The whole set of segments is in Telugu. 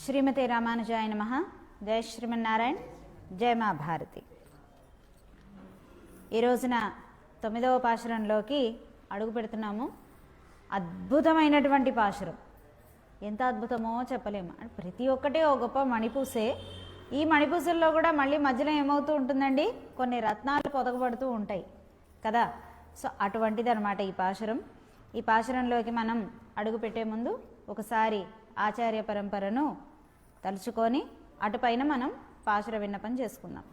శ్రీమతి రామానుజాయ నమః. జయ శ్రీమన్నారాయణ. జయ మా భారతి. ఈ రోజున 9వ పాశురంలోకి అడుగు పెడుతున్నాము. అద్భుతమైనటువంటి పాశురం. ఎంత అద్భుతమో చెప్పలేము. ప్రతి ఒక్కటి ఓ గొప్ప మణిపూసే. ఈ మణిపూసల్లో కూడా మళ్ళీ మధ్యలో ఏమవుతూ ఉంటుందండి, కొన్ని రత్నాలు పొదగబడుతూ ఉంటాయి కదా. సో అటువంటిది అనమాట ఈ పాశురం. ఈ పాశురంలోకి మనం అడుగు పెట్టే ముందు ఒకసారి ఆచార్య పరంపరను తలుచుకొని అటుపైన మనం పాశుర విన్నపం చేసుకుందాం.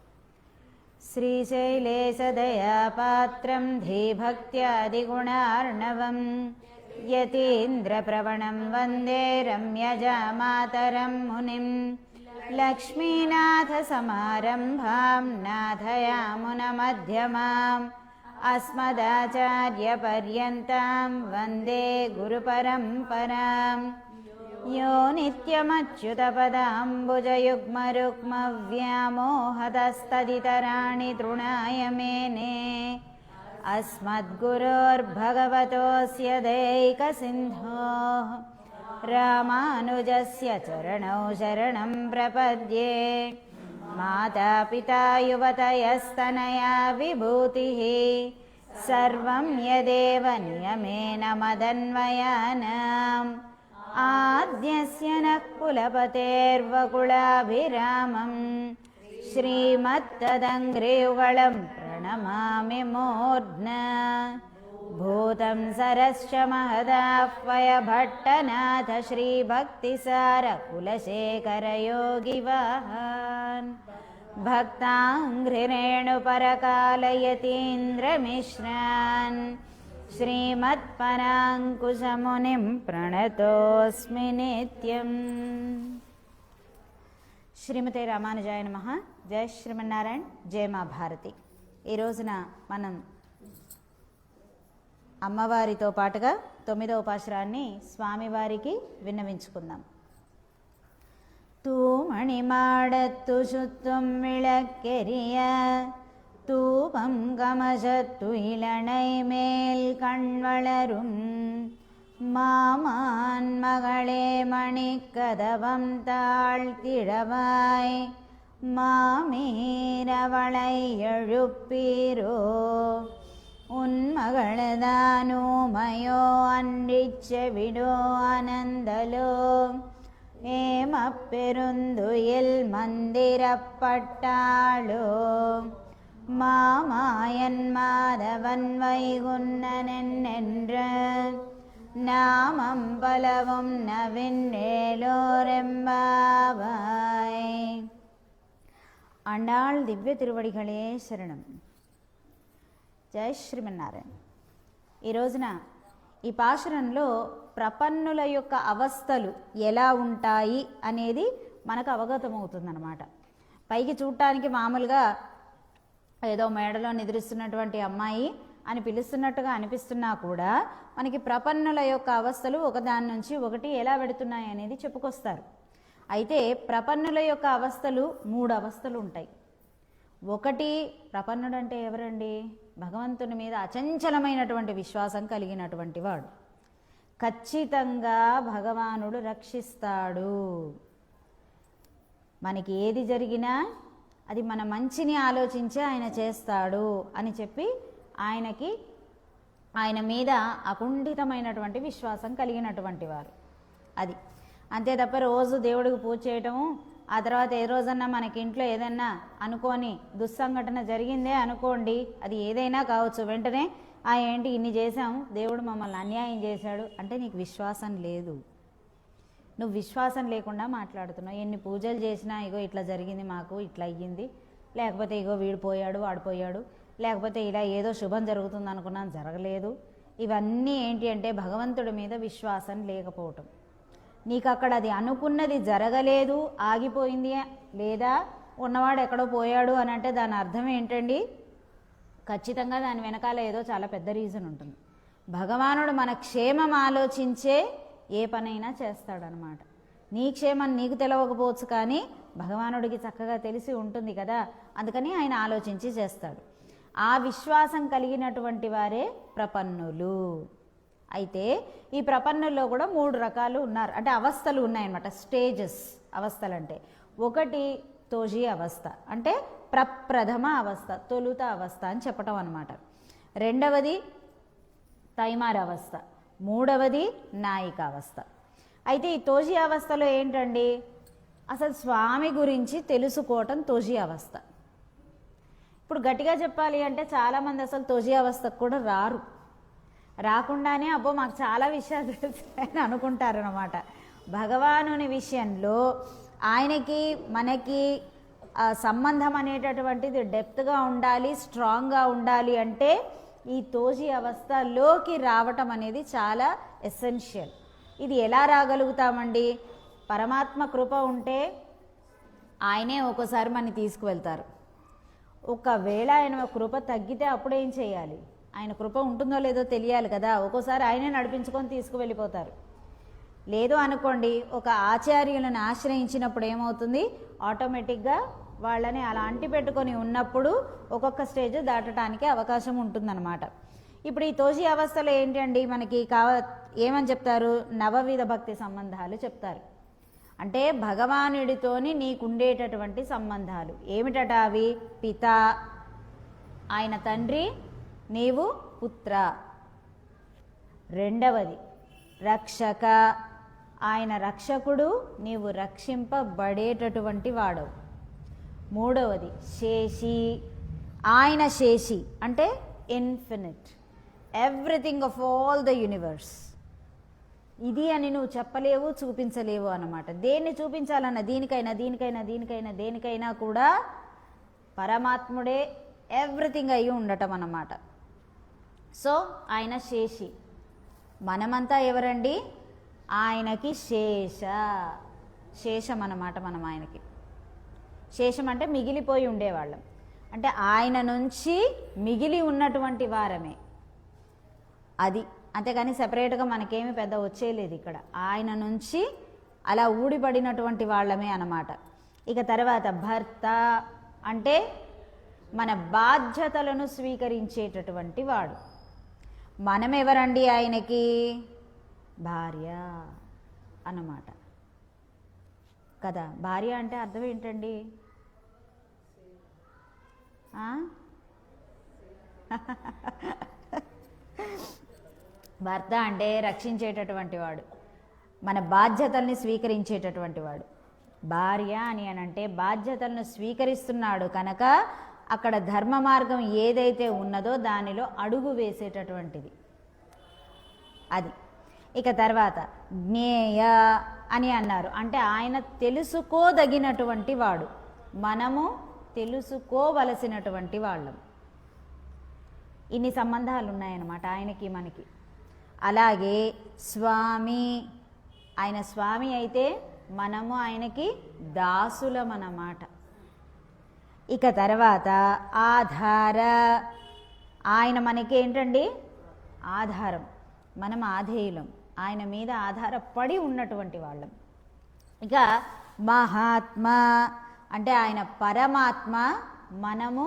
శ్రీశైలేశదయాపాత్రం ధీభక్త్యాదిగుణార్ణవం యతీంద్రప్రవణం వందే రమ్యజామాతరం మునిం లక్ష్మీనాథసమారంభాం నాథయామునమధ్యమాం అస్మదాచార్యపర్యంతాం వందే గురుపరంపరాం. యో నిత్యమచ్యుతపదాంబుజయుగ్మరుక్మవ్యామోహతస్తదితరాణి తృణాయ మేనే అస్మద్గురోర్భగవతోస్య దైకసింధోః రామానుజస్య చరణౌ శరణం ప్రపద్యే. మాతాపితా యువతయస్తనయా విభూతిః సర్వం యదేవ నియమేన మదన్వయానాం ఆద్యస్య నః కులపతేర్వకులాభిరామం శ్రీమత్తదంఘ్రియుగళం ప్రణమామి మూర్ధ్నా. భూతం సరశ్చ మహదాహ్వయ భట్టనాథ శ్రీభక్తిసార కులశేఖరయోగివాహాన్ భక్తాంఘ్రిరేణుపరకాలయతీంద్రమిశ్రాన్ శ్రీమత్పరాంకుశమునిం ప్రణతోస్మి నిత్యం. శ్రీమతే రామానుజాయ నమః. జయ శ్రీమన్నారాయణ. జయ మా భారతి. ఈ రోజున మనం అమ్మవారితో పాటుగా 9వ పాశురాన్ని స్వామివారికి విన్నవించుకుందాం. தூமணிமாடத்து சுத்தும் விளக்கெரிய தூபம் கமசத்து இளனை மேல் கண்வளரும் மாமான் மகளே மணிக்கதவம் தாழ்த்திடவாய் மாமீரவளை எழுப்பீரோ உன்மகளதானோமயோ அன்றிச்செவிடோ ஆனந்தலோ ஏமப்பெருந்துயில் மந்திரப்பட்டாளோ மாமாயன் மாதவன் வைகுன்னனென்ற நாமம் பலவும் நவின்றேலோரெம்பாவாய். ఆండాళ్ దివ్య తిరువడిகளே శరణం. జయ శ్రీమన్నారాయణ. ఈ రోజున ఈ పాశురంలో ప్రపన్నుల యొక్క అవస్థలు ఎలా ఉంటాయి అనేది మనకు అవగతమవుతుందన్నమాట. పైకి చూడటానికి మామూలుగా ఏదో మేడలో నిద్రిస్తున్నటువంటి అమ్మాయి అని పిలుస్తున్నట్టుగా అనిపిస్తున్నా కూడా మనకి ప్రపన్నుల యొక్క అవస్థలు ఒకదాని నుంచి ఒకటి ఎలా పెడుతున్నాయి అనేది చెప్పుకొస్తారు. అయితే ప్రపన్నుల యొక్క అవస్థలు 3 అవస్థలు ఉంటాయి. ఒకటి, ప్రపన్నుడు అంటే ఎవరండి? భగవంతుని మీద అచంచలమైనటువంటి విశ్వాసం కలిగినటువంటి వాడు. ఖచ్చితంగా భగవానుడు రక్షిస్తాడు. మనకి ఏది జరిగినా అది మన మంచిని ఆలోచించి ఆయన చేస్తాడు అని చెప్పి ఆయన మీద అకుంఠితమైనటువంటి విశ్వాసం కలిగినటువంటి వారు. అది అంతే తప్ప రోజు దేవుడికి పూజ చేయటము, ఆ తర్వాత ఏ రోజన్నా మనకి ఇంట్లో ఏదన్నా అనుకోని దుస్సంఘటన జరిగిందే అనుకోండి, అది ఏదైనా కావచ్చు, వెంటనే ఏంటి ఇన్ని చేశాం, దేవుడు మమ్మల్ని అన్యాయం చేశాడు అంటే నీకు విశ్వాసం లేదు. నువ్వు విశ్వాసం లేకుండా మాట్లాడుతున్నావు. ఎన్ని పూజలు చేసినా ఇగో ఇట్లా జరిగింది, మాకు ఇట్లా అయ్యింది, లేకపోతే ఇగో వీడు పోయాడు, వాడు పోయాడు, లేకపోతే ఇలా ఏదో శుభం జరుగుతుంది అనుకున్నాను, జరగలేదు. ఇవన్నీ ఏంటి అంటే భగవంతుడి మీద విశ్వాసం లేకపోవటం. నీకు అక్కడ అది అనుకున్నది జరగలేదు, ఆగిపోయింది, లేదా ఉన్నవాడు ఎక్కడో పోయాడు అని అంటే దాని అర్థం ఏంటండి? ఖచ్చితంగా దాని వెనకాల ఏదో చాలా పెద్ద రీజన్ ఉంటుంది. భగవానుడు మన క్షేమం ఆలోచించే ఏ పనైనా చేస్తాడనమాట. నీ క్షేమం నీకు తెలవకపోవచ్చు, కానీ భగవానుడికి చక్కగా తెలిసి ఉంటుంది కదా, అందుకని ఆయన ఆలోచించి చేస్తాడు. ఆ విశ్వాసం కలిగినటువంటి వారే ప్రపన్నులు. అయితే ఈ ప్రపన్నంలో కూడా 3 రకాలు ఉన్నారు, అంటే అవస్థలు ఉన్నాయన్నమాట, స్టేజెస్. అవస్థలు అంటే ఒకటి తోజీ అవస్థ, అంటే ప్రప్రథమ అవస్థ, తొలుత అవస్థ అని చెప్పటం అన్నమాట. రెండవది తైమార అవస్థ, మూడవది నాయిక అవస్థ. అయితే ఈ తోజీ అవస్థలో ఏంటండి, అసలు స్వామి గురించి తెలుసుకోవటం తోజీ అవస్థ. ఇప్పుడు గట్టిగా చెప్పాలి అంటే చాలామంది అసలు తోజీ అవస్థకు కూడా రాకుండానే అబ్బో మాకు చాలా విషయాలు తెలుస్తాయని అనుకుంటారనమాట. భగవానుని విషయంలో ఆయనకి మనకి సంబంధం అనేటటువంటిది డెప్త్గా ఉండాలి, స్ట్రాంగ్గా ఉండాలి అంటే ఈ తోజీ అవస్థలోకి రావటం అనేది చాలా ఎసెన్షియల్. ఇది ఎలా రాగలుగుతామండి? పరమాత్మ కృప ఉంటే ఆయనే ఒక్కోసారి మనని తీసుకువెళ్తారు. ఒకవేళ ఆయన కృప తగ్గితే అప్పుడేం చేయాలి? ఆయన కృప ఉంటుందో లేదో తెలియాలి కదా. ఒక్కోసారి ఆయనే నడిపించుకొని తీసుకువెళ్ళిపోతారు. లేదు అనుకోండి, ఒక ఆచార్యులను ఆశ్రయించినప్పుడు ఏమవుతుంది, ఆటోమేటిక్గా వాళ్ళని అలా అంటి పెట్టుకొని ఉన్నప్పుడు ఒక్కొక్క స్టేజ్ దాటడానికి అవకాశం ఉంటుందన్నమాట. ఇప్పుడు ఈ తోజీ అవస్థలో ఏంటండి మనకి ఏమని చెప్తారు? నవవిధ భక్తి సంబంధాలు చెప్తారు. అంటే భగవానుడితోని నీకుండేటటువంటి సంబంధాలు ఏమిటట అవి? పిత, ఆయన తండ్రి, నీవు పుత్ర. రెండవది రక్షక, ఆయన రక్షకుడు, నీవు రక్షింపబడేటటువంటి వాడవు. మూడవది శేషి, ఆయన శేషి అంటే infinite, everything of all the universe. ఇది అని నువ్వు చెప్పలేవు, చూపించలేవు అన్నమాట. దేన్ని చూపించాలన్నా, దేనికైనా కూడా పరమాత్ముడే ఎవ్రీథింగ్ అయ్యి ఉండటం అన్నమాట. సో ఆయన శేషి. మనమంతా ఎవరండి? ఆయనకి శేషం అన్నమాట. మనం ఆయనకి శేషం అంటే మిగిలిపోయి ఉండేవాళ్ళం, అంటే ఆయన నుంచి మిగిలి ఉన్నటువంటి వారమే అది. అంతేగాని సెపరేట్గా మనకేమి పెద్ద వచ్చేయలేదు ఇక్కడ. ఆయన నుంచి అలా ఊడిపడినటువంటి వాళ్ళమే అన్నమాట. ఇక తర్వాత భర్త అంటే మన బాధ్యతలను స్వీకరించేటటువంటి వాడు. మనం ఎవరండి ఆయనకి? భార్య అన్నమాట కదా. భార్య అంటే అర్థం ఏంటండి? భర్త అంటే రక్షించేటటువంటి వాడు, మన బాధ్యతల్ని స్వీకరించేటటువంటి వాడు. భార్య అని అంటే బాధ్యతలను స్వీకరిస్తున్నాడు కనుక అక్కడ ధర్మ మార్గం ఏదైతే ఉన్నదో దానిలో అడుగు వేసేటటువంటిది అది. ఇక తర్వాత జ్ఞేయ అని అన్నారు, అంటే ఆయన తెలుసుకోదగినటువంటి వాడు, మనము తెలుసుకోవలసినటువంటి వాళ్ళం. ఇన్ని సంబంధాలు ఉన్నాయన్నమాట ఆయనకి మనకి. అలాగే స్వామి, ఆయన స్వామి అయితే మనము ఆయనకి దాసులం అన్నమాట. ఇక తర్వాత ఆధార, ఆయన మనకి ఏంటండి? ఆధారం. మనం ఆధేయులం, ఆయన మీద ఆధారపడి ఉన్నటువంటి వాళ్ళం. ఇక మహాత్మ అంటే ఆయన పరమాత్మ, మనము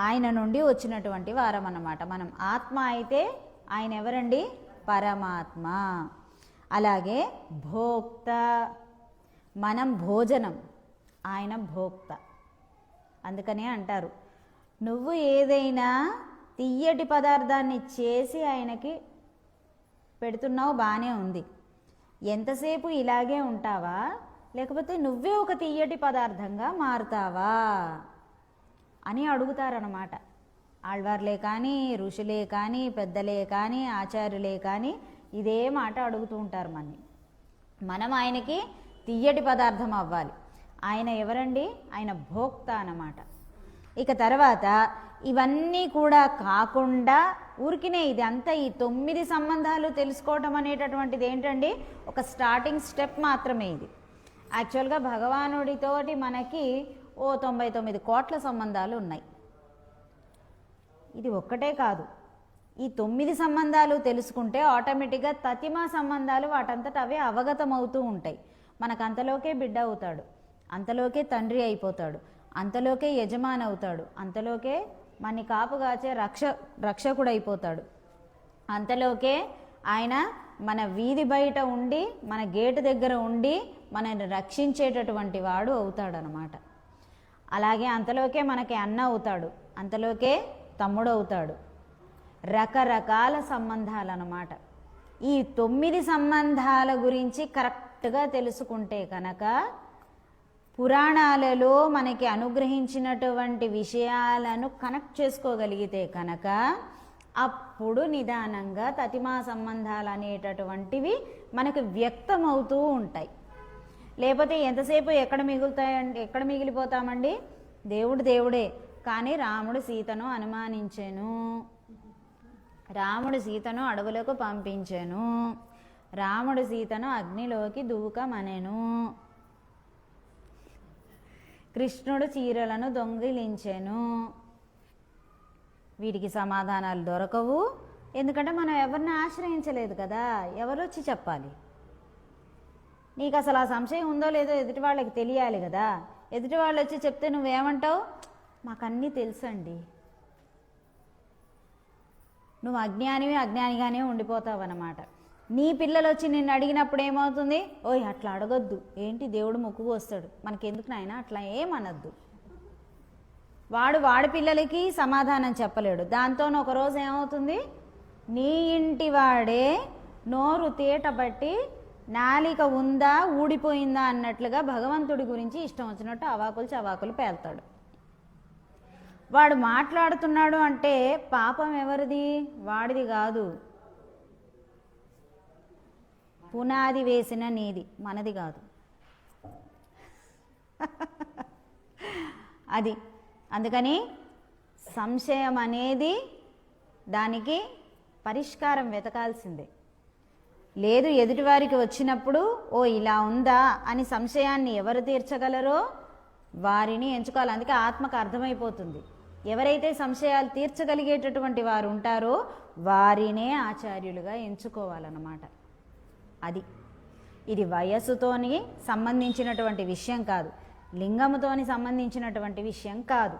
ఆయన నుండి వచ్చినటువంటి వారం అన్నమాట. మనం ఆత్మ అయితే ఆయన ఎవరండి? పరమాత్మ. అలాగే భోక్త, మనం భోజనం, ఆయన భోక్త. అందుకనే అంటారు, నువ్వు ఏదైనా తియ్యటి పదార్థాన్ని చేసి ఆయనకి పెడుతున్నావు, బాగానే ఉంది, ఎంతసేపు ఇలాగే ఉంటావా, లేకపోతే నువ్వే ఒక తియ్యటి పదార్థంగా మారుతావా అని అడుగుతారన్నమాట. ఆళ్వార్లే కానీ, ఋషులే కానీ, పెద్దలే కానీ, ఆచార్యులే కానీ ఇదే మాట అడుగుతూ ఉంటారు మనని. మనం ఆయనకి తియ్యటి పదార్థం అవ్వాలి. ఆయన ఎవరండి? ఆయన భోక్త అన్నమాట. ఇక తర్వాత ఇవన్నీ కూడా కాకుండా ఊరికినే ఇది అంతా ఈ 9 సంబంధాలు తెలుసుకోవటం అనేటటువంటిది ఏంటండి? ఒక స్టార్టింగ్ స్టెప్ మాత్రమే ఇది. యాక్చువల్గా భగవానుడితోటి మనకి 99 కోట్ల సంబంధాలు ఉన్నాయి. ఇది ఒక్కటే కాదు, ఈ 9 సంబంధాలు తెలుసుకుంటే ఆటోమేటిక్గా తతిమా సంబంధాలు వాటంతట అవే అవగతమవుతూ ఉంటాయి. మనకు అంతలోకే బిడ్డ అవుతాడు, అంతలోకే తండ్రి అయిపోతాడు, అంతలోకే యజమాని అవుతాడు, అంతలోకే మనని కాపుగాచే రక్షకుడు అయిపోతాడు, అంతలోకే ఆయన మన వీధి బయట ఉండి, మన గేటు దగ్గర ఉండి మనల్ని రక్షించేటటువంటి వాడు అవుతాడనమాట. అలాగే అంతలోకే మనకి అన్న అవుతాడు, అంతలోకే తమ్ముడు అవుతాడు. రకరకాల సంబంధాలు అన్నమాట. ఈ 9 సంబంధాల గురించి కరెక్ట్గా తెలుసుకుంటే కనుక, పురాణాలలో మనకి అనుగ్రహించినటువంటి విషయాలను కనెక్ట్ చేసుకోగలిగితే కనుక, అప్పుడు నిదానంగా తతిమా సంబంధాలు అనేటటువంటివి మనకు వ్యక్తమవుతూ ఉంటాయి. లేకపోతే ఎంతసేపు ఎక్కడ మిగిలిపోతామండి? దేవుడు దేవుడే, కానీ రాముడు సీతను అనుమానించెను, రాముడు సీతను అడవులకు పంపించెను, రాముడు సీతను అగ్నిలోకి దూకమనెను, కృష్ణుడు చీరలను దొంగిలించెను. వీటికి సమాధానాలు దొరకవు. ఎందుకంటే మనం ఎవరిని ఆశ్రయించలేదు కదా. ఎవరు వచ్చి చెప్పాలి? నీకు అసలు ఆ సంశయం ఉందో లేదో ఎదుటి వాళ్ళకి తెలియాలి కదా. ఎదుటి వాళ్ళు వచ్చి చెప్తే నువ్వేమంటావు? మాకు అన్నీ తెలుసండి. నువ్వు అజ్ఞానిగానే ఉండిపోతావు అన్నమాట. నీ పిల్లలు వచ్చి నిన్ను అడిగినప్పుడు ఏమవుతుంది? ఓయ్ అట్లా అడగొద్దు, ఏంటి దేవుడు మొక్కుకు వస్తాడు, మనకెందుకు నాయన అట్లా ఏమనద్దు. వాడి పిల్లలకి సమాధానం చెప్పలేడు. దాంతో ఒకరోజు ఏమవుతుంది? నీ ఇంటి వాడే నోరు తీటబట్టి నాలిక ఉందా ఊడిపోయిందా అన్నట్లుగా భగవంతుడి గురించి ఇష్టం వచ్చినట్టు అవాకులు చవాకులు పేల్తాడు. వాడు మాట్లాడుతున్నాడు అంటే పాపం ఎవరిది? వాడిది కాదు, పునాది వేసిన నీది, మనది కాదు. అది అందుకని సంశయం అనేది దానికి పరిష్కారం వెతకాల్సిందే. లేదు, ఎదుటివారికి వచ్చినప్పుడు ఓ ఇలా ఉందా అని సంశయాన్ని ఎవరు తీర్చగలరో వారిని ఎంచుకోవాలి. అందుకే ఆత్మకు అర్థమైపోతుంది. ఎవరైతే సంశయాలు తీర్చగలిగేటటువంటి వారు ఉంటారో వారినే ఆచార్యులుగా ఎంచుకోవాలన్నమాట. అది ఇది వయస్సుతోని సంబంధించినటువంటి విషయం కాదు, లింగముతోని సంబంధించినటువంటి విషయం కాదు.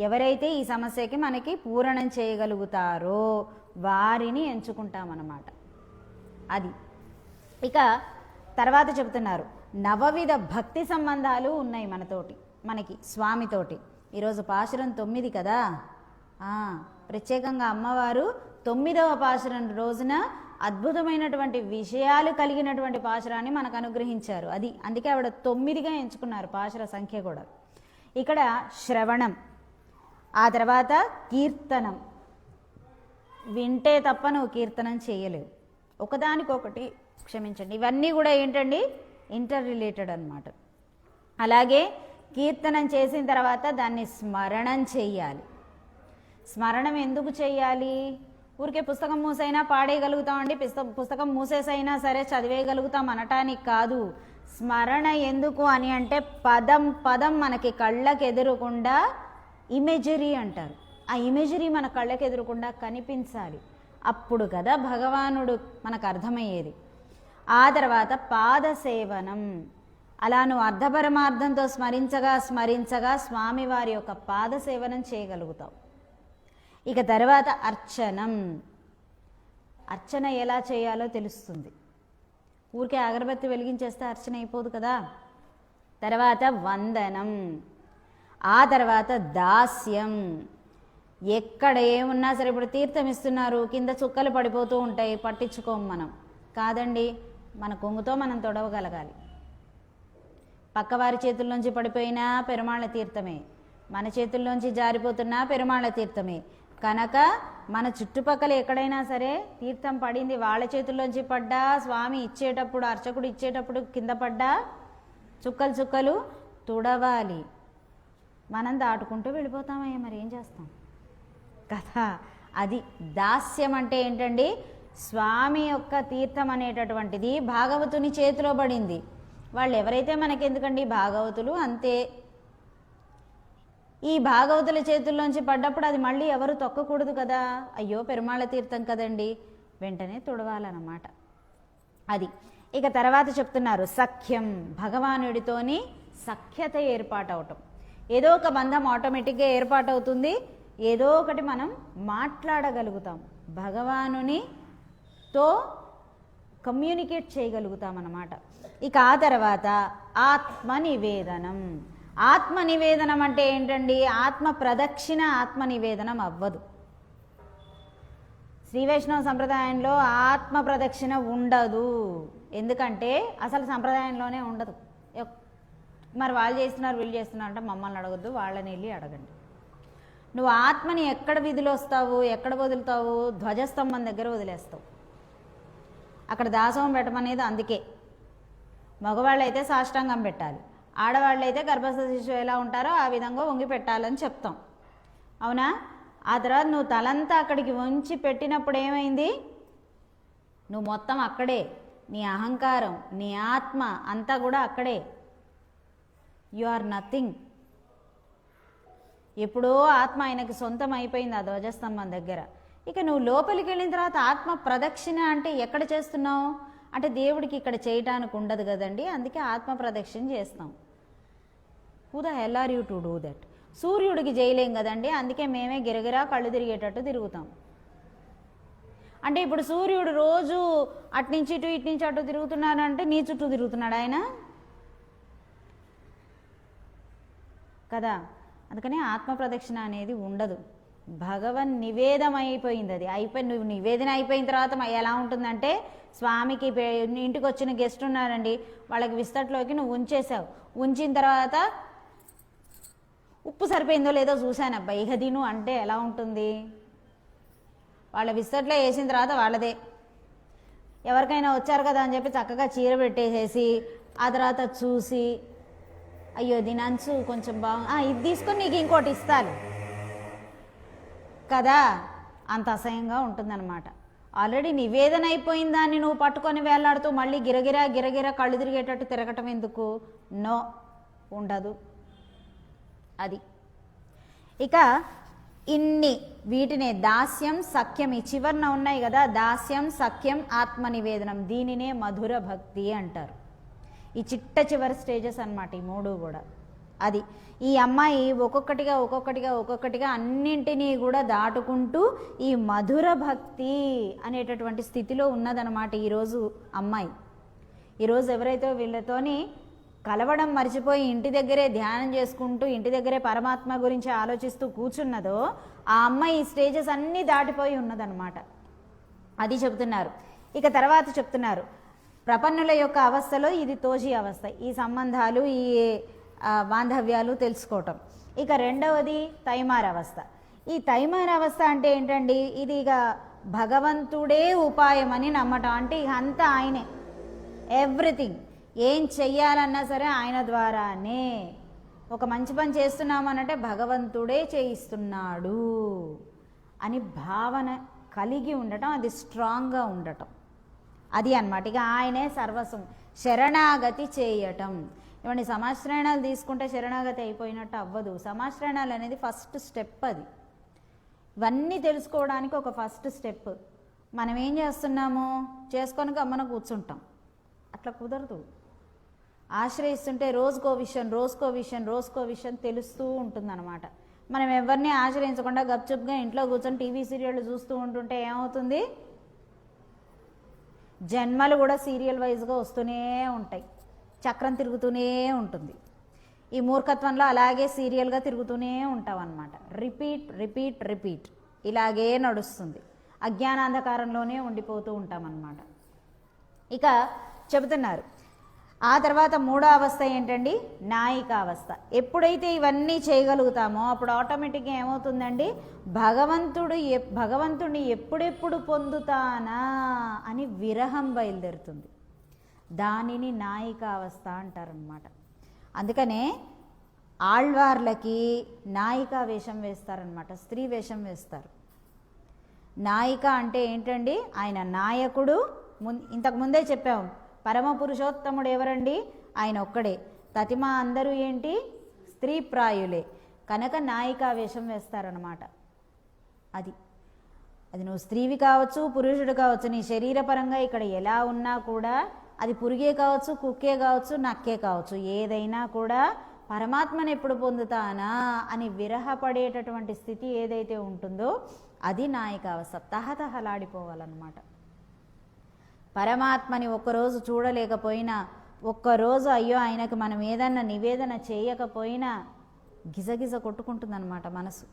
ఎవరైతే ఈ సమస్యకి మనకి పూరణం చేయగలుగుతారో వారిని ఎంచుకుంటామన్నమాట. అది ఇక తర్వాత చెబుతున్నారు, నవవిధ భక్తి సంబంధాలు ఉన్నాయి మనకి స్వామితోటి. ఈరోజు పాశురం 9 కదా. ప్రత్యేకంగా అమ్మవారు 9వ పాశురం రోజున అద్భుతమైనటువంటి విషయాలు కలిగినటువంటి పాశురాన్ని మనకు అనుగ్రహించారు. అందుకే ఆవిడ 9గా ఎంచుకున్నారు పాశుర సంఖ్య కూడా. ఇక్కడ శ్రవణం, ఆ తర్వాత కీర్తనం. వింటే తప్ప నువ్వు కీర్తనం చేయలేవు. ఒకదానికొకటి క్షమించండి, ఇవన్నీ కూడా ఏంటండి? ఇంటర్ రిలేటెడ్ అన్నమాట. అలాగే కీర్తనం చేసిన తర్వాత దాన్ని స్మరణం చెయ్యాలి. స్మరణం ఎందుకు చెయ్యాలి? ఊరికే పుస్తకం మూసైనా పాడేయగలుగుతామండి, పుస్తకం మూసేసైనా సరే చదివేయగలుగుతాం అనటానికి కాదు. స్మరణ ఎందుకు అని అంటే పదం పదం మనకి కళ్ళకి ఎదురకుండా ఇమేజరీ అంటారు. ఆ ఇమేజరీ మన కళ్ళకి ఎదురకుండా కనిపించాలి. అప్పుడు కదా భగవానుడు మనకు అర్థమయ్యేది. ఆ తర్వాత పాదసేవనం. అలా నువ్వు అర్ధపరమార్థంతో స్మరించగా స్వామివారి యొక్క పాదసేవనం చేయగలుగుతావు. ఇక తర్వాత అర్చనం. అర్చన ఎలా చేయాలో తెలుస్తుంది. ఊరికే అగరబత్తి వెలిగించేస్తే అర్చన అయిపోదు కదా. తర్వాత వందనం, ఆ తర్వాత దాస్యం. ఎక్కడ ఏమున్నా సరే, ఇప్పుడు తీర్థం ఇస్తున్నారు, కింద చుక్కలు పడిపోతూ ఉంటాయి, పట్టించుకోము మనం. కాదండి, మన కొంగుతో మనం తొడవగలగాలి. పక్కవారి చేతుల్లోంచి పడిపోయినా పెరుమాళ్ళ తీర్థమే, మన చేతుల్లోంచి జారిపోతున్నా పెరుమాళ్ళ తీర్థమే. కనుక మన చుట్టుపక్కల ఎక్కడైనా సరే తీర్థం పడింది, వాళ్ళ చేతుల్లోంచి పడ్డా, స్వామి ఇచ్చేటప్పుడు అర్చకుడు ఇచ్చేటప్పుడు కింద పడ్డా చుక్కలు చుక్కలు తుడవాలి. మనం దాటుకుంటూ వెళ్ళిపోతామయ్యా, మరి ఏం చేస్తాం కదా. అది దాస్యం అంటే ఏంటండి? స్వామి యొక్క తీర్థం అనేటటువంటిది భాగవతుని చేతిలో పడింది. వాళ్ళు ఎవరైతే మనకెందుకండి, భాగవతులు అంతే. ఈ భాగవతుల చేతుల్లోంచి పడ్డప్పుడు అది మళ్ళీ ఎవరు తొక్కకూడదు కదా. అయ్యో పెరుమాళ్ళ తీర్థం కదండి, వెంటనే తుడవాలన్నమాట. అది ఇక తర్వాత చెప్తున్నారు సఖ్యం. భగవానుడితోని సఖ్యత ఏర్పాటవటం. ఏదో ఒక బంధం ఆటోమేటిక్గా ఏర్పాటవుతుంది. ఏదో ఒకటి మనం మాట్లాడగలుగుతాం. భగవానుని తో కమ్యూనికేట్ చేయగలుగుతామన్నమాట. ఇక ఆ తర్వాత ఆత్మ నివేదనం. ఆత్మ నివేదనం అంటే ఏంటండి? ఆత్మ ప్రదక్షిణ ఆత్మ నివేదనం అవ్వదు. శ్రీ వైష్ణవ సంప్రదాయంలో ఆత్మ ప్రదక్షిణ ఉండదు. ఎందుకంటే అసలు సంప్రదాయంలోనే ఉండదు. మరి వాళ్ళు చేస్తున్నారు వీళ్ళు చేస్తున్నారు అంటే మమ్మల్ని అడగద్దు, వాళ్ళని వెళ్ళి అడగండి. నువ్వు ఆత్మని ఎక్కడ విధులొస్తావు, ఎక్కడ వదులుతావు? ధ్వజస్తంభం దగ్గర వదిలేస్తావు. అక్కడ దాసోహం పెట్టమనేది అందుకే. మగవాళ్ళైతే సాష్టాంగం పెట్టాలి, ఆడవాళ్ళైతే గర్భస్థ శిశువు ఎలా ఉంటారో ఆ విధంగా వంగి పెట్టాలని చెప్తాం, అవునా? ఆ తర్వాత నువ్వు తలంతా అక్కడికి వంచి పెట్టినప్పుడు ఏమైంది? నువ్వు మొత్తం అక్కడే, నీ అహంకారం, నీ ఆత్మ అంతా కూడా అక్కడే. You are nothing. ఎప్పుడో ఆత్మ ఆయనకి సొంతం అయిపోయింది ఆ ధ్వజస్తంభం దగ్గర. ఇక నువ్వు లోపలికి వెళ్ళిన తర్వాత ఆత్మ ప్రదక్షిణ అంటే ఎక్కడ చేస్తున్నావు అంటే దేవుడికి ఇక్కడ చేయటానికి ఉండదు కదండి, అందుకే ఆత్మ ప్రదక్షిణ చేస్తాం. Who the hell are you to do that? సూర్యుడికి చేయలేం కదండి, అందుకే మేమే గిరగిరా కళ్ళు తిరిగేటట్టు తిరుగుతాం. అంటే ఇప్పుడు సూర్యుడు రోజు అట్నుంచి ఇటు ఇటు నుంచి అటు తిరుగుతున్నాడంటే నీ చుట్టూ తిరుగుతున్నాడు ఆయన కదా. అందుకని ఆత్మ ప్రదక్షిణ అనేది ఉండదు. భగవన్ నివేదం అయిపోయింది. అది అయిపోయి నువ్వు నివేదన అయిపోయిన తర్వాత ఎలా ఉంటుందంటే, స్వామికి ఇంటికి వచ్చిన గెస్ట్ ఉన్నారండి, వాళ్ళకి విస్తట్లోకి నువ్వు ఉంచేసావు. ఉంచిన తర్వాత ఉప్పు సరిపోయిందో లేదో చూశాను అబ్బా ఇక తిను అంటే ఎలా ఉంటుంది? వాళ్ళ విస్తట్లో వేసిన తర్వాత వాళ్ళదే. ఎవరికైనా వచ్చారు కదా అని చెప్పి చక్కగా చీర పెట్టేసేసి ఆ తర్వాత చూసి అయ్యో దినంచు కొంచెం ఇది తీసుకొని నీకు ఇంకోటి ఇస్తాను కదా, అంత అసహ్యంగా ఉంటుందన్నమాట. ఆల్రెడీ నివేదన అయిపోయిన దాన్ని నువ్వు పట్టుకొని వేలాడుతూ మళ్ళీ గిరగిరా గిరగిరా కళ్ళు తిరిగేటట్టు తిరగటం ఎందుకు? నో, ఉండదు అది. ఇక ఇన్ని వీటినే దాస్యం సఖ్యం, ఈ చివరన ఉన్నాయి కదా, దాస్యం సఖ్యం ఆత్మ నివేదనం, దీనినే మధుర భక్తి అంటారు. ఈ చిట్ట చివరి స్టేజెస్ అన్నమాట ఈ మూడు కూడా. అది ఈ అమ్మాయి ఒక్కొక్కటిగా అన్నింటినీ కూడా దాటుకుంటూ ఈ మధుర భక్తి అనేటటువంటి స్థితిలో ఉన్నదన్నమాట ఈరోజు అమ్మాయి. ఈరోజు ఎవరైతే వీళ్ళతోని కలవడం మర్చిపోయి ఇంటి దగ్గరే ధ్యానం చేసుకుంటూ ఇంటి దగ్గరే పరమాత్మ గురించి ఆలోచిస్తూ కూర్చున్నదో ఆ అమ్మాయి ఈ స్టేజెస్ అన్నీ దాటిపోయి ఉన్నదన్నమాట. అది చెప్తున్నారు. ఇక తర్వాత చెప్తున్నారు ప్రపన్నుల యొక్క అవస్థలో ఇది తోజీ అవస్థ, ఈ సంబంధాలు ఈ బాంధవ్యాలు తెలుసుకోవటం. ఇక రెండవది తైమార అవస్థ. ఈ తైమార అవస్థ అంటే ఏంటండి? ఇది ఇక భగవంతుడే ఉపాయం అని నమ్మటం. అంటే ఇక అంతా ఆయనే, ఎవ్రీథింగ్ ఏం చెయ్యాలన్నా సరే ఆయన ద్వారానే. ఒక మంచి పని చేస్తున్నామనంటే భగవంతుడే చేయిస్తున్నాడు అని భావన కలిగి ఉండటం, అది స్ట్రాంగ్గా ఉండటం, అది అన్నమాట. ఇక ఆయనే సర్వస్వం. శరణాగతి చేయటం. ఇవన్నీ సమాశ్రయణాలు తీసుకుంటే శరణాగతి అయిపోయినట్టు అవ్వదు. సమాశ్రయణాలు అనేది ఫస్ట్ స్టెప్. అది ఇవన్నీ తెలుసుకోవడానికి ఒక ఫస్ట్ స్టెప్. మనం ఏం చేస్తున్నాము? చేసుకొని గమ్మన కూర్చుంటాం. అట్లా కుదరదు. ఆశ్రయిస్తుంటే రోజుకో విషయం తెలుస్తూ ఉంటుందన్నమాట. మనం ఎవరిని ఆశ్రయించకుండా గప్చుప్గా ఇంట్లో కూర్చొని టీవీ సీరియళ్ళు చూస్తూ ఉంటుంటే ఏమవుతుంది? జన్మలు కూడా సీరియల్ వైజ్గా వస్తూనే ఉంటాయి, చక్రం తిరుగుతూనే ఉంటుంది. ఈ మూర్ఖత్వంలో అలాగే సీరియల్గా తిరుగుతూనే ఉంటాం అన్నమాట. రిపీట్ ఇలాగే నడుస్తుంది. అజ్ఞానాంధకారంలోనే ఉండిపోతూ ఉంటామన్నమాట. ఇక చెబుతున్నారు ఆ తర్వాత మూడో అవస్థ ఏంటండి? నాయిక అవస్థ. ఎప్పుడైతే ఇవన్నీ చేయగలుగుతామో అప్పుడు ఆటోమేటిక్గా ఏమవుతుందండి? భగవంతుడిని ఎప్పుడెప్పుడు పొందుతానా అని విరహం బయలుదేరుతుంది. దానిని నాయిక అవస్థ అంటారనమాట. అందుకనే ఆళ్వార్లకి నాయికా వేషం వేస్తారనమాట, స్త్రీ వేషం వేస్తారు. నాయిక అంటే ఏంటండి? ఆయన నాయకుడు. ఇంతకు ముందే చెప్పాము, పరమ పురుషోత్తముడు ఎవరండి? ఆయన ఒక్కడే. తతిమా అందరూ ఏంటి? స్త్రీ ప్రాయులే. కనుక నాయికా వేషం వేస్తారనమాట. అది నువ్వు స్త్రీవి కావచ్చు, పురుషుడు కావచ్చు, నీ శరీరపరంగా ఇక్కడ ఎలా ఉన్నా కూడా, అది పురుగే కావచ్చు, కుక్కే కావచ్చు, నక్కే కావచ్చు, ఏదైనా కూడా పరమాత్మను ఎప్పుడు పొందుతానా అని విరహపడేటటువంటి స్థితి ఏదైతే ఉంటుందో అది నాయిక అవస్థ. తహతహలాడిపోవాలన్నమాట. పరమాత్మని ఒక్కరోజు చూడలేకపోయినా, ఒక్కరోజు అయ్యో ఆయనకు మనం ఏదన్నా నివేదన చేయకపోయినా గిజగిజ కొట్టుకుంటుందన్నమాట మనసు.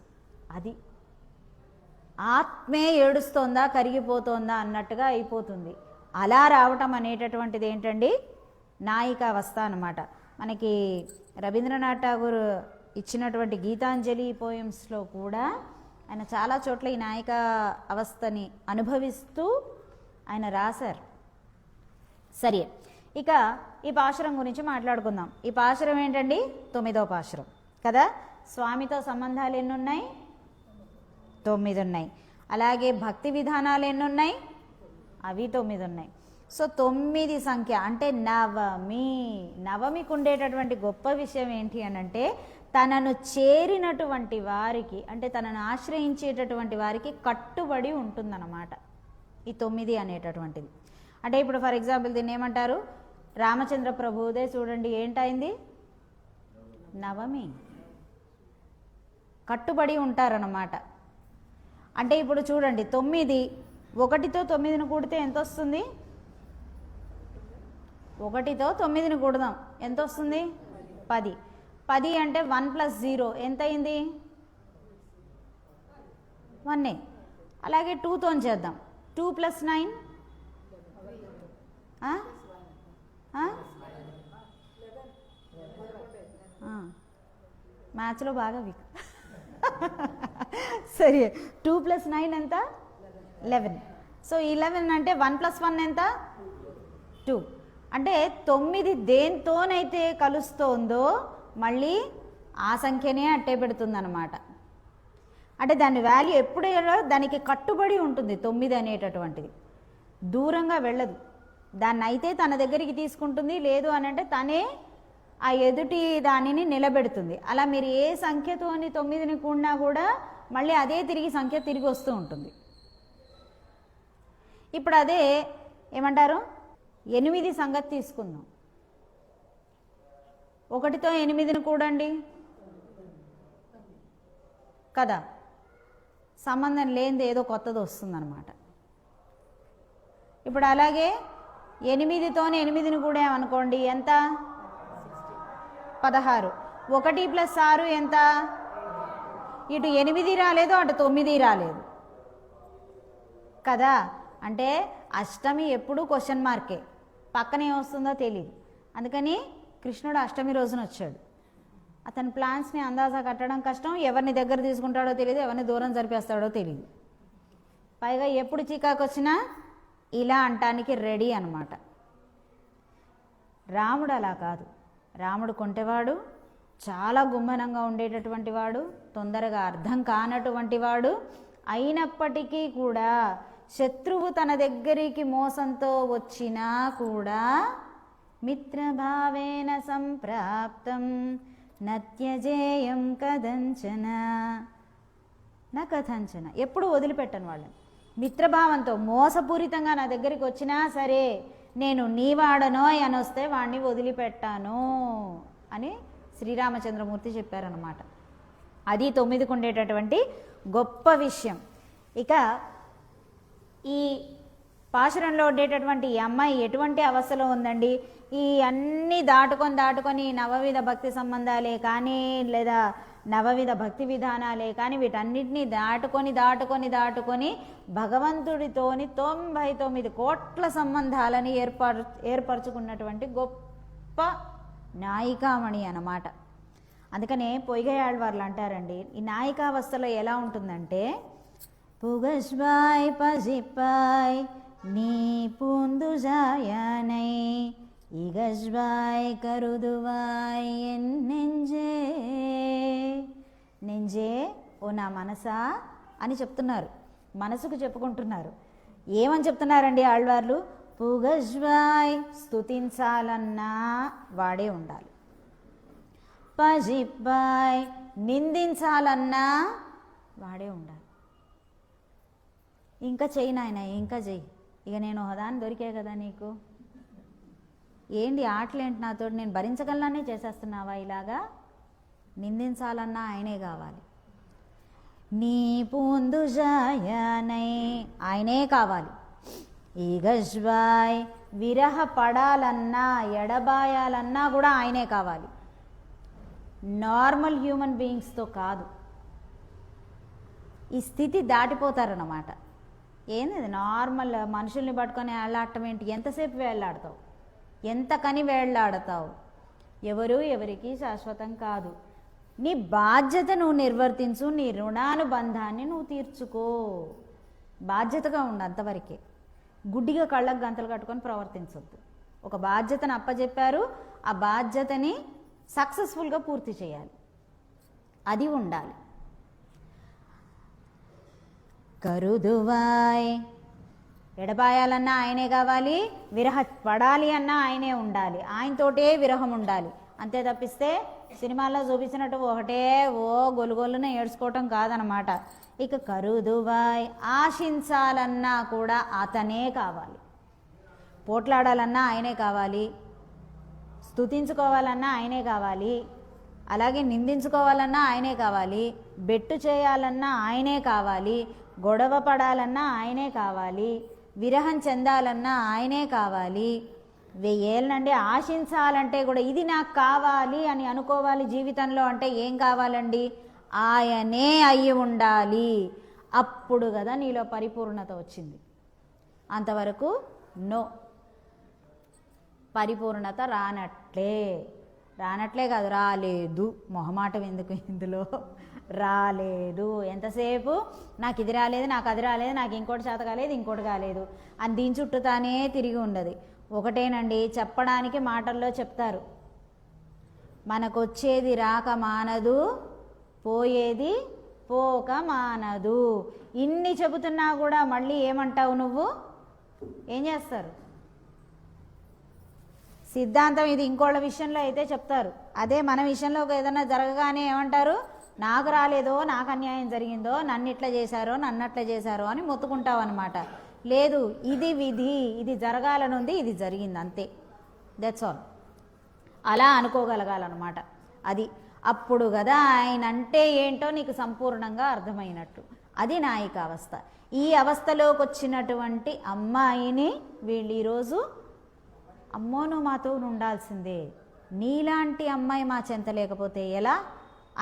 అది ఆత్మే ఏడుస్తోందా కరిగిపోతోందా అన్నట్టుగా అయిపోతుంది. అలా రావటం అనేటటువంటిది ఏంటండి, నాయికావస్థ అన్నమాట. మనకి రవీంద్రనాథ్ ఠాగూర్ ఇచ్చినటువంటి గీతాంజలి పోయమ్స్లో కూడా ఆయన చాలా చోట్ల ఈ నాయికా అవస్థని అనుభవిస్తూ ఆయన రాశారు. సరే, ఇక ఈ పాశురం గురించి మాట్లాడుకుందాం. ఈ పాశురం ఏంటండి, 9వ పాశురం కదా. స్వామితో సంబంధాలు ఎన్ని ఉన్నాయి? 9 ఉన్నాయి. అలాగే భక్తి విధానాలు ఎన్ని ఉన్నాయి? అవి 9 ఉన్నాయి. సో 9 సంఖ్య అంటే నవమి. నవమికి ఉండేటటువంటి గొప్ప విషయం ఏంటి అని అంటే, తనను చేరినటువంటి వారికి, అంటే తనను ఆశ్రయించేటటువంటి వారికి కట్టుబడి ఉంటుందన్నమాట ఈ 9 అనేటటువంటిది. అంటే ఇప్పుడు ఫర్ ఎగ్జాంపుల్ దీన్ని ఏమంటారు, రామచంద్ర ప్రభువుదే చూడండి ఏంటైంది, నవమి. కట్టుబడి ఉంటారన్నమాట. అంటే ఇప్పుడు చూడండి 9, 1తో 9ని కూడితే ఎంత వస్తుంది? 1తో 9ని కూడదాం, ఎంత వస్తుంది? 10. 10 అంటే 1 + 0 ఎంత అయింది? 1. అలాగే 2తో చేద్దాం. 2 + 9 మ్యాథ్స్లో బాగా వీక్. సరే, 2 + 9 ఎంత? 11. సో 11 అంటే 1 + 1 ఎంత? 2. అంటే 9 దేంతోనైతే కలుస్తోందో మళ్ళీ ఆ సంఖ్యనే అట్టే పెడుతుందన్నమాట. అంటే దాని వాల్యూ ఎప్పుడూ దానికి కట్టుబడి ఉంటుంది. 9 అనేటటువంటిది దూరంగా వెళ్ళదు. దాన్ని అయితే తన దగ్గరికి తీసుకుంటుంది, లేదు అని అంటే తనే ఆ ఎదుటి దానిని నిలబెడుతుంది. అలా మీరు ఏ సంఖ్యతోని 9ని కూడినా కూడా మళ్ళీ అదే సంఖ్య తిరిగి వస్తూ ఉంటుంది. ఇప్పుడు అదే ఏమంటారు, 8 సంగతి తీసుకుందాం. 1తో 8ని కూడండి కదా, సంబంధం లేనిది ఏదో కొత్తది వస్తుందన్నమాట. ఇప్పుడు అలాగే 8తోనే 8ని కూడామనుకోండి, ఎంత? 16. 1 + 6 ఎంత? ఇటు 8 రాలేదు, అటు 9 రాలేదు కదా. అంటే అష్టమి ఎప్పుడూ క్వశ్చన్ మార్కే, పక్కన ఏమొస్తుందో తెలియదు. అందుకని కృష్ణుడు అష్టమి రోజున వచ్చాడు. అతని ప్లాన్స్ని అందాజా కట్టడం కష్టం, ఎవరిని దగ్గర తీసుకుంటాడో తెలియదు, ఎవరిని దూరం జరిపేస్తాడో తెలియదు. పైగా ఎప్పుడు చికాకు వచ్చినా ఇలా అంటానికి రెడీ అన్నమాట. రాముడు అలా కాదు. రాముడు కొంటెవాడు, చాలా గుమ్మనంగా ఉండేటటువంటి వాడు, తొందరగా అర్థం కానటువంటి వాడు. అయినప్పటికీ కూడా శత్రువు తన దగ్గరికి మోసంతో వచ్చినా కూడా మిత్రభావేన సంప్రాప్తం నత్యజేయం కథంచన నా కథంచన. ఎప్పుడు వదిలిపెట్టను వాళ్ళని. మిత్రభావంతో మోసపూరితంగా నా దగ్గరికి వచ్చినా సరే నేను నీవాడనో అని వస్తే వాడిని వదిలిపెట్టాను అని శ్రీరామచంద్రమూర్తి చెప్పారన్నమాట. అది 9కు ఉండేటటువంటి గొప్ప విషయం. ఇక ఈ పాశురంలో ఉండేటటువంటి ఈ అమ్మాయి ఎటువంటి అవస్థలో ఉందండి, ఈ అన్నీ దాటుకొని నవవిధ భక్తి సంబంధాలే కానీ, లేదా నవవిధ భక్తి విధానాలే కానీ, వీటన్నిటినీ దాటుకొని భగవంతుడితోని 99 కోట్ల సంబంధాలని ఏర్పరచుకున్నటువంటి గొప్ప నాయికామణి అన్నమాట. అందుకనే పొయ్గయాళ్వార్లు అంటారండి, ఈ నాయికావస్థలో ఎలా ఉంటుందంటే, పుగష్వాయ్ పజిప్పాయ్ నీ పూందుజాయనై ఇగజ్వాయ్ కరుదువాయ్ నెంజే. నెంజే ఓ నా మనసా అని చెప్తున్నారు, మనసుకు చెప్పుకుంటున్నారు. ఏమని చెప్తున్నారండి ఆళ్వార్లు? పుగజ్వాయ్ స్తుతించాలన్నా వాడే ఉండాలి, పజిప్పాయ్ నిందించాలన్నా వాడే ఉండాలి. ఇంకా చెయ్యి నాయన, ఇంకా చెయ్యి, ఇక నేను హోదాన్ని దొరికే కదా నీకు, ఏంటి ఆటలేంటి నాతో, నేను భరించగలనే చేసేస్తున్నావా ఇలాగా? నిందించాలన్నా ఆయనే కావాలి. నీ పూందుజాయనై ఆయనే కావాలి. ఈగజ్వాయ్ విరహ పడాలన్నా ఎడబాయాలన్నా కూడా ఆయనే కావాలి. నార్మల్ హ్యూమన్ బీయింగ్స్తో కాదు. ఈ స్థితి దాటిపోతారన్నమాట. ఏంది నార్మల్ మనుషుల్ని పట్టుకొని వేళ్ళాడటం ఏంటి? ఎంతసేపు వేళ్ళాడతావు? ఎంతకని వేళ్ళాడతావు? ఎవరికి శాశ్వతం కాదు. నీ బాధ్యత నువ్వు నిర్వర్తించు, నీ రుణానుబంధాన్ని నువ్వు తీర్చుకో. బాధ్యతగా ఉండు, అంతవరకే. గుడ్డిగా కళ్ళకు గంతలు కట్టుకొని ప్రవర్తించొద్దు. ఒక బాధ్యతను అప్పచెప్పారు, ఆ బాధ్యతని సక్సెస్ఫుల్గా పూర్తి చేయాలి, అది ఉండాలి. కరుదువాయ్ ఎడబాయాలన్నా ఆయనే కావాలి, విరహ పడాలి అన్నా ఆయనే ఉండాలి, ఆయనతోటే విరహం ఉండాలి. అంతే తప్పిస్తే సినిమాల్లో చూపించినట్టు ఒకటే గొలుగొలున ఏడ్చుకోవటం కాదనమాట. ఇక కరుదువాయ్ ఆశించాలన్నా కూడా అతనే కావాలి. పోట్లాడాలన్నా ఆయనే కావాలి, స్తుతించుకోవాలన్నా ఆయనే కావాలి, అలాగే నిందించుకోవాలన్నా ఆయనే కావాలి, బెట్టు చేయాలన్నా ఆయనే కావాలి, గొడవ పడాలన్నా ఆయనే కావాలి, విరహం చెందాలన్నా ఆయనే కావాలి. 1000 ఏళ్ళ నుండి ఆశించాలంటే కూడా ఇది నాకు కావాలి అని అనుకోవాలి జీవితంలో. అంటే ఏం కావాలండి? ఆయనే అయి ఉండాలి. అప్పుడు కదా నీలో పరిపూర్ణత వచ్చింది. అంతవరకు నో, పరిపూర్ణత రానట్లే కాదు, రాలేదు. మొహమాటం ఎందుకు ఇందులో? రాలేదు. ఎంతసేపు నాకు ఇది రాలేదు, నాకు అది రాలేదు, నాకు ఇంకోటి చేత కాలేదు, ఇంకోటి కాలేదు అని దీని చుట్టూ తానే తిరిగి ఉండదు. ఒకటేనండి, చెప్పడానికి మాటల్లో చెప్తారు, మనకొచ్చేది రాక మానదు, పోయేది పోక మానదు. ఇన్ని చెబుతున్నా కూడా మళ్ళీ ఏమంటావు నువ్వు? ఏం చేస్తారు? సిద్ధాంతం ఇది. ఇంకోళ్ళ విషయంలో అయితే చెప్తారు, అదే మన విషయంలో ఏదైనా జరగగానే ఏమంటారు? నాకు రాలేదో, నాకు అన్యాయం జరిగిందో, నన్ను ఇట్లా చేశారో, నన్ను అట్లా చేశారో అని మొత్తుకుంటావు అనమాట. లేదు, ఇది విధి, ఇది జరగాలనుంది, ఇది జరిగింది, అంతే. That's all. అలా అనుకోగలగాలన్నమాట. అది అప్పుడు కదా ఆయన అంటే ఏంటో నీకు సంపూర్ణంగా అర్థమైనట్టు. అది నాయిక అవస్థ. ఈ అవస్థలోకి వచ్చినటువంటి అమ్మాయిని వీళ్ళు ఈరోజు అమ్మో నువ్వు మాతో ఉండాల్సిందే, నీలాంటి అమ్మాయి మా చెంత లేకపోతే ఎలా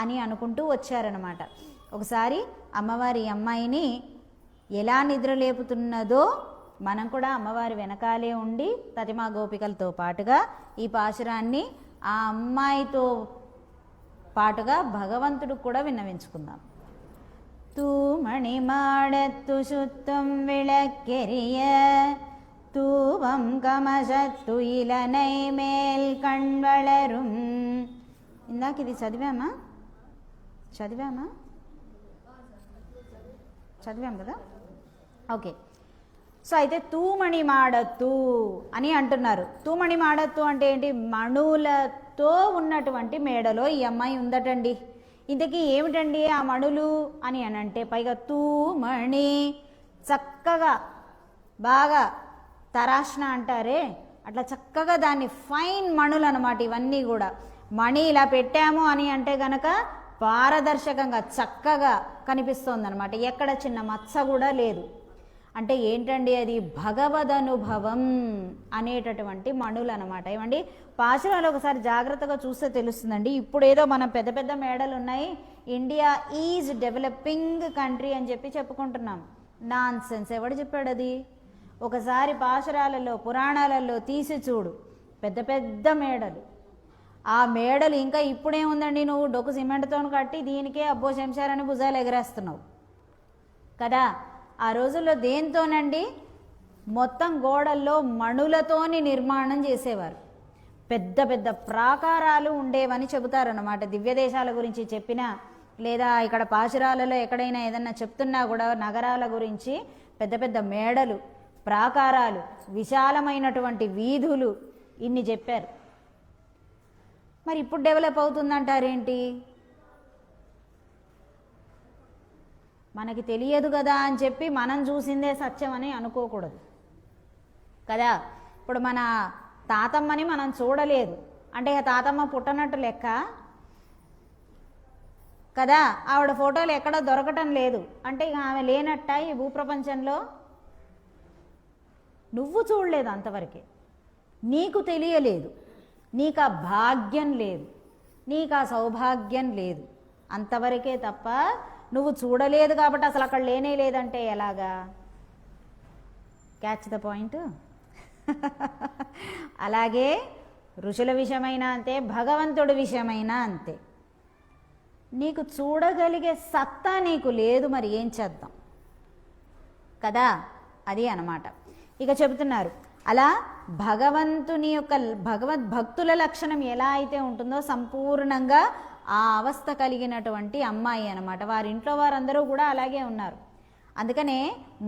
అని అనుకుంటూ వచ్చారనమాట. ఒకసారి అమ్మవారి అమ్మాయిని ఎలా నిద్ర లేపుతున్నదో మనం కూడా అమ్మవారి వెనకాలే ఉండి తతిమా గోపికలతో పాటుగా ఈ పాశురాన్ని ఆ అమ్మాయితో పాటుగా భగవంతుడికి కూడా విన్నవించుకుందాం. తూమణి మాడత్తు శుత్తం విళక్కెరియ తూవం కమసత్తు ఇలనై మేల్ కణ్వళరుం. ఇందాక ఇది చదివామా కదా? ఓకే. సో అయితే తూమణి మాడత్తు అని అంటున్నారు. తూమణి మాడత్తు అంటే ఏంటి? మణులతో ఉన్నటువంటి మేడలో ఈ అమ్మాయి ఉందటండి. ఇంతకీ ఏమిటండి ఆ మణులు అని అంటే, పైగా తూమణి, చక్కగా బాగా తరాష్న అంటారే అట్లా చక్కగా దాన్ని ఫైన్ మణులు అనమాట. ఇవన్నీ కూడా మణి ఇలా పెట్టాము అని అంటే గనక పారదర్శకంగా చక్కగా కనిపిస్తోంది అనమాట. ఎక్కడ చిన్న మచ్చ కూడా లేదు. అంటే ఏంటండి అది? భగవదనుభవం అనేటటువంటి మణులు అనమాట. ఏమండి, పాశురాలు ఒకసారి జాగ్రత్తగా చూస్తే తెలుస్తుందండి. ఇప్పుడు ఏదో మనం పెద్ద పెద్ద మేడలు ఉన్నాయి, ఇండియా ఈజ్ డెవలపింగ్ కంట్రీ అని చెప్పి చెప్పుకుంటున్నాం. Non sense. ఎవడు చెప్పాడు అది? ఒకసారి పాశురాలలో పురాణాలలో తీసి చూడు, పెద్ద పెద్ద మేడలు. ఆ మేడలు ఇంకా ఇప్పుడేముందండి, నువ్వు డొక్కు సిమెంట్తో కట్టి దీనికే అబ్బో శంషారని భుజాలు ఎగరేస్తున్నావు కదా. ఆ రోజుల్లో దేంతోనండి? మొత్తం గోడల్లో మణులతోని నిర్మాణం చేసేవారు. పెద్ద పెద్ద ప్రాకారాలు ఉండేవని చెబుతారన్నమాట. దివ్యదేశాల గురించి చెప్పినా లేదా ఇక్కడ పాశురాలలో ఎక్కడైనా ఏదన్నా చెప్తున్నా కూడా నగరాల గురించి పెద్ద పెద్ద మేడలు, ప్రాకారాలు, విశాలమైనటువంటి వీధులు ఇన్ని చెప్పారు. మరి ఇప్పుడు డెవలప్ అవుతుందంటారేంటి? మనకి తెలియదు కదా అని చెప్పి మనం చూసిందే సత్యం అని అనుకోకూడదు కదా. ఇప్పుడు మన తాతమ్మని మనం చూడలేదు అంటే తాతమ్మ పుట్టనట్టు లెక్క కదా. ఆవిడ ఫోటోలు ఎక్కడో దొరకటం లేదు అంటే ఇక ఆమె లేనట్ట ఈ భూప్రపంచంలో. నువ్వు చూడలేదు అంతవరకే, నీకు తెలియలేదు, నీకు ఆ భాగ్యం లేదు, నీకు ఆ సౌభాగ్యం లేదు, అంతవరకే తప్ప నువ్వు చూడలేదు కాబట్టి అసలు అక్కడ లేనే లేదంటే ఎలాగా? Catch the point. అలాగే ఋషుల విషయమైనా అంతే, భగవంతుడి విషయమైనా అంతే. నీకు చూడగలిగే సత్తా నీకు లేదు, మరి ఏం చేద్దాం కదా, అది అన్నమాట. ఇక చెబుతున్నారు, అలా భగవంతుని యొక్క భగవద్భక్తుల లక్షణం ఎలా అయితే ఉంటుందో సంపూర్ణంగా ఆ అవస్థ కలిగినటువంటి అమ్మాయి అన్నమాట. వారింట్లో వారందరూ కూడా అలాగే ఉన్నారు. అందుకనే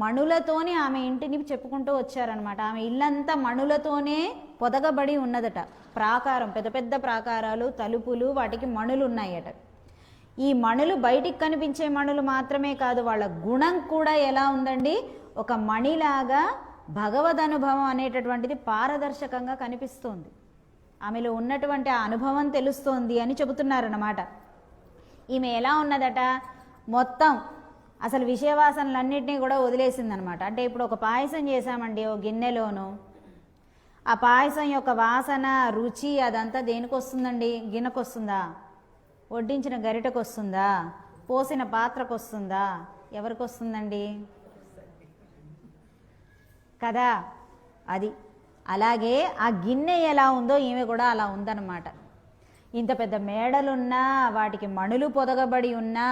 మణులతోనే ఆమె ఇంటిని చెప్పుకుంటూ వచ్చారనమాట. ఆమె ఇల్లంతా మణులతోనే పొదగబడి ఉన్నదట. ప్రాకారం, పెద్ద పెద్ద ప్రాకారాలు, తలుపులు, వాటికి మణులు ఉన్నాయట. ఈ మణులు బయటికి కనిపించే మణులు మాత్రమే కాదు, వాళ్ళ గుణం కూడా ఎలా ఉందండి, ఒక మణిలాగా భగవద్ అనుభవం అనేటటువంటిది పారదర్శకంగా కనిపిస్తోంది. ఆమెలో ఉన్నటువంటి ఆ అనుభవం తెలుస్తోంది అని చెబుతున్నారన్నమాట. ఈమె ఎలా ఉన్నదట, మొత్తం అసలు విషయవాసనలన్నింటినీ కూడా వదిలేసిందనమాట. అంటే ఇప్పుడు ఒక పాయసం చేశామండి ఓ గిన్నెలోను, ఆ పాయసం యొక్క వాసన, రుచి అదంతా దేనికి వస్తుందండి? గిన్నెకు వస్తుందా? వడ్డించిన గరిటకు వస్తుందా? పోసిన పాత్రకు వస్తుందా? ఎవరికి వస్తుందండి కదా? అది అలాగే ఆ గిన్నె ఎలా ఉందో ఈమె కూడా అలా ఉందన్నమాట. ఇంత పెద్ద మేడలున్నా, వాటికి మణులు పొదగబడి ఉన్నా,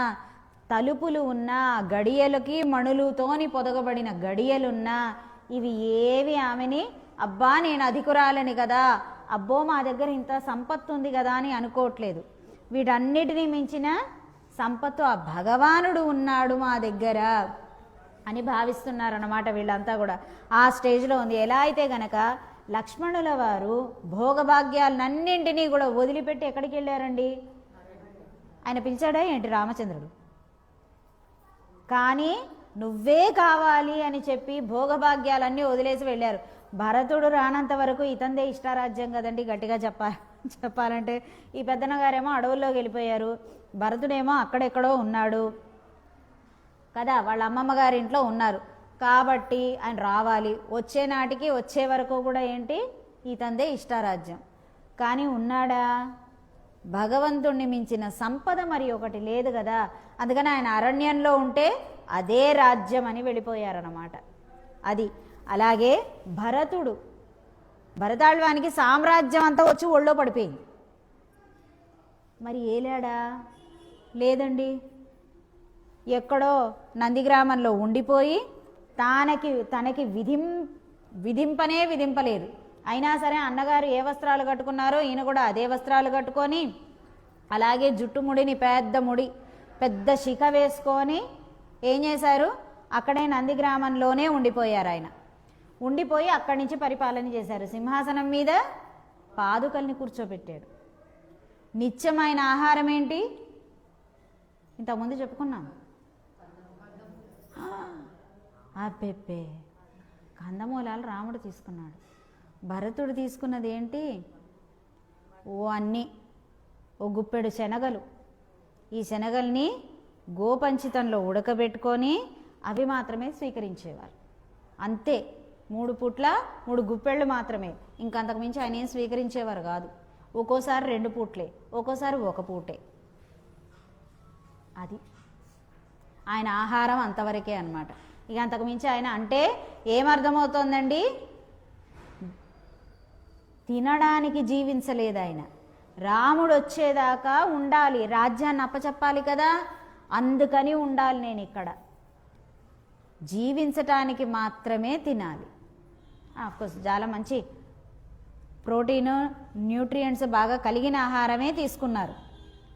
తలుపులు ఉన్నా, గడియలకి మణులుతోని పొదగబడిన గడియలున్నా, ఇవి ఏవి ఆమెని అబ్బా నేను అధికురాలని కదా, అబ్బో మా దగ్గర ఇంత సంపత్తు ఉంది కదా అని అనుకోవట్లేదు. వీటన్నిటినీ మించిన సంపత్తు ఆ భగవానుడు ఉన్నాడు మా దగ్గర అని భావిస్తున్నారన్నమాట వీళ్ళంతా కూడా. ఆ స్టేజ్లో ఉంది. ఎలా అయితే గనక లక్ష్మణుల వారు భోగభాగ్యాలన్నింటినీ కూడా వదిలిపెట్టి ఎక్కడికి వెళ్ళారండి? ఆయన పిలిచాడా ఏంటి రామచంద్రుడు? కానీ నువ్వే కావాలి అని చెప్పి భోగభాగ్యాలన్నీ వదిలేసి వెళ్ళారు. భరతుడు రానంత వరకు ఇతందే ఇష్టారాజ్యం కదండి, గట్టిగా చెప్పాలంటే. ఈ పెద్దన్న గారేమో అడవుల్లోకి వెళ్ళిపోయారు, భరతుడేమో అక్కడెక్కడో ఉన్నాడు కదా, వాళ్ళ అమ్మమ్మ గారి ఇంట్లో ఉన్నారు. కాబట్టి ఆయన రావాలి, వచ్చే నాటికి వచ్చే వరకు కూడా ఏంటి, ఇతందే ఇష్టారాజ్యం. కానీ ఉన్నాడా? భగవంతుణ్ణి మించిన సంపద మరి ఒకటి లేదు కదా. అందుకని ఆయన అరణ్యంలో ఉంటే అదే రాజ్యం అని వెళ్ళిపోయారన్నమాట. అది అలాగే భరతాళ్వానికి సామ్రాజ్యం అంతా వచ్చి ఒళ్ళో పడిపోయింది. మరి ఏలాడా? లేదండి, ఎక్కడో నందిగ్రామంలో ఉండిపోయి తనకి విధింపనే విధింపలేదు. అయినా సరే అన్నగారు ఏ వస్త్రాలు కట్టుకున్నారో ఈయన కూడా అదే వస్త్రాలు కట్టుకొని, అలాగే జుట్టుముడిని పెద్ద శిఖ వేసుకొని ఏం చేశారు, అక్కడే నందిగ్రామంలోనే ఉండిపోయారు. ఆయన ఉండిపోయి అక్కడి నుంచి పరిపాలన చేశారు. సింహాసనం మీద పాదుకల్ని కూర్చోబెట్టాడు. నిత్యమైన ఆహారం ఏంటి? ఇంతకుముందు చెప్పుకున్నాం, అబ్బెబ్బే కందమూలాలు రాముడు తీసుకున్నాడు. భరతుడు తీసుకున్నది ఏంటి? ఓ గుప్పెడు శనగలు. ఈ శనగల్ని గోపంచితంలో ఉడకబెట్టుకొని అవి మాత్రమే స్వీకరించేవారు. అంతే, 3 పూట్ల 3 గుప్పెళ్ళు మాత్రమే, ఇంకంతకు మించి ఆయన ఏం స్వీకరించేవారు కాదు. ఒక్కోసారి 2 పూట్లే, ఒక్కోసారి 1 పూటే. అది ఆయన ఆహారం అంతవరకే అన్నమాట. ఇక అంతకు మించి ఆయన అంటే ఏమర్థమవుతోందండి, తినడానికి జీవించలేదు ఆయన. రాముడు వచ్చేదాకా ఉండాలి, రాజ్యాన్ని అప్పచెప్పాలి కదా, అందుకని ఉండాలి నేను ఇక్కడ, జీవించటానికి మాత్రమే తినాలి. ఆఫ్కోర్స్ చాలా మంచి ప్రోటీన్, న్యూట్రియంట్స్ బాగా కలిగిన ఆహారమే తీసుకున్నారు.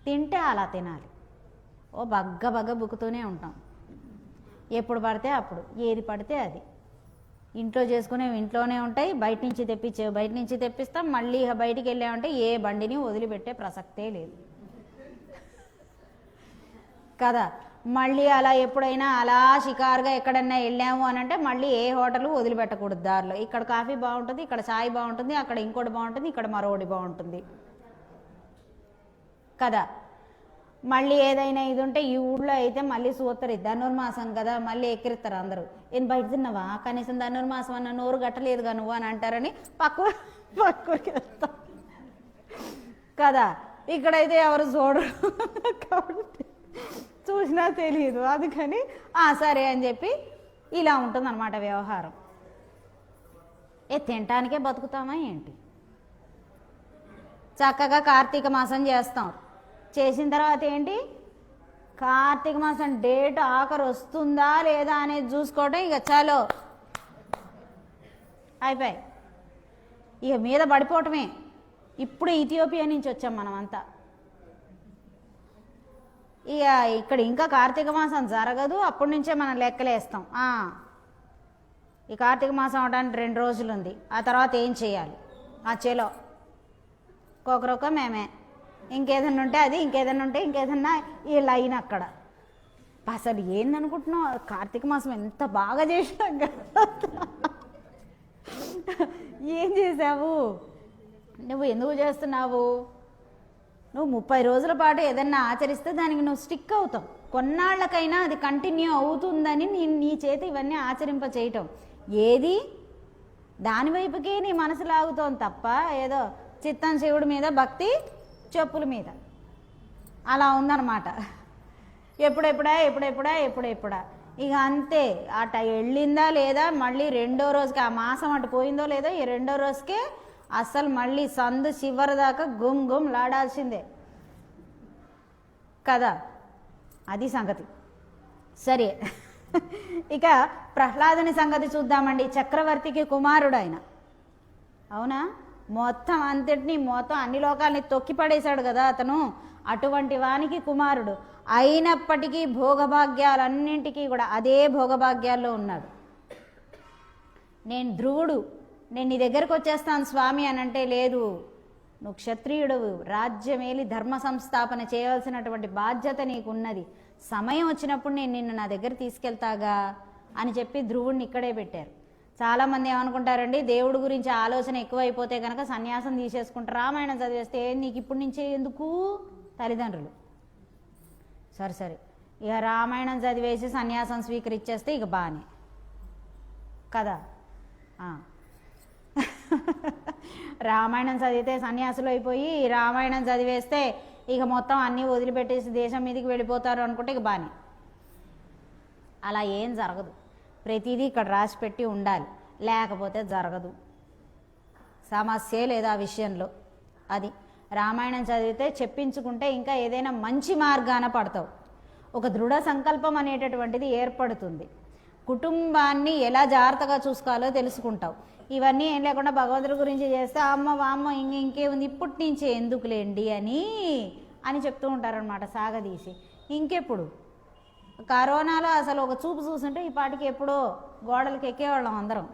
తింటే అలా తినాలి. ఓ బగ్గ బుక్కుతూనే ఉంటాం, ఎప్పుడు పడితే అప్పుడు, ఏది పడితే అది. ఇంట్లో చేసుకునేవి ఇంట్లోనే ఉంటాయి, బయట నుంచి తెప్పిస్తాం. మళ్ళీ బయటికి వెళ్ళామంటే ఏ బండిని వదిలిపెట్టే ప్రసక్తే లేదు కదా. మళ్ళీ అలా ఎప్పుడైనా అలా షికారుగా ఎక్కడన్నా వెళ్ళాము అని అంటే మళ్ళీ ఏ హోటల్ వదిలిపెట్టకూడదు దారిలో. ఇక్కడ కాఫీ బాగుంటుంది, ఇక్కడ ఛాయ్ బాగుంటుంది, అక్కడ ఇంకోటి బాగుంటుంది, ఇక్కడ మరొకటి బాగుంటుంది కదా. మళ్ళీ ఏదైనా ఇది ఉంటే ఈ ఊళ్ళో అయితే మళ్ళీ సూత్తరు, ధనుర్మాసం కదా, మళ్ళీ ఎక్కిరిస్తారు అందరూ. ఏం బయట తిన్నావా, కనీసం ధనుర్మాసం అన్న నోరు గట్టలేదుగా నువ్వు అని అంటారని పక్కూరికి వెళ్తాం కదా. ఇక్కడైతే ఎవరు చూడరు కాబట్టి చూసినా తెలియదు, అందుకని సరే అని చెప్పి ఇలా ఉంటుందన్నమాట వ్యవహారం. తినటానికే బతుకుతామా ఏంటి? చక్కగా కార్తీక మాసం చేస్తాం. చేసిన తర్వాత ఏంటి, కార్తీక మాసం డేట్ ఆఖరు వస్తుందా లేదా అనేది చూసుకోవటం, ఇక చాలు అయిపోయి ఇక మీద పడిపోవటమే. ఇప్పుడు ఇథియోపియా నుంచి వచ్చాం మనం అంతా. ఇక ఇక్కడ ఇంకా కార్తీక మాసం జరగదు, అప్పటి నుంచే మనం లెక్కలేస్తాం. ఈ కార్తీక మాసం అవడానికి 2 రోజులు ఉంది, ఆ తర్వాత ఏం చేయాలి? చేలో కొకరొక మేమే, ఇంకేదన్నా ఉంటే అది, ఇంకేదన్నా ఉంటే ఇంకేదన్నా ఈ లైన్ అక్కడ. అసలు ఏందనుకుంటున్నావు, కార్తీక మాసం ఎంత బాగా చేసినాం కదా. ఏం చేసావు నువ్వు, ఎందుకు చేస్తున్నావు? నువ్వు 30 రోజుల పాటు ఏదన్నా ఆచరిస్తే దానికి నువ్వు స్టిక్ అవుతావు. కొన్నాళ్ళకైనా అది కంటిన్యూ అవుతుందని నీ చేతి ఇవన్నీ ఆచరింప చేయటం. ఏది దాని వైపుకే నీ మనసు లాగుతోంది తప్ప ఏదో చిత్తం శివుడి మీద, భక్తి చెప్పుల మీద అలా ఉందన్నమాట. ఎప్పుడెప్పుడా ఇక అంతే. అట వెళ్ళిందా లేదా, మళ్ళీ 2వ రోజుకి ఆ మాసం అటు పోయిందో లేదో, ఈ 2వ రోజుకే అస్సలు మళ్ళీ సందు చివరి దాకా గుమ్ లాడాల్సిందే కదా. అది సంగతి. సరే, ఇక ప్రహ్లాదుని సంగతి చూద్దామండి. చక్రవర్తికి కుమారుడు ఆయన, అవునా? మొత్తం అంతటినీ, మొత్తం అన్ని లోకాలని తొక్కిపడేశాడు కదా అతను. అటువంటి వానికి కుమారుడు అయినప్పటికీ భోగభాగ్యాలన్నింటికీ కూడా అదే భోగభాగ్యాల్లో ఉన్నాడు. నేను ధ్రువుడు, నేను నీ దగ్గరకు వచ్చేస్తాను స్వామి అని అంటే, లేదు నువ్వు క్షత్రియుడవు, రాజ్యమేలి ధర్మ సంస్థాపన చేయవలసినటువంటి బాధ్యత నీకున్నది, సమయం వచ్చినప్పుడు నేను నిన్ను నా దగ్గర తీసుకెళ్తాగా అని చెప్పి ధ్రువుడిని ఇక్కడే పెట్టారు. చాలామంది ఏమనుకుంటారండి, దేవుడి గురించి ఆలోచన ఎక్కువైపోతే కనుక సన్యాసం తీసేసుకుంటారు. రామాయణం చదివేస్తే నీకు ఇప్పటి నుంచే ఎందుకు తల్లిదండ్రులు. సరే ఇక రామాయణం చదివేసి సన్యాసం స్వీకరించేస్తే ఇక బానే కదా. రామాయణం చదివితే సన్యాసులు అయిపోయి రామాయణం చదివేస్తే ఇక మొత్తం అన్నీ వదిలిపెట్టేసి దేశం మీదకి వెళ్ళిపోతారు అనుకుంటే ఇక బానే. అలా ఏం జరగదు. ప్రతిదీ ఇక్కడ రాసి పెట్టి ఉండాలి, లేకపోతే జరగదు. సమస్యే లేదు ఆ విషయంలో. అది రామాయణం చదివితే చెప్పించుకుంటే ఇంకా ఏదైనా మంచి మార్గాన పడతావు. ఒక దృఢ సంకల్పం అనేటటువంటిది ఏర్పడుతుంది. కుటుంబాన్ని ఎలా జాగ్రత్తగా చూసుకోవాలో తెలుసుకుంటావు. ఇవన్నీ ఏం లేకుండా భగవంతుడి గురించి చేస్తే వామ్మ ఇంకే ఉంది, ఇప్పటి నుంచే ఎందుకులేండి అని చెప్తూ ఉంటారనమాట సాగదీసి. ఇంకెప్పుడు కరోనాలో అసలు ఒక చూపు చూస్తుంటే ఈ పాటికి ఎప్పుడో గోడలకు ఎక్కేవాళ్ళం అందరం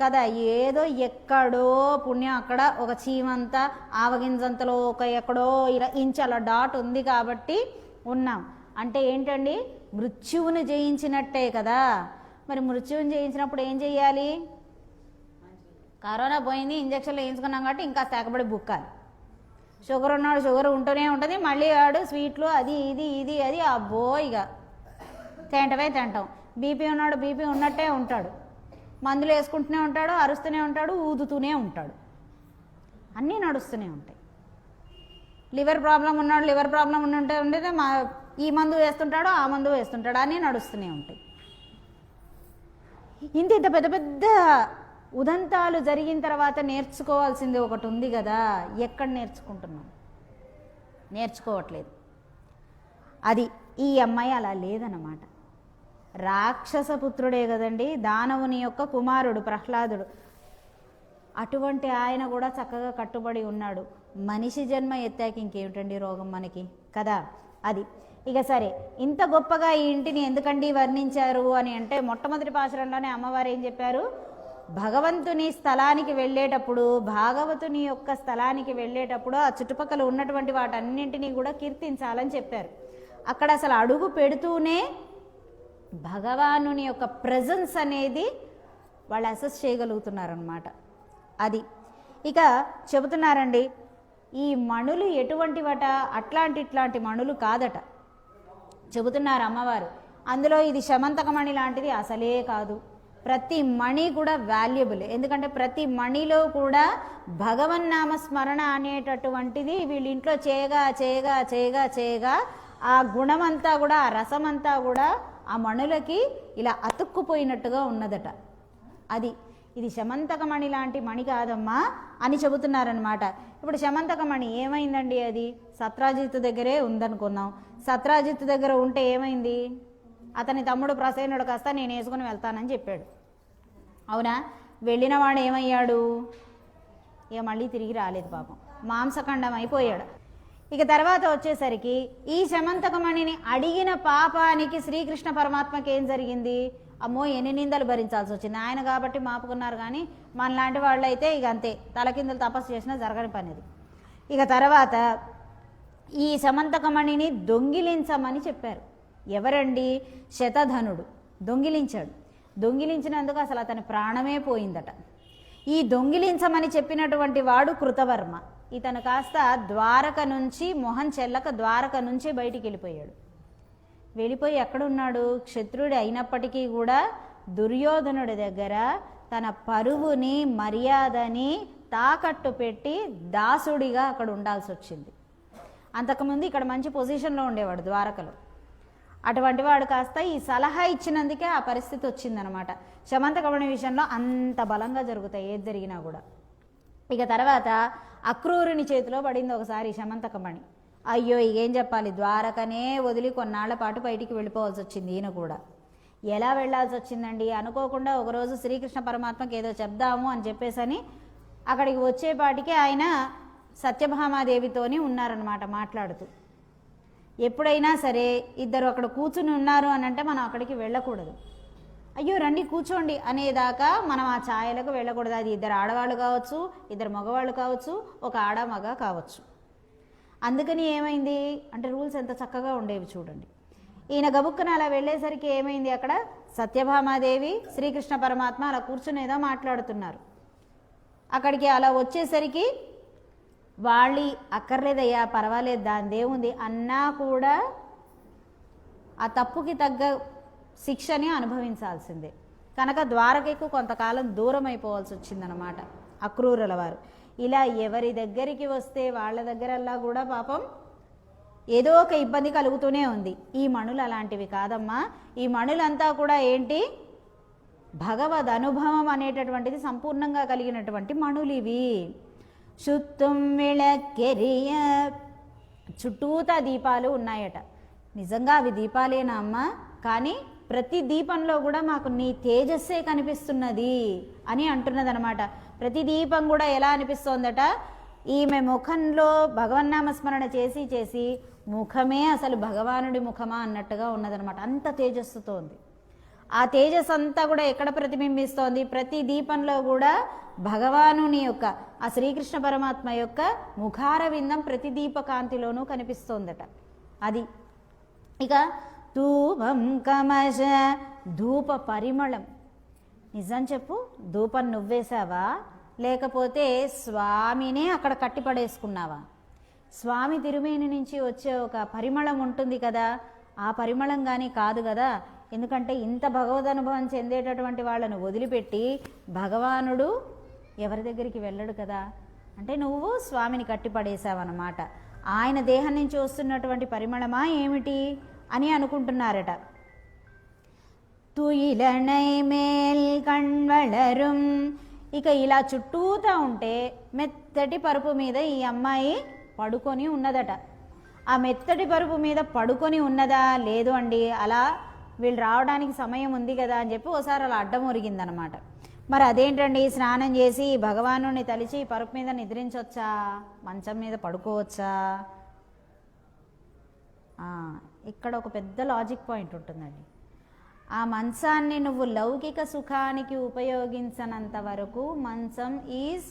కదా. ఏదో ఎక్కడో పుణ్యం అక్కడ ఒక చీమంతా ఆవగింజంతలో ఒక ఎక్కడో ఇలా ఇంచాల డాట్ ఉంది కాబట్టి ఉన్నాం. అంటే ఏంటండి, మృత్యువుని జయించినట్టే కదా. మరి మృత్యువుని జయించినప్పుడు ఏం చెయ్యాలి? కరోనా పోయింది, ఇంజక్షన్లు వేయించుకున్నాం కాబట్టి ఇంకా తెగబడి బుక్కాలి. షుగర్ ఉన్నాడు, షుగర్ ఉంటూనే ఉంటుంది. మళ్ళీ వాడు స్వీట్లు అది అది అబ్బో ఇక తింటాం. బీపీ ఉన్నాడు, బీపీ ఉన్నట్టే ఉంటాడు, మందులు వేసుకుంటూనే ఉంటాడు, అరుస్తూనే ఉంటాడు, ఊదుతూనే ఉంటాడు, అన్నీ నడుస్తూనే ఉంటాయి. లివర్ ప్రాబ్లం ఉన్నాడు, లివర్ ప్రాబ్లం ఉండేదే ఈ మందు వేస్తుంటాడు, ఆ మందు వేస్తుంటాడు, అన్నీ నడుస్తూనే ఉంటాయి. ఇంత పెద్ద పెద్ద ఉదంతాలు జరిగిన తర్వాత నేర్చుకోవాల్సింది ఒకటి ఉంది కదా. ఎక్కడ నేర్చుకుంటున్నాం? నేర్చుకోవట్లేదు. అది ఈ అమ్మాయి అలా లేదన్నమాట. రాక్షస పుత్రుడే కదండి, దానవుని యొక్క కుమారుడు ప్రహ్లాదుడు. అటువంటి ఆయన కూడా చక్కగా కట్టుబడి ఉన్నాడు. మనిషి జన్మ ఎత్తాక ఇంకేమిటండి రోగం మనకి కదా. అది ఇక సరే, ఇంత గొప్పగా ఈ ఇంటిని ఎందుకండి వర్ణించారు అని అంటే, మొట్టమొదటి పాశురంలోనే అమ్మవారు ఏం చెప్పారు? భగవంతుని స్థలానికి వెళ్ళేటప్పుడు, భాగవతుని యొక్క స్థలానికి వెళ్ళేటప్పుడు ఆ చుట్టుపక్కల ఉన్నటువంటి వాటన్నింటినీ కూడా కీర్తించాలని చెప్పారు. అక్కడ అసలు అడుగు పెడుతూనే భగవానుని యొక్క ప్రెజెన్స్ అనేది వాళ్ళు అసెస్ చేయగలుగుతున్నారనమాట. అది ఇక చెబుతున్నారండి, ఈ మణులు ఎటువంటివట, ఇట్లాంటి మణులు కాదట చెబుతున్నారు అమ్మవారు. అందులో ఇది శమంతకమణి లాంటిది అసలే కాదు. ప్రతి మణి కూడా వాల్యుబుల్. ఎందుకంటే ప్రతి మణిలో కూడా భగవన్నామ స్మరణ అనేటటువంటిది వీళ్ళ ఇంట్లో చేయగా చేయగా చేయగా చేయగా ఆ గుణమంతా కూడా, ఆ రసమంతా కూడా ఆ మణులకి ఇలా అతుక్కుపోయినట్టుగా ఉన్నదట. ఇది శమంతకమణి లాంటి మణి కాదమ్మా అని చెబుతున్నారనమాట. ఇప్పుడు శమంతకమణి ఏమైందండి? అది సత్రాజిత్ దగ్గరే ఉందనుకుందాం. సత్రాజిత్ దగ్గర ఉంటే ఏమైంది? అతని తమ్ముడు ప్రసేనుడు కాస్త నేను వేసుకుని వెళ్తానని చెప్పాడు. అవునా? వెళ్ళిన వాడు ఏమయ్యాడు? ఇక మళ్ళీ తిరిగి రాలేదు పాపం, మాంసఖండం అయిపోయాడు. ఇక తర్వాత వచ్చేసరికి ఈ శమంతకమణిని అడిగిన పాపానికి శ్రీకృష్ణ పరమాత్మకి ఏం జరిగింది? అమ్మో, ఎన్ని నిందలు భరించాల్సి వచ్చింది. ఆయన కాబట్టి మాపుకున్నారు, కానీ మనలాంటి వాళ్ళు అయితే ఇక అంతే, తలకిందులు తపస్సు చేసినా జరగని పనిది. ఇక తర్వాత ఈ శమంతకమణిని దొంగిలించమని చెప్పారు. ఎవరండి? శతధనుడు దొంగిలించాడు. దొంగిలించినందుకు అసలు అతని ప్రాణమే పోయిందట. ఈ దొంగిలించమని చెప్పినటువంటి వాడు కృతవర్మ. ఇతను కాస్త ద్వారక నుంచి, మొహం చెల్లక ద్వారక నుంచి బయటికి వెళ్ళిపోయాడు. వెళ్ళిపోయి ఎక్కడున్నాడు? క్షత్రుడి అయినప్పటికీ కూడా దుర్యోధనుడి దగ్గర తన పరువుని, మర్యాదని తాకట్టు పెట్టి దాసుడిగా అక్కడ ఉండాల్సి వచ్చింది. అంతకుముందు ఇక్కడ మంచి పొజిషన్లో ఉండేవాడు ద్వారకలో. అటువంటి వాడు కాస్త ఈ సలహా ఇచ్చినందుకే ఆ పరిస్థితి వచ్చిందనమాట. శమంతకమణి విషయంలో అంత బలంగా జరుగుతాయి ఏది జరిగినా కూడా. ఇక తర్వాత అక్రూరుని చేతిలో పడింది ఒకసారి శమంతకమణి. అయ్యో, ఇకేం చెప్పాలి, ద్వారకనే వదిలి కొన్నాళ్ల పాటు బయటికి వెళ్ళిపోవాల్సి వచ్చింది. ఈయన కూడా ఎలా వెళ్ళాల్సి వచ్చిందండి? అనుకోకుండా ఒకరోజు శ్రీకృష్ణ పరమాత్మకి ఏదో చెప్దాము అని చెప్పేసని అక్కడికి వచ్చేపాటికి ఆయన సత్యభామాదేవితోని ఉన్నారనమాట మాట్లాడుతూ. ఎప్పుడైనా సరే ఇద్దరు అక్కడ కూర్చుని ఉన్నారు అని అంటే మనం అక్కడికి వెళ్ళకూడదు. అయ్యో రండి కూర్చోండి అనేదాకా మనం ఆ ఛాయలకు వెళ్ళకూడదు. అది ఇద్దరు ఆడవాళ్ళు కావచ్చు, ఇద్దరు మగవాళ్ళు కావచ్చు, ఒక ఆడ మగ కావచ్చు. అందుకని ఏమైంది అంటే రూల్స్ ఎంత చక్కగా ఉండేవి చూడండి. ఈయన గబుక్కన అలా వెళ్ళేసరికి ఏమైంది? అక్కడ సత్యభామాదేవి, శ్రీకృష్ణ పరమాత్మ అలా కూర్చుని ఏదో మాట్లాడుతున్నారు. అక్కడికి అలా వచ్చేసరికి వాళ్ళు అక్కర్లేదయ్యా, పర్వాలేదు, దానిదేముంది అన్నా కూడా ఆ తప్పుకి తగ్గ శిక్షని అనుభవించాల్సిందే. కనుక ద్వారకకు కొంతకాలం దూరం అయిపోవాల్సి వచ్చిందనమాట అక్రూరుల వారు. ఇలా ఎవరి దగ్గరికి వస్తే వాళ్ళ దగ్గరల్లా కూడా పాపం ఏదో ఒక ఇబ్బంది కలుగుతూనే ఉంది. ఈ మణులు అలాంటివి కాదమ్మా. ఈ మణులంతా కూడా ఏంటి? భగవద్ అనుభవం అనేటటువంటిది సంపూర్ణంగా కలిగినటువంటి మణులు ఇవి. చుత్తుం విళక్కెరియ, చుట్టూతా దీపాలు ఉన్నాయట. నిజంగా అవి దీపాలేనా అమ్మా? కానీ ప్రతి దీపంలో కూడా మాకు నీ తేజస్సే కనిపిస్తున్నది అని అంటున్నదనమాట. ప్రతి దీపం కూడా ఎలా అనిపిస్తోందట? ఈమె ముఖంలో భగవన్నామస్మరణ చేసి చేసి ముఖమే అసలు భగవానుడి ముఖమా అన్నట్టుగా ఉన్నదనమాట. అంత తేజస్సుతో ఉంది. ఆ తేజస్ అంతా కూడా ఎక్కడ ప్రతిబింబిస్తోంది? ప్రతి దీపంలో కూడా భగవానుని యొక్క, ఆ శ్రీకృష్ణ పరమాత్మ యొక్క ముఖార విందం ప్రతి దీపకాంతిలోనూ కనిపిస్తోందట. అది ఇక ధూపం కమశ, ధూప పరిమళం. నిజం చెప్పు, ధూపం నువ్వేసావా లేకపోతే స్వామినే అక్కడ కట్టిపడేసుకున్నావా? స్వామి తిరుమేని నుంచి వచ్చే ఒక పరిమళం ఉంటుంది కదా, ఆ పరిమళం కానీ కాదు కదా. ఎందుకంటే ఇంత భగవదనుభవం చెందేటటువంటి వాళ్ళను వదిలిపెట్టి భగవానుడు ఎవరి దగ్గరికి వెళ్ళడు కదా. అంటే నువ్వు స్వామిని కట్టిపడేశావన్నమాట. ఆయన దేహం నుంచి వస్తున్నటువంటి పరిమళమా ఏమిటి అని అనుకుంటున్నారట. తుయిలనై మేల్ కణ్వళరుం. ఇక ఇలా చుట్టూతా ఉంటే మెత్తటి పరుపు మీద ఈ అమ్మాయి పడుకొని ఉన్నదట. ఆ మెత్తటి పరుపు మీద పడుకొని ఉన్నదా? లేదు అండి, అలా వీళ్ళు రావడానికి సమయం ఉంది కదా అని చెప్పి ఒకసారి అలా అడ్డం ఒరిగిందనమాట. మరి అదేంటండి, స్నానం చేసి భగవానుని తలిచి పరుపు మీద నిద్రించవచ్చా? మంచం మీద పడుకోవచ్చా? ఇక్కడ ఒక పెద్ద లాజిక్ పాయింట్ ఉంటుందండి. ఆ మంచాన్ని నువ్వు లౌకిక సుఖానికి ఉపయోగించనంత వరకు మంచం ఈజ్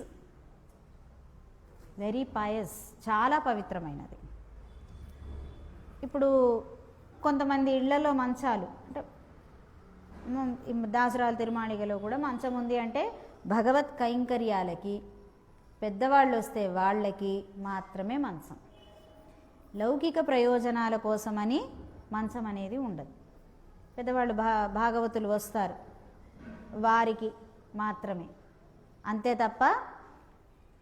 వెరీ పయస్, చాలా పవిత్రమైనది. ఇప్పుడు కొంతమంది ఇళ్లలో మంచాలు, అంటే దాసరాల తిరుమాళిగలో కూడా మంచం ఉంది అంటే భగవత్ కైంకర్యాలకి, పెద్దవాళ్ళు వస్తే వాళ్ళకి మాత్రమే మంచం. లౌకిక ప్రయోజనాల కోసమని మంచం అనేది ఉండదు. పెద్దవాళ్ళు భాగవతులు వస్తారు, వారికి మాత్రమే. అంతే తప్ప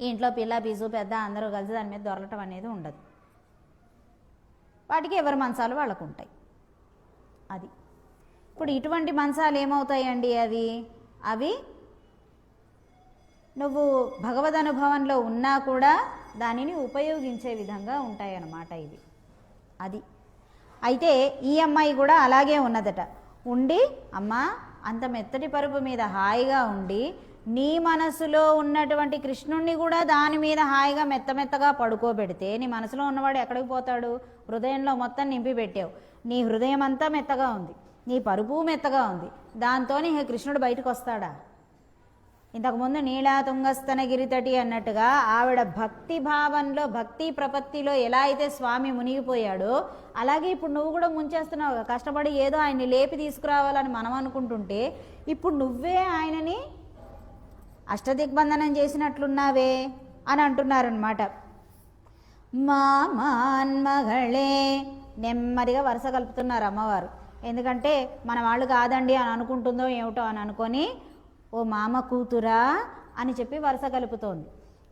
ఇంట్లో పిల్ల పీసు పెద్ద అందరూ కలిసి దాని మీద దొరలటం అనేది ఉండదు. వాటికి ఎవరి మంచాలు వాళ్ళకు ఉంటాయి. అది ఇప్పుడు ఇటువంటి మంచాలు ఏమవుతాయండి? అవి నువ్వు భగవద్ అనుభవంలో ఉన్నా కూడా దానిని ఉపయోగించే విధంగా ఉంటాయన్నమాట ఇవి. అది అయితే ఈ అమ్మాయి కూడా అలాగే ఉన్నదట. ఉండి అమ్మా అంత మెత్తటి పరుపు మీద హాయిగా ఉండి నీ మనసులో ఉన్నటువంటి కృష్ణుణ్ణి కూడా దాని మీద హాయిగా మెత్తగా పడుకోబెడితే నీ మనసులో ఉన్నవాడు ఎక్కడికి పోతాడు? హృదయంలో మొత్తం నింపి పెట్టావు. నీ హృదయం అంతా మెత్తగా ఉంది, నీ పరుపు మెత్తగా ఉంది, దాంతో నీ కృష్ణుడు బయటకు వస్తాడా? ఇంతకుముందు నీలా తుంగస్తన గిరితటి అన్నట్టుగా ఆవిడ భక్తి భావంలో భక్తి ప్రపత్తిలో ఎలా అయితే స్వామి మునిగిపోయాడో అలాగే ఇప్పుడు నువ్వు కూడా ముంచేస్తున్నావు. కష్టపడి ఏదో ఆయన్ని లేపి తీసుకురావాలని మనం అనుకుంటుంటే ఇప్పుడు నువ్వే ఆయనని అష్టదిగ్బంధనం చేసినట్లున్నావే అని అంటున్నారనమాట. మామాన్మగళే నెమ్మదిగా వరుస కలుపుతున్నారు అమ్మవారు. ఎందుకంటే మన వాళ్ళు కాదండి అని అనుకుంటుందో ఏమిటో అని అనుకొని ఓ మామ కూతురా అని చెప్పి వరుస కలుపుతోంది.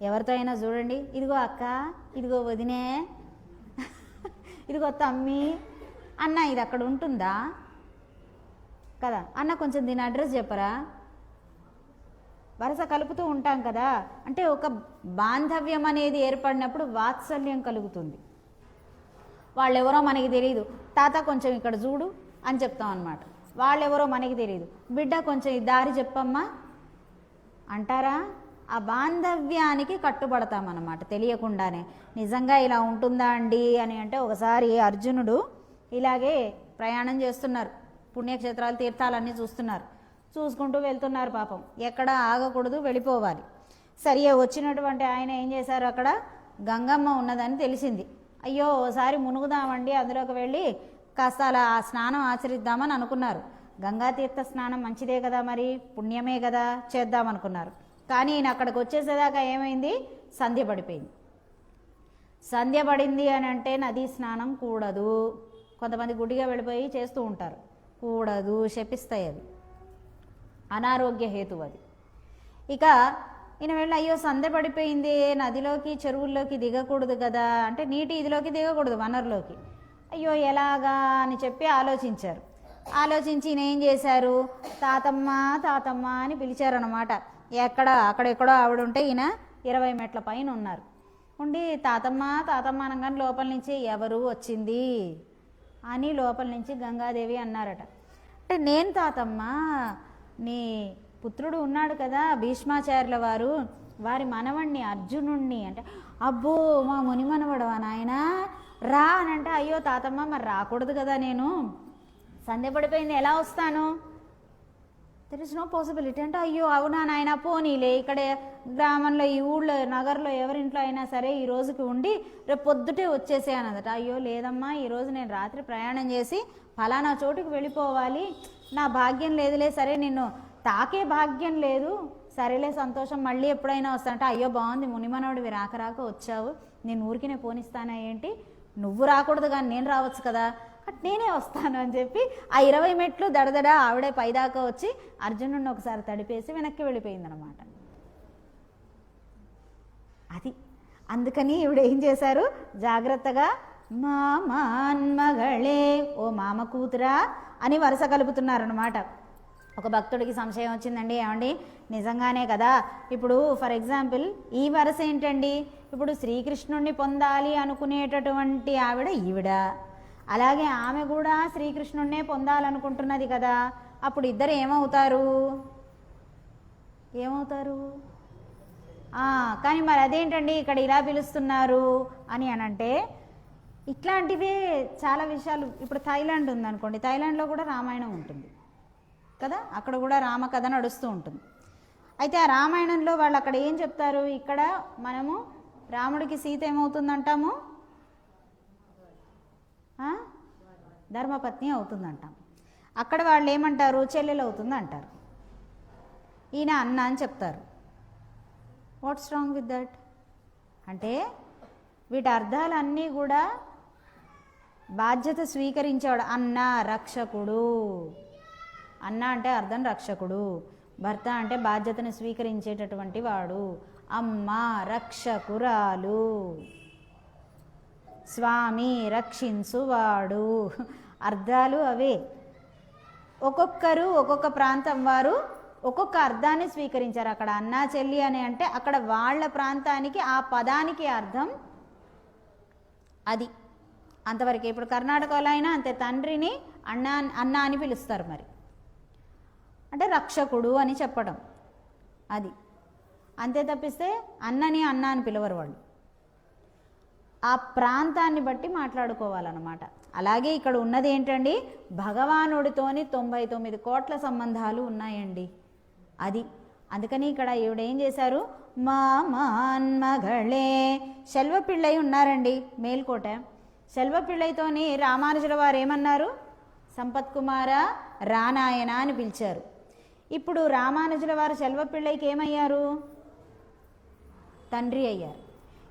ఎవరితో అయినా చూడండి, ఇదిగో అక్క, ఇదిగో వదినే, ఇదిగో తమ్మి అన్న, ఇది అక్కడ ఉంటుందా కదా? అన్న కొంచెం దీని అడ్రస్ చెప్పరా? వరుస కలుపుతూ ఉంటాం కదా. అంటే ఒక బాంధవ్యం అనేది ఏర్పడినప్పుడు వాత్సల్యం కలుగుతుంది. వాళ్ళెవరో మనకి తెలియదు, తాత కొంచెం ఇక్కడ చూడు అని చెప్తాం అన్నమాట. వాళ్ళెవరో మనకి తెలియదు, బిడ్డ కొంచెం ఈ దారి చెప్పమ్మా అంటారా? ఆ బాంధవ్యానికి కట్టుబడతామన్నమాట తెలియకుండానే. నిజంగా ఇలా ఉంటుందా అండి అని అంటే ఒకసారి అర్జునుడు ఇలాగే ప్రయాణం చేస్తున్నారు, పుణ్యక్షేత్రాలు తీర్థాలన్నీ చూసుకుంటూ వెళ్తున్నారు. పాపం ఎక్కడ ఆగకూడదు, వెళ్ళిపోవాలి. సరే వచ్చినటువంటి ఆయన ఏం చేశారు, అక్కడ గంగమ్మ ఉన్నదని తెలిసింది. అయ్యో ఓసారి మునుగుదామండి, అందులోకి వెళ్ళి కాస్త అలా ఆ స్నానం ఆచరిద్దామని అనుకున్నారు. గంగా తీర్థ స్నానం మంచిదే కదా, మరి పుణ్యమే కదా, చేద్దామనుకున్నారు. కానీ ఈయన అక్కడికి వచ్చేసేదాకా ఏమైంది, సంధ్య పడిపోయింది. సంధ్య పడింది అని అంటే నదీ స్నానం కూడదు. కొంతమంది గుడిగా వెళ్ళిపోయి చేస్తూ ఉంటారు, కూడదు, శపిస్తాయి, అవి అనారోగ్య హేతువు అది. ఇక ఈయన వెళ్ళి అయ్యో సంధ్య పడిపోయింది, నదిలోకి చెరువుల్లోకి దిగకూడదు కదా, అంటే నీటి ఇదిలోకి దిగకూడదు, వనరులోకి. అయ్యో ఎలాగా అని చెప్పి ఆలోచించారు. ఆలోచించి ఈయన ఏం చేశారు, తాతమ్మ తాతమ్మ అని పిలిచారనమాట. అక్కడెక్కడో ఆవిడ ఉంటే ఈయన 20 మెట్ల పైన ఉన్నారు. ఉండి తాతమ్మ తాతమ్మ అనగానే లోపల నుంచి ఎవరు వచ్చింది అని లోపల నుంచి గంగాదేవి అన్నారట. అంటే నేను తాతమ్మ, నీ పుత్రుడు ఉన్నాడు కదా భీష్మాచార్యుల వారి మనవణ్ణి అర్జునుణ్ణి. అంటే అబ్బో మా ముని మనవడవా నాయన, రా అని అంటే అయ్యో తాతమ్మ మరి రాకూడదు కదా, నేను సంధ్య పడిపోయింది ఎలా వస్తాను, దెర్ ఇస్ నో పాసిబిలిటీ. అంటే అయ్యో అవునా నాయన, పోనీలే ఇక్కడే గ్రామంలో ఈ ఊళ్ళో నగర్లో ఎవరింట్లో అయినా సరే ఈ రోజుకి ఉండి రేపు పొద్దుటే వచ్చేసే అన్నదట. అయ్యో లేదమ్మా, ఈరోజు నేను రాత్రి ప్రయాణం చేసి ఫలానా చోటుకు వెళ్ళిపోవాలి, నా భాగ్యం లేదులే, సరే నిన్ను తాకే భాగ్యం లేదు, సరేలే సంతోషం, మళ్ళీ ఎప్పుడైనా వస్తానంటే అయ్యో బాగుంది మునిమనవుడివి రాక వచ్చావు, నేను ఊరికి నేను పోనిస్తానా ఏంటి, నువ్వు రాకూడదు కానీ నేను రావచ్చు కదా, నేనే వస్తాను అని చెప్పి ఆ 20 మెట్లు దడదడ ఆవిడే పైదాకా వచ్చి అర్జునుడిని ఒకసారి తడిపేసి వెనక్కి వెళ్ళిపోయిందనమాట. అది అందుకని ఈవిడ ఏం చేశారు, జాగ్రత్తగా మామాన్మగళే, ఓ మామ కూతురా అని వరుస కలుపుతున్నారనమాట. ఒక భక్తుడికి సంశయం వచ్చిందండి, ఏమండి నిజంగానే కదా, ఇప్పుడు ఫర్ ఎగ్జాంపుల్ ఈ వరుస ఏంటండి, ఇప్పుడు శ్రీకృష్ణుణ్ణి పొందాలి అనుకునేటటువంటి ఆవిడ ఈవిడ, అలాగే ఆమె కూడా శ్రీకృష్ణుణ్ణే పొందాలనుకుంటున్నది కదా, అప్పుడు ఇద్దరు ఏమవుతారు కానీ మరి అదేంటండి ఇక్కడ ఇలా పిలుస్తున్నారు అని అంటే ఇట్లాంటివే చాలా విషయాలు. ఇప్పుడు థాయిలాండ్ ఉందనుకోండి, థాయిలాండ్లో కూడా రామాయణం ఉంటుంది కదా, అక్కడ కూడా రామకథ నడుస్తూ ఉంటుంది. అయితే ఆ రామాయణంలో వాళ్ళు అక్కడ ఏం చెప్తారు, ఇక్కడ మనము రాముడికి సీత ఏమవుతుందంటాము, ధర్మపత్ని అవుతుందంటాం. అక్కడ వాళ్ళు ఏమంటారు, చెల్లెలు అవుతుంది అంటారు. ఈయన అన్న అని చెప్తారు. వాట్స్ రాంగ్ విత్ దట్ అంటే వీటి అర్థాలన్నీ కూడా బాధ్యత స్వీకరించేవాడు. అన్న రక్షకుడు. అన్న అంటే అర్థం రక్షకుడు, భర్త అంటే బాధ్యతను స్వీకరించేటటువంటి వాడు, అమ్మ రక్షకురాలు, స్వామి రక్షించువాడు, అర్థాలు అవే. ఒక్కొక్కరు ఒక్కొక్క ప్రాంతం వారు ఒక్కొక్క అర్థాన్ని స్వీకరించారు. అక్కడ అన్నా చెల్లి అని అంటే అక్కడ వాళ్ళ ప్రాంతానికి ఆ పదానికి అర్థం అది. అంతవరకు. ఇప్పుడు కర్ణాటకలో అయినా అంతే, తండ్రిని అన్న అని పిలుస్తారు. మరి అంటే రక్షకుడు అని చెప్పడం అది. అంతే తప్పిస్తే అన్నని అన్న అని పిలవరు వాళ్ళు. ఆ ప్రాంతాన్ని బట్టి మాట్లాడుకోవాలన్నమాట. అలాగే ఇక్కడ ఉన్నది ఏంటండి, భగవానుడితోని 99 కోట్ల సంబంధాలు ఉన్నాయండి. అది అందుకని ఇక్కడ ఈవిడేం చేశారు, మా మగళే శెల్వపిళ్ళై ఉన్నారండి మేల్కోట. శెల్వపిళ్ళైతోని రామానుజుల వారు ఏమన్నారు, సంపత్ కుమార రానాయన అని పిలిచారు. ఇప్పుడు రామానుజుల వారు శెల్వపిళ్ళైకి ఏమయ్యారు, తండ్రి అయ్యారు.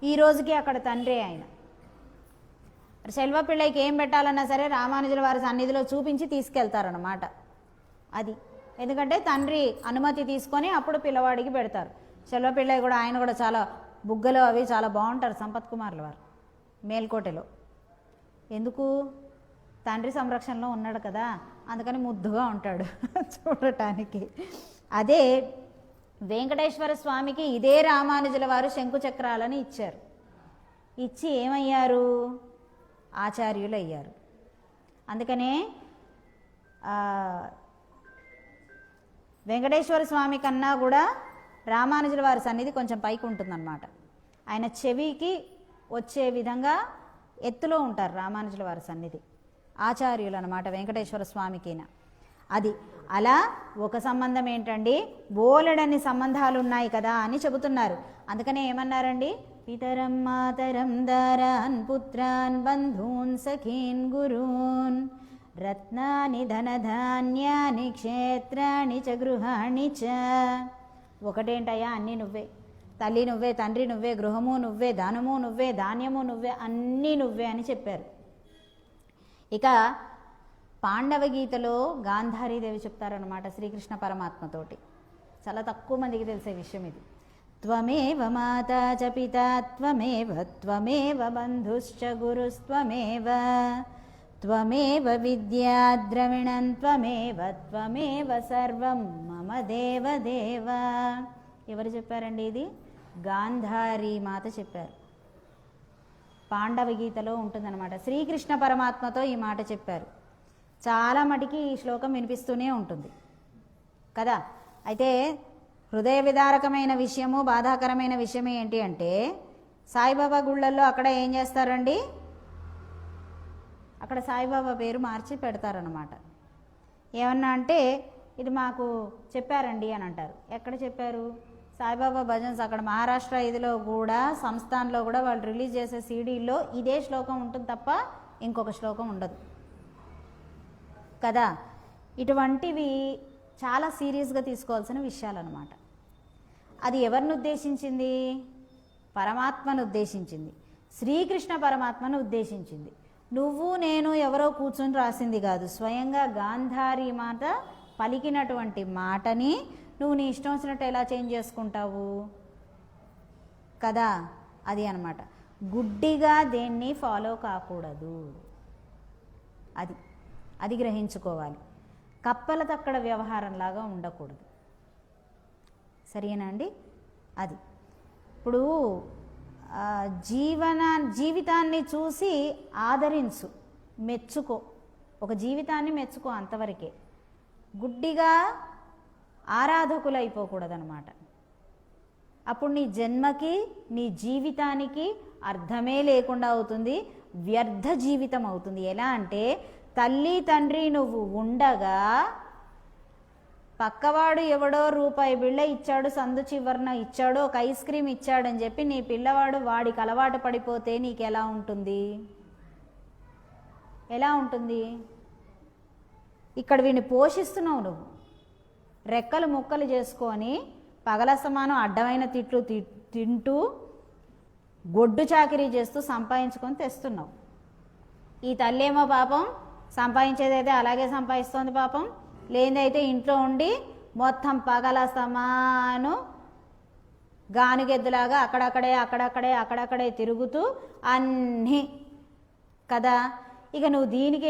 ఈ రోజుకి అక్కడ తండ్రి ఆయన. శెల్వపిళ్ళైకి ఏం పెట్టాలన్నా సరే రామానుజుల వారి సన్నిధిలో చూపించి తీసుకెళ్తారనమాట. అది ఎందుకంటే తండ్రి అనుమతి తీసుకొని అప్పుడు పిల్లవాడికి పెడతారు. శెల్వపిళ్ళై కూడా ఆయన కూడా చాలా బుగ్గలు అవి చాలా బాగుంటారు సంపత్ కుమార్ల వారు మేల్కోటలో. ఎందుకు, తండ్రి సంరక్షణలో ఉన్నాడు కదా, అందుకని ముద్దుగా ఉంటాడు చూడటానికి. అదే వెంకటేశ్వర స్వామికి ఇదే రామానుజుల వారు శంకు చక్రాలని ఇచ్చారు. ఇచ్చి ఏమయ్యారు, ఆచార్యులు అయ్యారు. అందుకనే వెంకటేశ్వర స్వామి కన్నా కూడా రామానుజుల వారి సన్నిధి కొంచెం పైకి ఉంటుందన్నమాట. ఆయన చెవికి వచ్చే విధంగా ఎత్తులో ఉంటారు రామానుజుల వారి సన్నిధి. ఆచార్యులు అన్నమాట వెంకటేశ్వర స్వామికిన. అది అలా ఒక సంబంధం ఏంటండి, బోలెడన్ని సంబంధాలు ఉన్నాయి కదా అని చెబుతున్నారు. అందుకనే ఏమన్నారండి, పితరం మాతరం దారాన్ పుత్రాన్ బంధూన్ సఖీన్ గురూన్ రత్నాని ధనధాన్యాని క్షేత్రాణి చ గృహాణి చ. ఒకటేంటయ్యా, అన్నీ నువ్వే, తల్లి నువ్వే, తండ్రి నువ్వే, గృహము నువ్వే, ధనము నువ్వే, ధాన్యము నువ్వే, అన్నీ నువ్వే అని చెప్పారు. ఇక పాండవ గీతలో గాంధారీదేవి చెప్తారనమాట శ్రీకృష్ణ పరమాత్మతోటి. చాలా తక్కువ మందికి తెలిసే విషయం ఇది. త్వమేవ మాతా చ పితా త్వమేవ త్వమేవ బంధుశ్చ గురుస్త్వమేవ త్వమేవ విద్యా ద్రవిణం త్వమేవ త్వమేవ సర్వం మమ దేవదేవ. ఎవరు చెప్పారండి ఇది, గాంధారీ మాత చెప్పారు. పాండవ గీతలో ఉంటుందన్నమాట. శ్రీకృష్ణ పరమాత్మతో ఈ మాట చెప్పారు. చాలా మటుకి ఈ శ్లోకం వినిపిస్తూనే ఉంటుంది కదా. అయితే హృదయ విదారకమైన విషయము, బాధాకరమైన విషయం ఏంటి అంటే, సాయిబాబా గుళ్ళల్లో అక్కడ ఏం చేస్తారండి, అక్కడ సాయిబాబా పేరు మార్చి పెడతారనమాట. ఏమన్నా అంటే ఇది మాకు చెప్పారండి అని అంటారు. ఎక్కడ చెప్పారు, సాయిబాబా భజన్స్ అక్కడ మహారాష్ట్ర ఇదిలో కూడా, సంస్థాన్లో కూడా వాళ్ళు రిలీజ్ చేసే సీడీల్లో ఇదే శ్లోకం ఉంటుంది తప్ప ఇంకొక శ్లోకం ఉండదు కదా. ఇటువంటివి చాలా సీరియస్గా తీసుకోవాల్సిన విషయాలన్నమాట. అది ఎవరిని ఉద్దేశించింది, పరమాత్మను ఉద్దేశించింది, శ్రీకృష్ణ పరమాత్మను ఉద్దేశించింది. నువ్వు నేను ఎవరో కూర్చొని రాసింది కాదు, స్వయంగా గాంధారీ మాత పలికినటువంటి మాటని నువ్వు నీ ఇష్టం వచ్చినట్టు ఎలా చేంజ్ చేసుకుంటావు కదా. అది అన్నమాట. గుడ్డిగా దేన్ని ఫాలో కాకూడదు. అది గ్రహించుకోవాలి. కప్పల తక్కడ వ్యవహారంలాగా ఉండకూడదు. సరేనా అండి. అది ఇప్పుడు జీవితాన్ని చూసి ఆదరించు, మెచ్చుకో. ఒక జీవితాన్ని మెచ్చుకో, అంతవరకే. గుడ్డిగా ఆరాధకులైపోకూడదనమాట. అప్పుడు నీ జన్మకి, నీ జీవితానికి అర్థమే లేకుండా అవుతుంది, వ్యర్థ జీవితం అవుతుంది. ఎలా అంటే, తల్లి తండ్రి నువ్వు ఉండగా పక్కవాడు ఎవడో రూపాయి బిళ్ళ ఇచ్చాడు, సందు చివరన ఇచ్చాడు, ఒక ఐస్ క్రీమ్ ఇచ్చాడని చెప్పి నీ పిల్లవాడు వాడికి అలవాటు పడిపోతే నీకు ఎలా ఉంటుంది, ఎలా ఉంటుంది? ఇక్కడ వీడిని పోషిస్తున్నావు నువ్వు, రెక్కలు ముక్కలు చేసుకొని పగలస్తమానం అడ్డమైన తిట్లు తింటూ గొడ్డు చాకిరీ చేస్తూ సంపాదించుకొని తెస్తున్నావు. ఈ తల్లి ఏమో పాపం సంపాదించేదైతే అలాగే సంపాదిస్తుంది పాపం, లేదైతే ఇంట్లో ఉండి మొత్తం పగలస్తమాను గానుగెద్దులాగా అక్కడక్కడే తిరుగుతూ అన్నీ కదా. ఇక నువ్వు దీనికి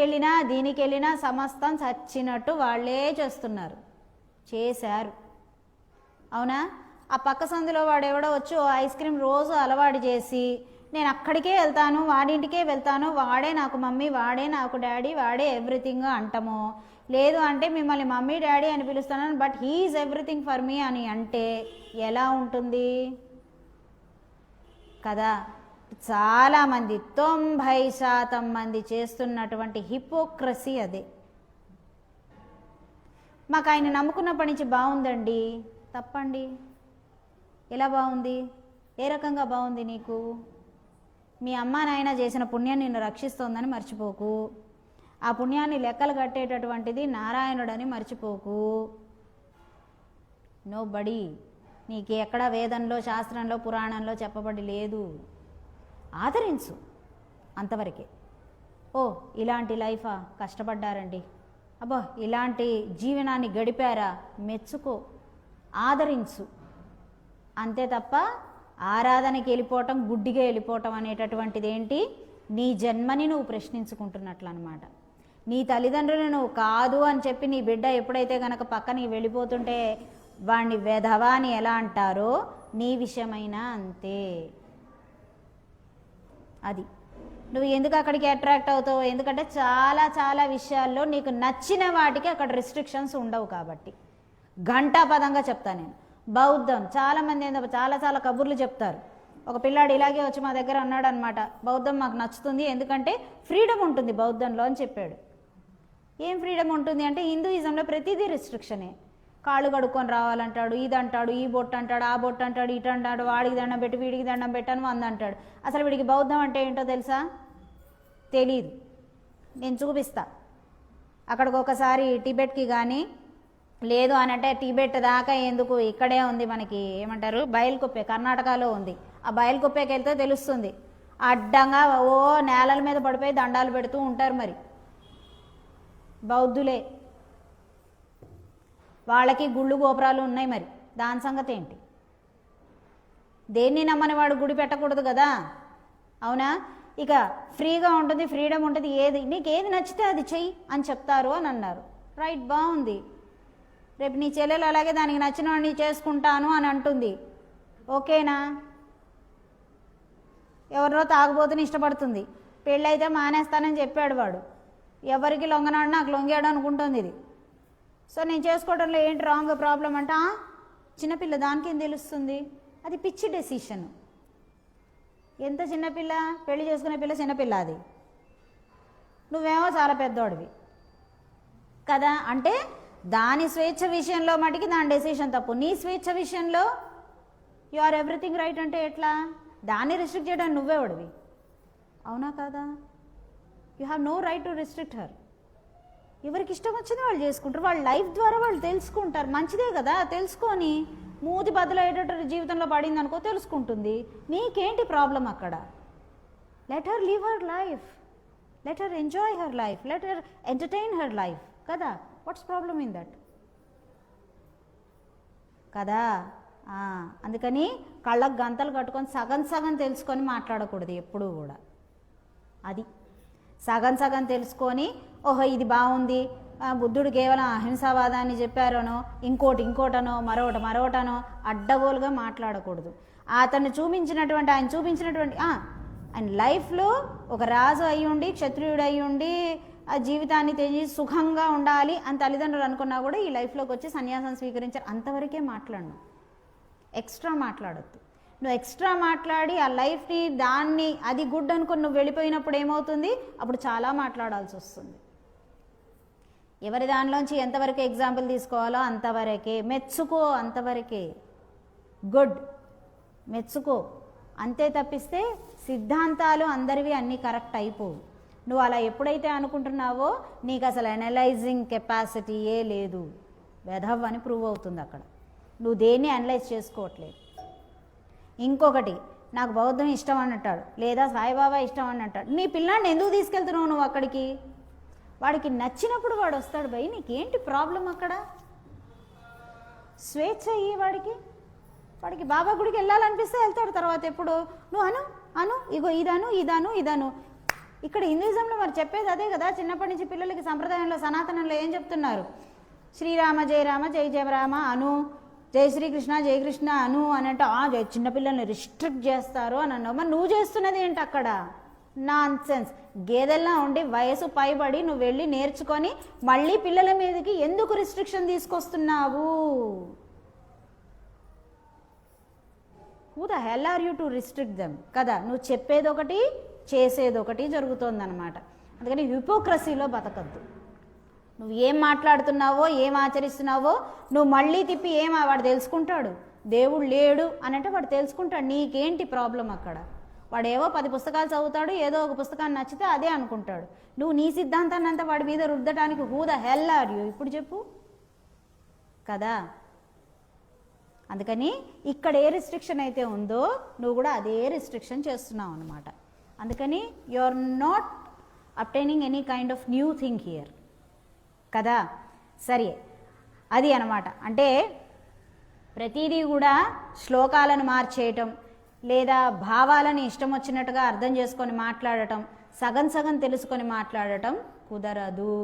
వెళ్ళినా సమస్తం చచ్చినట్టు వాళ్ళే చేశారు. అవునా? ఆ పక్క సందులో వాడెవడో వచ్చి ఐస్ క్రీమ్ రోజు అలవాటు చేసి నేను అక్కడికే వెళ్తాను, వాడింటికే వెళ్తాను, వాడే నాకు మమ్మీ, వాడే నాకు డాడీ, వాడే ఎవ్రీథింగ్ అంటాము. లేదు అంటే మిమ్మల్ని మమ్మీ డాడీ అని పిలుస్తున్నాను but he is everything for me అని అంటే ఎలా ఉంటుంది కదా. చాలామంది 90% మంది చేస్తున్నటువంటి హిపోక్రసీ అదే. మాకు ఆయన నమ్ముకున్నప్పటి నుంచి బాగుందండి. తప్పండి. ఎలా బాగుంది? ఏ రకంగా బాగుంది? నీకు మీ అమ్మ నాయన చేసిన పుణ్యం నిన్ను రక్షిస్తోందని మర్చిపోకు. ఆ పుణ్యాన్ని లెక్కలు కట్టేటటువంటిది నారాయణుడని మర్చిపోకు. నోబడీ నీకు ఎక్కడ వేదంలో, శాస్త్రంలో, పురాణంలో చెప్పబడి లేదు. ఆదరించు అంతవరకే. ఓ ఇలాంటి లైఫా, కష్టపడ్డారండి, అబ్బో ఇలాంటి జీవనాన్ని గడిపారా, మెచ్చుకో, ఆదరించు. అంతే తప్ప ఆరాధనకి వెళ్ళిపోవటం, గుడ్డిగా వెళ్ళిపోవటం అనేటటువంటిది ఏంటి? నీ జన్మని నువ్వు ప్రశ్నించుకుంటున్నట్లు అనమాట. నీ తల్లిదండ్రులు నువ్వు కాదు అని చెప్పి నీ బిడ్డ ఎప్పుడైతే గనక పక్కని వెళ్ళిపోతుంటే వాడిని వెధవా అని ఎలా అంటారో నీ విషయమైనా అంతే. అది నువ్వు ఎందుకు అక్కడికి అట్రాక్ట్ అవుతావు? ఎందుకంటే చాలా చాలా విషయాల్లో నీకు నచ్చిన వాటికి అక్కడ రిస్ట్రిక్షన్స్ ఉండవు కాబట్టి. ఘంటాపదంగా చెప్తాను నేను. బౌద్ధం చాలామంది ఏందో చాలా కబుర్లు చెప్తారు. ఒక పిల్లాడు ఇలాగే వచ్చి మా దగ్గర అన్నాడు అనమాట, బౌద్ధం మాకు నచ్చుతుంది ఎందుకంటే ఫ్రీడమ్ ఉంటుంది బౌద్ధంలో అని చెప్పాడు. ఏం ఫ్రీడమ్ ఉంటుంది అంటే హిందూయిజంలో ప్రతిదీ రిస్ట్రిక్షనే. కాళ్ళు కడుక్కొని రావాలంటాడు, ఇది అంటాడు, ఈ బొట్టు అంటాడు, ఆ బొట్టు అంటాడు, ఇటు అంటాడు, వాడికి దండం పెట్టి వీడికి దండం పెట్టను అంటాడు. అసలు వీడికి బౌద్ధం అంటే ఏంటో తెలుసా? తెలీదు. నేను చూపిస్తా. అక్కడికి ఒకసారి టిబెట్కి కానీ లేదు అని అంటే టిబెట్ దాకా ఎందుకు, ఇక్కడే ఉంది మనకి ఏమంటారు బయలుకుప్పే, కర్ణాటకలో ఉంది. ఆ బయలుకుప్పేకి వెళ్తే తెలుస్తుంది. అడ్డంగా ఓ నేలల మీద పడిపోయి దండాలు పెడుతూ ఉంటారు. మరి బౌద్ధులే, వాళ్ళకి గుళ్ళు గోపురాలు ఉన్నాయి. మరి దాని సంగతి ఏంటి? దేన్ని నమ్మని వాడు గుడి పెట్టకూడదు కదా, అవునా? ఇక ఫ్రీగా ఉంటుంది, ఫ్రీడమ్ ఉంటుంది, నీకు ఏది నచ్చితే అది చెయ్యి అని చెప్తారు అని అన్నారు. రైట్, బాగుంది. రేపు నీ చెల్లెలు అలాగే దానికి నచ్చిన వాడిని చేసుకుంటాను అని అంటుంది, ఓకేనా? ఎవరినో తాగుబోతుని ఇష్టపడుతుంది, పెళ్ళైతే మానేస్తానని చెప్పాడు వాడు, ఎవరికి లొంగనాడు నాకు లొంగాడు అనుకుంటుంది ఇది. సో నేను చేసుకోవడంలో ఏంటి రాంగ్ ప్రాబ్లం అంటే చిన్నపిల్ల, దానికి ఏం తెలుస్తుంది? అది పిచ్చి డెసిషన్. ఎంత చిన్నపిల్ల, పెళ్లి చేసుకునే పిల్ల చిన్నపిల్ల, అది నువ్వేమో చాలా పెద్దోడివి కదా. అంటే దాని స్వేచ్ఛ విషయంలో మటుకి దాని డెసిషన్ తప్పు, నీ స్వేచ్ఛ విషయంలో యు ఆర్ ఎవ్రీథింగ్ రైట్ అంటే ఎట్లా? దాన్ని రిస్ట్రిక్ట్ చేయడానికి నువ్వేవాడివి, అవునా కాదా? You have no right to restrict her. ఎవరికి ఇష్టం వచ్చింది వాళ్ళు చేసుకుంటారు, వాళ్ళ లైఫ్ ద్వారా వాళ్ళు తెలుసుకుంటారు. మంచిదే కదా, తెలుసుకొని మూతి బదులయ్యేటట్టు జీవితంలో పడింది అనుకో, తెలుసుకుంటుంది. నీకేంటి ప్రాబ్లం అక్కడ? Let her live her life, let her enjoy her life, let her entertain her life కదా. వాట్స్ ప్రాబ్లమ్ ఇన్ దట్ కదా. అందుకని కళ్ళకు గంతలు కట్టుకొని సగం తెలుసుకొని మాట్లాడకూడదు ఎప్పుడూ కూడా. అది సగం తెలుసుకొని ఓహో ఇది బాగుంది, బుద్ధుడు కేవలం అహింసావాదాన్ని చెప్పారనో ఇంకోటనో మరొకటనో అడ్డగోలుగా మాట్లాడకూడదు. ఆయన చూపించినటువంటి ఆయన లైఫ్లో ఒక రాజు అయ్యుండి, క్షత్రియుడు అయ్యుండి ఆ జీవితాన్ని తెచ్చి సుఖంగా ఉండాలి అని తల్లిదండ్రులు అనుకున్నా కూడా ఈ లైఫ్లోకి వచ్చి సన్యాసం స్వీకరించారు. అంతవరకే మాట్లాడను, ఎక్స్ట్రా మాట్లాడద్దు. నువ్వు ఎక్స్ట్రా మాట్లాడి ఆ లైఫ్ని దాన్ని అది గుడ్ అనుకుని నువ్వు వెళ్ళిపోయినప్పుడు ఏమవుతుంది? అప్పుడు చాలా మాట్లాడాల్సి వస్తుంది. ఎవరి దానిలోంచి ఎంతవరకు ఎగ్జాంపుల్ తీసుకోవాలో అంతవరకే, మెచ్చుకో అంతవరకే, గుడ్ మెచ్చుకో అంతే. తప్పిస్తే సిద్ధాంతాలు అందరివి అన్నీ కరెక్ట్ అయిపోవు. నువ్వు అలా ఎప్పుడైతే అనుకుంటున్నావో నీకు అసలు అనలైజింగ్ కెపాసిటీయే లేదు, వెధవ్ అని ప్రూవ్ అవుతుంది అక్కడ. నువ్వు దేన్ని అనలైజ్ చేసుకోవట్లేదు. ఇంకొకటి, నాకు బౌద్ధం ఇష్టం అని అంటాడు, లేదా సాయిబాబా ఇష్టం అని అంటాడు. నీ పిల్లాడిని ఎందుకు తీసుకెళ్తున్నావు నువ్వు అక్కడికి? వాడికి నచ్చినప్పుడు వాడు వస్తాడు. భయ్ నీకేంటి ప్రాబ్లం అక్కడ? స్వేచ్ఛ అయ్యి వాడికి బాబా గుడికి వెళ్ళాలనిపిస్తే వెళ్తాడు. తర్వాత ఎప్పుడు నువ్వు అను ఇగో ఇదాను. ఇక్కడ హిందూయిజంలో మరి చెప్పేది అదే కదా. చిన్నప్పటి నుంచి పిల్లలకి సంప్రదాయంలో సనాతనంలో ఏం చెప్తున్నారు? శ్రీరామ జయ రామ జయ జయ రామ అను, జై శ్రీకృష్ణ జయ కృష్ణ అను అని అంటే చిన్నపిల్లల్ని రిస్ట్రిక్ట్ చేస్తారు అని అన్నావు. మరి నువ్వు చేస్తున్నది ఏంటి అక్కడ? Non sense. గేదెల్లా ఉండి వయసు పైబడి నువ్వు వెళ్ళి నేర్చుకొని మళ్ళీ పిల్లల మీదకి ఎందుకు రిస్ట్రిక్షన్ తీసుకొస్తున్నావు? Who the hell are you to restrict them కదా. నువ్వు చెప్పేదొకటి చేసేదొకటి జరుగుతోందనమాట. అందుకని హిపోక్రసీలో బతకద్దు. నువ్వు ఏం మాట్లాడుతున్నావో ఏం ఆచరిస్తున్నావో నువ్వు మళ్ళీ తిప్పి వాడు తెలుసుకుంటాడు. దేవుడు లేడు అని అంటే వాడు తెలుసుకుంటాడు. నీకేంటి ప్రాబ్లం అక్కడ? వాడు ఏవో 10 పుస్తకాలు చదువుతాడు, ఏదో ఒక పుస్తకాన్ని నచ్చితే అదే అనుకుంటాడు. నువ్వు నీ సిద్ధాంతాన్ని అంతా వాడి మీద రుద్దడానికి who the hell are you ఇప్పుడు చెప్పు కదా. అందుకని ఇక్కడ ఏ రిస్ట్రిక్షన్ అయితే ఉందో నువ్వు కూడా అదే రిస్ట్రిక్షన్ చేస్తున్నావు అనమాట. అందుకని you are not obtaining any kind of new thing here కదా. సరే, అది అనమాట. అంటే ప్రతిదీ కూడా శ్లోకాలను మార్చేయటం లేదా భావాలను ఇష్టం వచ్చినట్టుగా అర్థం చేసుకొని మాట్లాడటం, సగం సగం తెలుసుకొని మాట్లాడటం కుదరదు.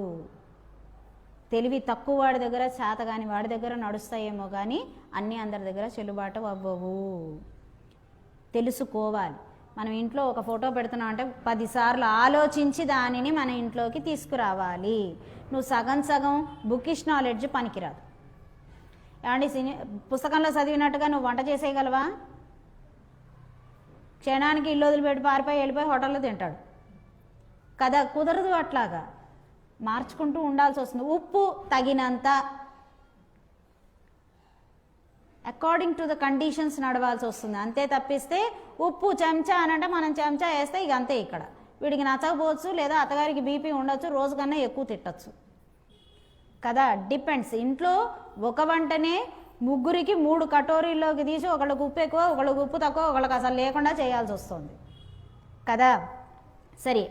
తెలివి తక్కువ వాడి దగ్గర, చేతగాని వాడి దగ్గర నడుస్తాయేమో కానీ అన్నీ అందరి దగ్గర చెల్లుబాటు అవ్వవు. తెలుసుకోవాలి. మనం ఇంట్లో ఒక ఫోటో పెడుతున్నాం అంటే 10 సార్లు ఆలోచించి దానిని మన ఇంట్లోకి తీసుకురావాలి. నువ్వు సగం సగం బుకిష్ నాలెడ్జ్ పనికిరాదు. ఏమండి, పుస్తకంలో చదివినట్టుగా నువ్వు వంట చేసేయగలవా? క్షణానికి ఇల్లు వదిలిపెట్టి వెళ్ళిపోయి హోటల్లో తింటాడు కదా. కుదరదు. అట్లాగా మార్చుకుంటూ ఉండాల్సి వస్తుంది. ఉప్పు తగినంత, అకార్డింగ్ టు ద కండిషన్స్ నడవాల్సి వస్తుంది. అంతే తప్పిస్తే ఉప్పు చెంచా అనంటే మనం చెంచా వేస్తే ఇక అంతే. ఇక్కడ వీడికి నచ్చకపోవచ్చు, లేదా అత్తగారికి బీపీ ఉండొచ్చు, రోజు కన్నా ఎక్కువ తిట్టచ్చు కదా. డిపెండ్స్. ఇంట్లో ఒక వంటనే ముగ్గురికి 3 కటోరీల్లోకి తీసి ఒకళ్ళకి ఉప్పు ఎక్కువ, ఒకళ్ళకి ఉప్పు తక్కువ, ఒకళ్ళకి అసలు లేకుండా చేయాల్సి వస్తుంది కదా. సరే,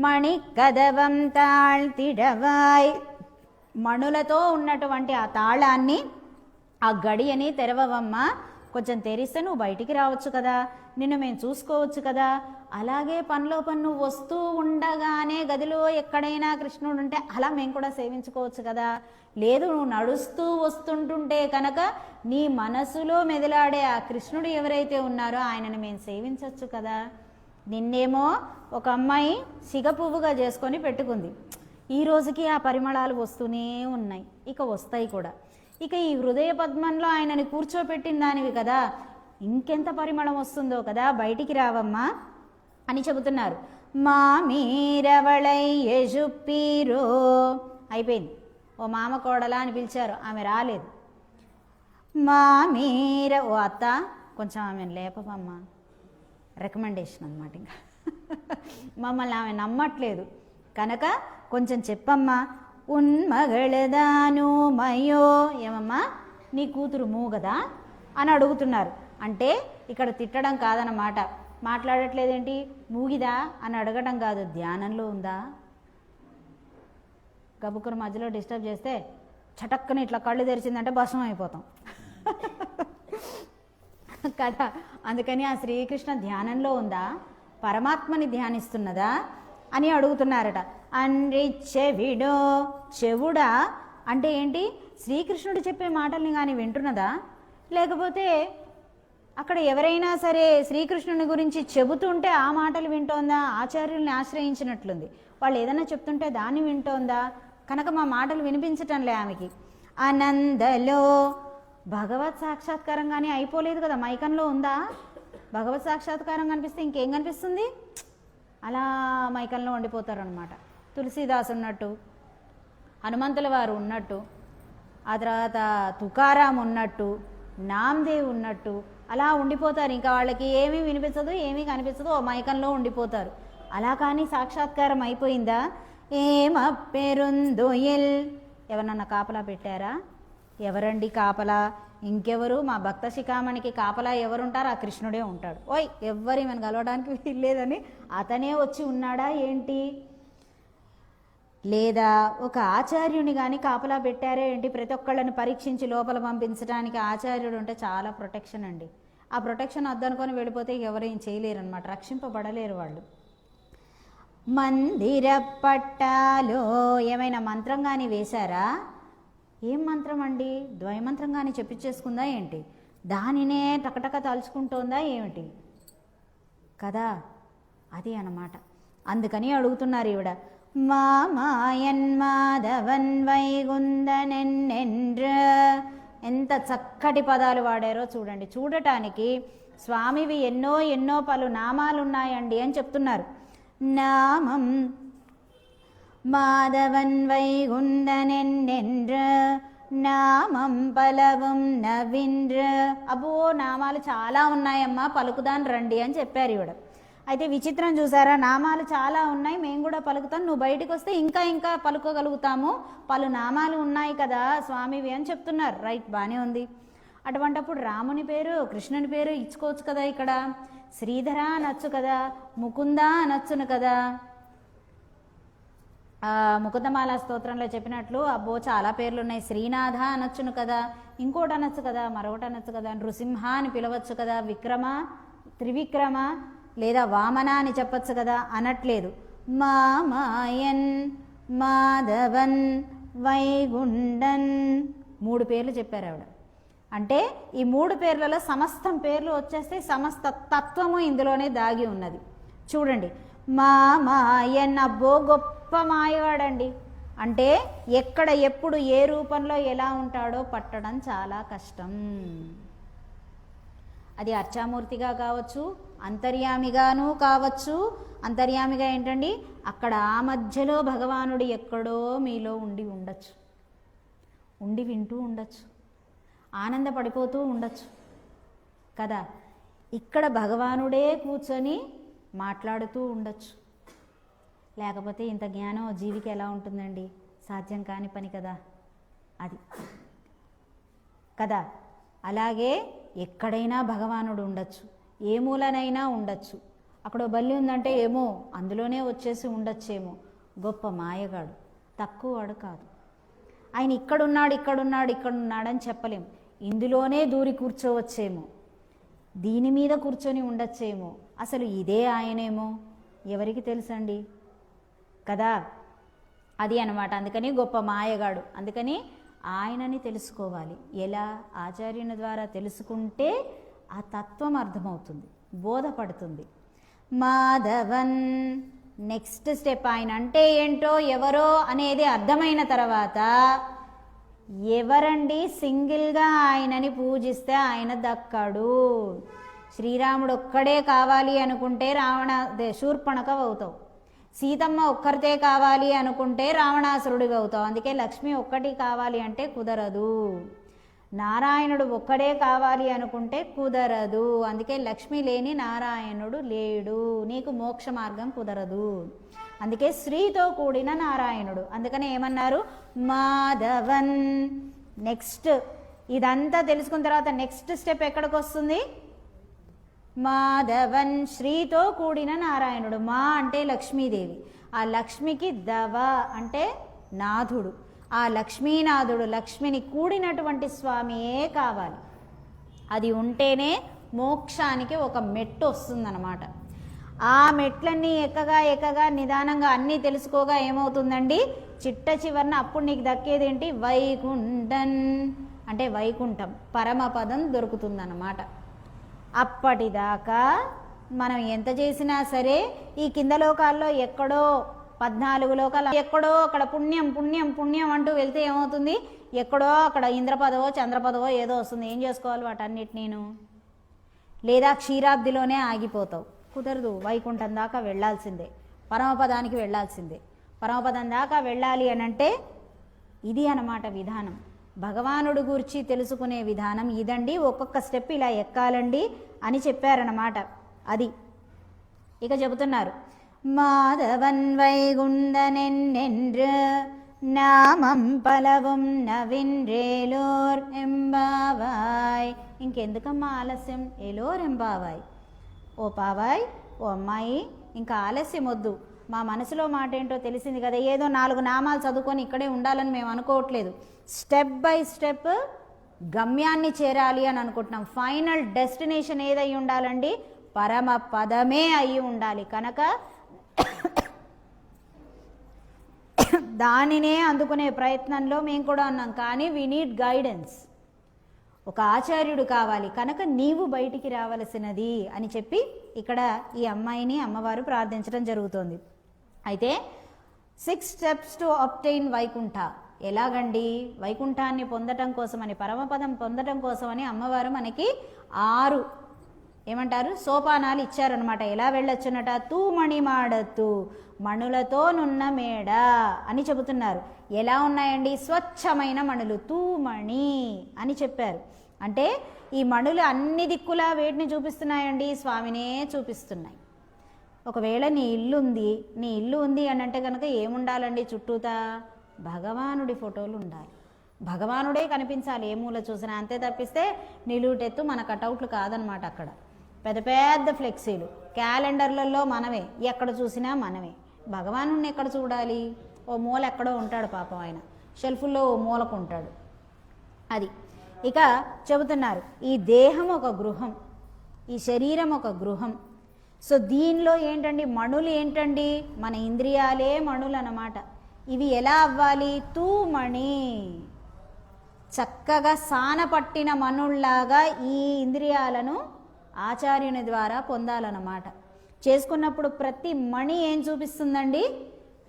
మణి కదవం తాళ్తిడవాయ్, మణులతో ఉన్నటువంటి ఆ తాళాన్ని, ఆ గడియని తెరవవమ్మ. కొంచెం తెరిస్తే నువ్వు బయటికి రావచ్చు కదా, నిన్ను మేము చూసుకోవచ్చు కదా. అలాగే పనిలో పన్ను వస్తూ ఉండగానే గదిలో ఎక్కడైనా కృష్ణుడు ఉంటే అలా మేము కూడా సేవించుకోవచ్చు కదా. లేదు, నువ్వు నడుస్తూ వస్తుంటుంటే కనుక నీ మనసులో మెదిలాడే ఆ కృష్ణుడు ఎవరైతే ఉన్నారో ఆయనని మేము సేవించవచ్చు కదా. నిన్నేమో ఒక అమ్మాయి సిగ పువ్వుగా చేసుకొని పెట్టుకుంది. ఈ రోజుకి ఆ పరిమళాలు వస్తూనే ఉన్నాయి, ఇక వస్తాయి కూడా. ఇక ఈ హృదయ పద్మంలో ఆయనని కూర్చోపెట్టిన దానివి కదా, ఇంకెంత పరిమళం వస్తుందో కదా. బయటికి రావమ్మా అని చెబుతున్నారు. మా మీరవళై యజుప్పీరో, అయిపోయింది. ఓ మామ కోడలా అని పిలిచారు, ఆమె రాలేదు. మా మీర, ఓ అత్త కొంచెం ఆమెను లేపమ్మా, రికమెండేషన్ అనమాట. ఇంకా మమ్మల్ని ఆమె నమ్మట్లేదు కనుక కొంచెం చెప్పమ్మా. ఉన్మగళదాను మయో, ఏమమ్మా నీ కూతురు మూగదా అని అడుగుతున్నారు. అంటే ఇక్కడ తిట్టడం కాదన్నమాట. మాట్లాడట్లేదేంటి, మూగిదా అని అడగడం కాదు, ధ్యానంలో ఉందా. గబుక్కుని మధ్యలో డిస్టర్బ్ చేస్తే చటక్కని ఇట్లా కళ్ళు తెరిచిందంటే భస్మం అయిపోతాం కదా. అందుకని ఆ శ్రీకృష్ణ ధ్యానంలో ఉందా, పరమాత్మని ధ్యానిస్తున్నదా అని అడుగుతున్నారట. చెవిడో, చెవుడా అంటే ఏంటి, శ్రీకృష్ణుడు చెప్పే మాటల్ని కానీ వింటున్నదా, లేకపోతే అక్కడ ఎవరైనా సరే శ్రీకృష్ణుని గురించి చెబుతుంటే ఆ మాటలు వింటోందా, ఆచార్యుల్ని ఆశ్రయించినట్లుంది. వాళ్ళు ఏదైనా చెప్తుంటే దాన్ని వింటోందా, కనుక మా మాటలు వినిపించటంలే ఆమెకి. ఆనందలో, భగవత్ సాక్షాత్కారం కానీ అయిపోలేదు కదా, మైకంలో ఉందా. భగవత్ సాక్షాత్కారం కనిపిస్తే ఇంకేం కనిపిస్తుంది, అలా మైకంలో ఉండిపోతారనమాట. తులసీదాస్ ఉన్నట్టు, హనుమంతుల వారు ఉన్నట్టు, ఆ తర్వాత తుకారాం ఉన్నట్టు, నామ్దేవ్ ఉన్నట్టు అలా ఉండిపోతారు. ఇంకా వాళ్ళకి ఏమీ వినిపించదు, ఏమీ కనిపించదు, ఓ మైకంలో ఉండిపోతారు. అలా కానీ సాక్షాత్కారం అయిపోయిందా. ఏమప్పెరుందొయల్, ఎవరన్నా కాపలా పెట్టారా, ఎవరండి కాపలా, ఇంకెవరు? మా భక్త శిఖామణికి కాపలా ఎవరుంటారు? ఆ కృష్ణుడే ఉంటాడు. ఓయ్ ఎవ్వరి మనం కలవడానికి వీల్లేదని అతనే వచ్చి ఉన్నాడా ఏంటి? లేదా ఒక ఆచార్యుని కానీ కాపలా పెట్టారే ఏంటి? ప్రతి ఒక్కళ్ళని పరీక్షించి లోపల పంపించడానికి ఆచార్యుడు ఉంటే చాలా ప్రొటెక్షన్ అండి. ఆ ప్రొటెక్షన్ వద్దనుకొని వెళ్ళిపోతే ఎవరేం చేయలేరనమాట, రక్షింపబడలేరు వాళ్ళు. మందిర పట్టాలో ఏమైనా మంత్రం కానీ వేశారా? ఏం మంత్రం అండి? ద్వయమంత్రం కానీ చెప్పించేసుకుందా ఏంటి? దానినే టకటక తలుచుకుంటోందా ఏమిటి కదా? అది అన్నమాట. అందుకని అడుగుతున్నారు ఈవిడ, మామాయన్ మాధవన్ వైగుందనెన్నెండ్ర. ఎంత చక్కటి పదాలు వాడారో చూడండి. చూడటానికి స్వామివి ఎన్నో ఎన్నో పలు నామాలు ఉన్నాయండి అని చెప్తున్నారు. నామం మాధవన్ వైగుందనెన్నెండ్ర నామం పలవం నవీంద్ర. అబ్బో నామాలు చాలా ఉన్నాయమ్మా, పలుకుదాన్ రండి అని చెప్పారు ఈవిడ. అయితే విచిత్రం చూసారా, నామాలు చాలా ఉన్నాయి, మేము కూడా పలుకుతాం, నువ్వు బయటికి వస్తే ఇంకా ఇంకా పలుకోగలుగుతాము, పలు నామాలు ఉన్నాయి కదా స్వామివి అని చెప్తున్నారు. రైట్, బాగానే ఉంది. అటువంటప్పుడు రాముని పేరు కృష్ణుని పేరు ఇచ్చుకోవచ్చు కదా. ఇక్కడ శ్రీధర అనొచ్చు కదా, ముకుంద అనొచ్చును కదా. ముకుందమాల స్తోత్రంలో చెప్పినట్లు అబ్బో చాలా పేర్లు ఉన్నాయి, శ్రీనాథ అనొచ్చును కదా, ఇంకోటి అనొచ్చు కదా, మరొకటి అనొచ్చు కదా, నృసింహ అని పిలవచ్చు కదా, విక్రమ, త్రివిక్రమ లేదా వామన అని చెప్పచ్చు కదా. అనట్లేదు. మామాయన్ మాధవన్ వైగుండన్ 3 పేర్లు చెప్పారు ఆవిడ. అంటే ఈ 3 పేర్లలో సమస్తం పేర్లు వచ్చేస్తే సమస్త తత్వము ఇందులోనే దాగి ఉన్నది. చూడండి, మామాయన్ అబ్బో గొప్ప మాయవాడండి. అంటే ఎక్కడ ఎప్పుడు ఏ రూపంలో ఎలా ఉంటాడో పట్టడం చాలా కష్టం. అది అర్చామూర్తిగా కావచ్చు, అంతర్యామిగాను కావచ్చు. అంతర్యామిగా ఏంటండి, అక్కడ ఆ మధ్యలో భగవానుడు ఎక్కడో మీలో ఉండి ఉండొచ్చు, ఉండి వింటూ ఉండొచ్చు, ఆనందపడిపోతూ ఉండొచ్చు కదా. ఇక్కడ భగవానుడే కూర్చొని మాట్లాడుతూ ఉండొచ్చు. లేకపోతే ఇంత జ్ఞానం జీవికి ఎలా ఉంటుందండి? సాధ్యం కాని పని కదా అది కదా. అలాగే ఎక్కడైనా భగవానుడు ఉండొచ్చు, ఏ మూలనైనా ఉండొచ్చు. అక్కడ బల్లి ఉందంటే ఏమో అందులోనే వచ్చేసి ఉండొచ్చేమో. గొప్ప మాయగాడు, తక్కువవాడు కాదు. ఆయన ఇక్కడున్నాడు ఇక్కడున్నాడు ఇక్కడున్నాడని చెప్పలేం. ఇందులోనే దూరి కూర్చోవచ్చేమో, దీని మీద కూర్చొని ఉండొచ్చేమో. అసలు ఇదే ఆయనేమో ఎవరికి తెలుసండి కదా. అది అన్నమాట. అందుకని గొప్ప మాయగాడు. అందుకని ఆయనని తెలుసుకోవాలి. ఎలా? ఆచార్యుని ద్వారా తెలుసుకుంటే ఆ తత్వం అర్థమవుతుంది, బోధపడుతుంది. Madhavan next step. ఆయన అంటే ఏంటో ఎవరో అనేది అర్థమైన తర్వాత ఎవరండి సింగిల్గా ఆయనని పూజిస్తే ఆయన దక్కడు. శ్రీరాముడు ఒక్కడే కావాలి అనుకుంటే శూర్పణఖ అవుతావు. సీతమ్మ ఒక్కరితే కావాలి అనుకుంటే రావణాసురుడివి అవుతావు. అందుకే లక్ష్మి ఒక్కటి కావాలి అంటే కుదరదు. నారాయణుడు ఒక్కడే కావాలి అనుకుంటే కుదరదు. అందుకే లక్ష్మి లేని నారాయణుడు లేడు, నీకు మోక్ష మార్గం కుదరదు. అందుకే శ్రీతో కూడిన నారాయణుడు. అందుకని ఏమన్నారు? మాధవన్. నెక్స్ట్ ఇదంతా తెలుసుకున్న తర్వాత నెక్స్ట్ స్టెప్ ఎక్కడికి వస్తుంది? మాధవన్, శ్రీతో కూడిన నారాయణుడు. మా అంటే లక్ష్మీదేవి, ఆ లక్ష్మికి దవ అంటే నాథుడు. ఆ లక్ష్మీనాథుడు, లక్ష్మిని కూడినటువంటి స్వామియే కావాలి. అది ఉంటేనే మోక్షానికి ఒక మెట్టు వస్తుందన్నమాట. ఆ మెట్లన్నీ ఎక్కగా ఎక్కగా నిదానంగా అన్నీ తెలుసుకోగా ఏమవుతుందండి? చిట్ట చివరన అప్పుడు నీకు దక్కేదేంటి? వైకుంఠన్ అంటే వైకుంఠం, పరమపదం దొరుకుతుందన్నమాట. అప్పటిదాకా మనం ఎంత చేసినా సరే ఈ కింద లోకాల్లో ఎక్కడో 14 లోకాలు ఎక్కడో అక్కడ పుణ్యం పుణ్యం పుణ్యం అంటూ వెళ్తే ఏమవుతుంది? ఎక్కడో అక్కడ ఇంద్రపదవో చంద్రపదవో ఏదో వస్తుంది. ఏం చేసుకోవాలి వాటన్నిటినీను? లేదా క్షీరాబ్దిలోనే ఆగిపోతావు. కుదరదు. వైకుంఠం దాకా వెళ్ళాల్సిందే, పరమపదానికి వెళ్ళాల్సిందే. పరమపదం దాకా వెళ్ళాలి అని అంటే ఇది అన్నమాట విధానం. భగవానుడు గురించి తెలుసుకునే విధానం ఇదండి. ఒక్కొక్క స్టెప్ ఇలా ఎక్కాలండి అని చెప్పారన్నమాట. అది ఇక చెబుతున్నారు. మాధవన్ వైగుండనెన్నెండ్ర నామం పలవం నవిన్రేలోర్ ఎంబావాయ్. ఇంకెందుకమ్మా ఆలస్యం, ఎలోర్ ఎంబావాయ్. ఓ పావాయ్, ఓ అమ్మాయి, ఇంకా ఆలస్యం వద్దు. మా మనసులో మాట ఏంటో తెలిసింది కదా, ఏదో 4 నామాలు చదువుకొని ఇక్కడే ఉండాలని మేము అనుకోవట్లేదు. స్టెప్ బై స్టెప్ గమ్యాన్ని చేరాలి అని అనుకుంటున్నాం. ఫైనల్ డెస్టినేషన్ ఏదై ఉండాలండి, పరమ పదమే అయి ఉండాలి. కనుక దానినే అందుకునే ప్రయత్నంలో మేము కూడా ఉన్నాం. కానీ వీ నీడ్ గైడెన్స్, ఒక ఆచార్యుడు కావాలి. కనుక నీవు బయటికి రావలసినది అని చెప్పి ఇక్కడ ఈ అమ్మాయిని అమ్మవారు ప్రార్థించడం జరుగుతోంది. అయితే 6 స్టెప్స్ టు అబ్టైన్ వైకుంఠ. ఎలాగండి, వైకుంఠాన్ని పొందటం కోసమని, పరమపదం పొందటం కోసమని అమ్మవారు మనకి 6 ఏమంటారు సోపానాలు ఇచ్చారనమాట. ఎలా వెళ్ళొచ్చునట, తూ మణి మాడత్తు, మణులతో నున్న మేడ అని చెబుతున్నారు. ఎలా ఉన్నాయండి, స్వచ్ఛమైన మణులు, తూమణి అని చెప్పారు. అంటే ఈ మణులు అన్ని దిక్కులా వేటిని చూపిస్తున్నాయండి, స్వామినే చూపిస్తున్నాయి. ఒకవేళ నీ ఇల్లు ఉంది అని అంటే కనుక ఏముండాలండి, చుట్టూతా భగవానుడి ఫోటోలు ఉండాలి. భగవానుడే కనిపించాలి ఏ మూల చూసినా. అంతే తప్పిస్తే నిలువుటెత్తు మన కటౌట్లు కాదనమాట. అక్కడ పెద్ద పెద్ద ఫ్లెక్సీలు, క్యాలెండర్లలో మనమే, ఎక్కడ చూసినా మనమే. భగవానుడిని ఎక్కడ చూడాలి, ఓ మూల ఎక్కడో ఉంటాడు పాపం, ఆయన షెల్ఫుల్లో ఓ మూలకు ఉంటాడు. అది ఇక చెబుతున్నారు, ఈ దేహం ఒక గృహం, ఈ శరీరం ఒక గృహం. సో దీనిలో ఏంటండి మణులు ఏంటండి, మన ఇంద్రియాలే మణులు అన్నమాట. ఇవి ఎలా అవ్వాలి, తూమణి, చక్కగా సానపట్టిన మణుల్లాగా ఈ ఇంద్రియాలను ఆచార్యుని ద్వారా పొందాలన్నమాట. చేసుకున్నప్పుడు ప్రతి మణి ఏం చూపిస్తుందండి,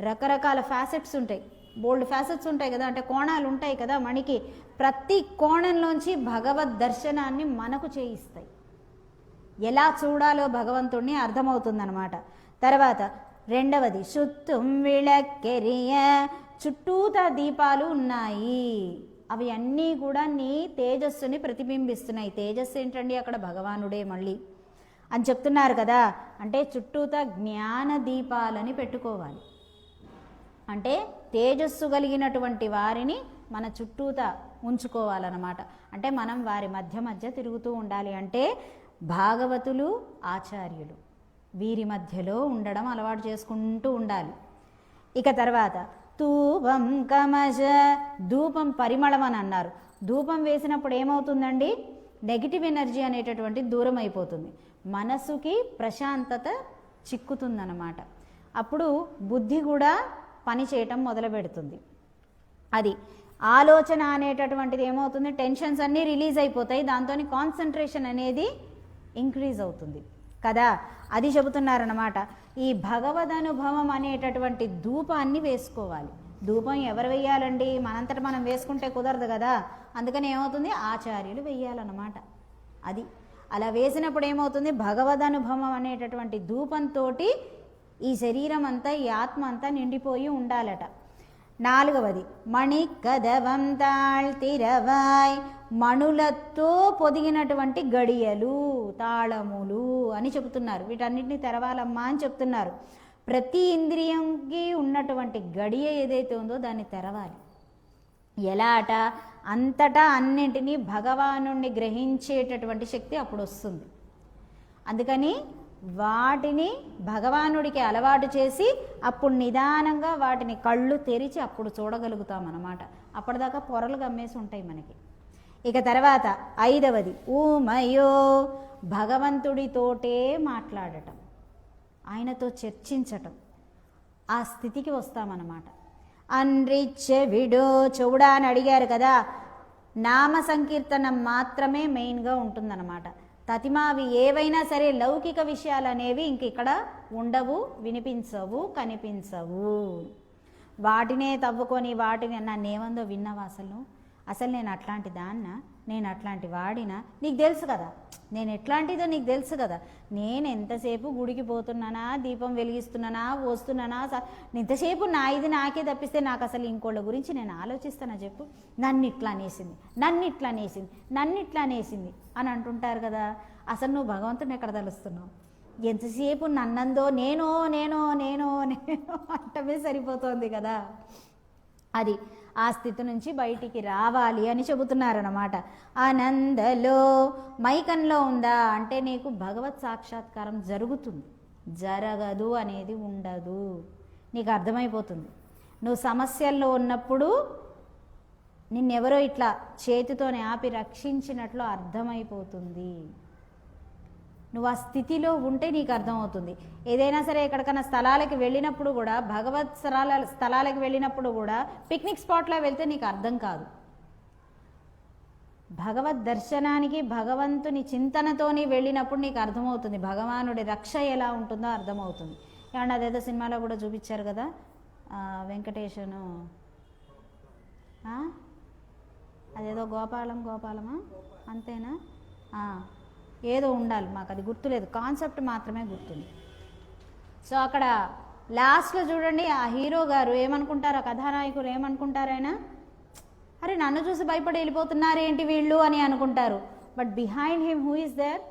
రకరకాల ఫ్యాసెట్స్ ఉంటాయి, బోల్డ్ ఫ్యాసెట్స్ ఉంటాయి కదా, అంటే కోణాలు ఉంటాయి కదా మణికి. ప్రతి కోణంలోంచి భగవద్ దర్శనాన్ని మనకు చేయిస్తాయి. ఎలా చూడాలో భగవంతుణ్ణి అర్థమవుతుందన్నమాట. తర్వాత రెండవది, శుత్తుం విళక్కెరియ, చుట్టూతా దీపాలు ఉన్నాయి. అవి అన్నీ కూడా నీ తేజస్సుని ప్రతిబింబిస్తున్నాయి. తేజస్సు ఏంటండి, అక్కడ భగవానుడే మళ్ళీ అని చెప్తున్నారు కదా. అంటే చుట్టూతా జ్ఞాన దీపాలని పెట్టుకోవాలి. అంటే తేజస్సు కలిగినటువంటి వారిని మన చుట్టూతా ఉంచుకోవాలన్నమాట. అంటే మనం వారి మధ్య మధ్య తిరుగుతూ ఉండాలి. అంటే భాగవతులు, ఆచార్యులు, వీరి మధ్యలో ఉండడం అలవాటు చేసుకుంటూ ఉండాలి. ఇక తర్వాత ధూపం కమజ, ధూపం పరిమళం అని అన్నారు. ధూపం వేసినప్పుడు ఏమవుతుందండి, నెగిటివ్ ఎనర్జీ అనేటటువంటి దూరం అయిపోతుంది, మనసుకి ప్రశాంతత చిక్కుతుందన్నమాట. అప్పుడు బుద్ధి కూడా పని చేయటం మొదలు పెడుతుంది. అది ఆలోచన అనేటటువంటిది ఏమవుతుంది, టెన్షన్స్ అన్నీ రిలీజ్ అయిపోతాయి, దాంతో కాన్సన్ట్రేషన్ అనేది ఇంక్రీజ్ అవుతుంది కదా. అది చెబుతున్నారన్నమాట. ఈ భగవద్ అనుభవం అనేటటువంటి ధూపాన్ని వేసుకోవాలి. ధూపం ఎవరు వేయాలండి, మనంతట మనం వేసుకుంటే కుదరదు కదా. అందుకని ఏమవుతుంది, ఆచార్యులు వేయాలన్నమాట. అది అలా వేసినప్పుడు ఏమవుతుంది, భగవద్ అనుభవం అనేటటువంటి ధూపంతో ఈ శరీరం అంతా, ఈ ఆత్మ అంతా నిండిపోయి ఉండాలట. నాలుగవది, మణి కదవం తాళ్తిరవాయ్, మణులతో పొదిగినటువంటి గడియలు, తాళములు అని చెబుతున్నారు. వీటన్నిటిని తెరవాలమ్మా అని చెప్తున్నారు. ప్రతి ఇంద్రియంకి ఉన్నటువంటి గడియ ఏదైతే ఉందో దాన్ని తెరవాలి. ఎలా అట, అంతటా అన్నింటినీ భగవానుణ్ణి గ్రహించేటటువంటి శక్తి అప్పుడు వస్తుంది. అందుకని వాటిని భగవానుడికి అలవాటు చేసి అప్పుడు నిదానంగా వాటిని కళ్ళు తెరిచి అప్పుడు చూడగలుగుతాం అన్నమాట. అప్పటిదాకా పొరలు గమ్మేసి ఉంటాయి మనకి. ఇక తర్వాత ఐదవది, ఊమయో, భగవంతుడితోటే మాట్లాడటం, ఆయనతో చర్చించటం, ఆ స్థితికి వస్తామన్నమాట. అన్రిచ్చే విడో, చెవుడా అని అడిగారు కదా. నామ సంకీర్తనం మాత్రమే మెయిన్గా ఉంటుందన్నమాట. తతిమావి ఏవైనా సరే లౌకిక విషయాలు అనేవి ఇంక ఇక్కడ ఉండవు, వినిపించవు, కనిపించవు. వాటినే తవ్వుకొని వాటిని నన్నేమందో విన్నావా, అసలు నేను అట్లాంటి దాన్నా, నేను అట్లాంటి వాడినా, నీకు తెలుసు కదా నేను ఎట్లాంటిదో నీకు తెలుసు కదా. నేను ఎంతసేపు గుడికి పోతున్నానా, దీపం వెలిగిస్తున్నానా, వస్తున్నానా, ఎంతసేపు నా ఇది నాకే తప్పిస్తే నాకు అసలు ఇంకోళ్ళ గురించి నేను ఆలోచిస్తానా చెప్పు. నన్ను ఇట్లా అనేసింది, నన్ను ఇట్లా అనేసింది, నన్ను ఇట్లా అనేసింది అని అంటుంటారు కదా. అసలు నువ్వు భగవంతుని ఎక్కడ తలుస్తున్నావు? ఎంతసేపు నన్నందో నేనో నేనో నేనో నేనో అంటమే సరిపోతుంది కదా. అది ఆ స్థితి నుంచి బయటికి రావాలి అని చెబుతున్నారన్నమాట. ఆనందలో మైకంలో ఉందా అంటే నీకు భగవత్ సాక్షాత్కారం జరుగుతుంది, జరగదు అనేది ఉండదు. నీకు అర్థమైపోతుంది. నువ్వు సమస్యల్లో ఉన్నప్పుడు నిన్నెవరో ఇట్లా చేతితోనే ఆపి రక్షించినట్లు అర్థమైపోతుంది. నువ్వు ఆ స్థితిలో ఉంటే నీకు అర్థమవుతుంది. ఏదైనా సరే ఎక్కడికైనా స్థలాలకు వెళ్ళినప్పుడు కూడా, భగవత్ స్థలాలకు వెళ్ళినప్పుడు కూడా పిక్నిక్ స్పాట్లో వెళ్తే నీకు అర్థం కాదు. భగవద్ దర్శనానికి భగవంతుని చింతనతోని వెళ్ళినప్పుడు నీకు అర్థమవుతుంది, భగవానుడి రక్ష ఎలా ఉంటుందో అర్థమవుతుంది. ఏమన్నా అదేదో సినిమాలో కూడా చూపించారు కదా, వెంకటేశను అదేదో గోపాలమా అంతేనా, ఏదో ఉండాలి, మాకు అది గుర్తులేదు, కాన్సెప్ట్ మాత్రమే గుర్తుంది. సో అక్కడ లాస్ట్లో చూడండి ఆ హీరో గారు ఏమనుకుంటారు, ఆ కథానాయకులు ఏమనుకుంటారు, ఆయన అరే నన్ను చూసి భయపడి వెళ్ళిపోతున్నారేంటి వీళ్ళు అని అనుకుంటారు. But behind him who is there?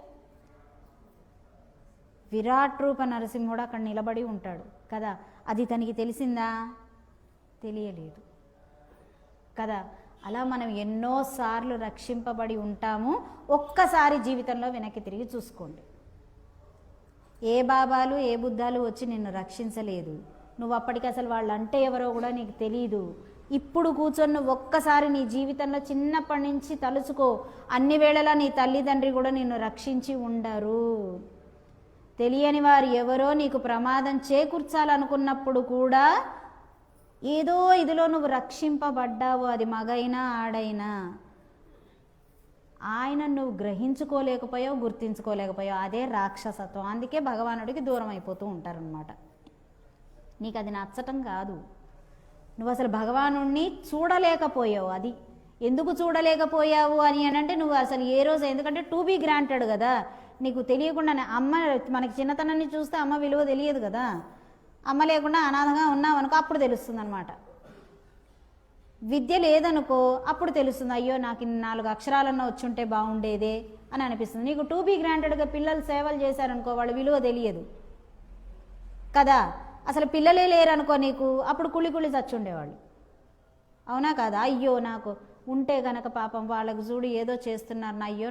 విరాట్ రూప నరసింహుడు అక్కడ నిలబడి ఉంటాడు కదా. అది తనకి తెలిసిందా? తెలియలేదు కదా. అలా మనం ఎన్నోసార్లు రక్షింపబడి ఉంటాము. ఒక్కసారి జీవితంలో వెనక్కి తిరిగి చూసుకోండి. ఏ బాబాలు ఏ బుద్ధాలు వచ్చి నిన్ను రక్షించలేదు. నువ్వు అప్పటికి అసలు వాళ్ళు అంటే ఎవరో కూడా నీకు తెలీదు. ఇప్పుడు కూర్చొని నువ్వు ఒక్కసారి నీ జీవితంలో చిన్నప్పటి నుంచి తలుచుకో, అన్ని వేళలా నీ తల్లిదండ్రి కూడా నిన్ను రక్షించి ఉండరు. తెలియని వారు ఎవరో నీకు ప్రమాదం చేకూర్చాలనుకున్నప్పుడు కూడా ఏదో ఇదిలో నువ్వు రక్షింపబడ్డావు, అది మగైనా ఆడైనా. ఆయన నువ్వు గ్రహించుకోలేకపోయావు, గుర్తించుకోలేకపోయావు. అదే రాక్షసత్వం. అందుకే భగవానుడికి దూరం అయిపోతూ ఉంటారనమాట. నీకు అది నచ్చటం కాదు, నువ్వు అసలు భగవానుడిని చూడలేకపోయావు. అది ఎందుకు చూడలేకపోయావు అని అంటే నువ్వు అసలు ఏ రోజు, ఎందుకంటే టు బీ గ్రాంటెడ్ కదా, నీకు తెలియకుండానే. అమ్మ మనకి చిన్నతనాన్ని చూస్తే అమ్మ విలువ తెలియదు కదా. అమ్మ లేకుండా అనాథగా ఉన్నావనుకో అప్పుడు తెలుస్తుంది అనమాట. విద్య లేదనుకో అప్పుడు తెలుస్తుంది, అయ్యో నాకు 4 అక్షరాలన్నా వచ్చుంటే బాగుండేదే అని అనిపిస్తుంది. నీకు టు బీ గ్రాంటెడ్గా పిల్లలు సేవలు చేశారనుకో వాళ్ళ విలువ తెలియదు కదా. అసలు పిల్లలే లేరనుకో నీకు, అప్పుడు కుళ్ళి చచ్చుండేవాళ్ళు, అవునా కదా. అయ్యో నాకు ఉంటే గనక పాపం వాళ్ళకు చూడు ఏదో చేస్తున్నారు, అయ్యో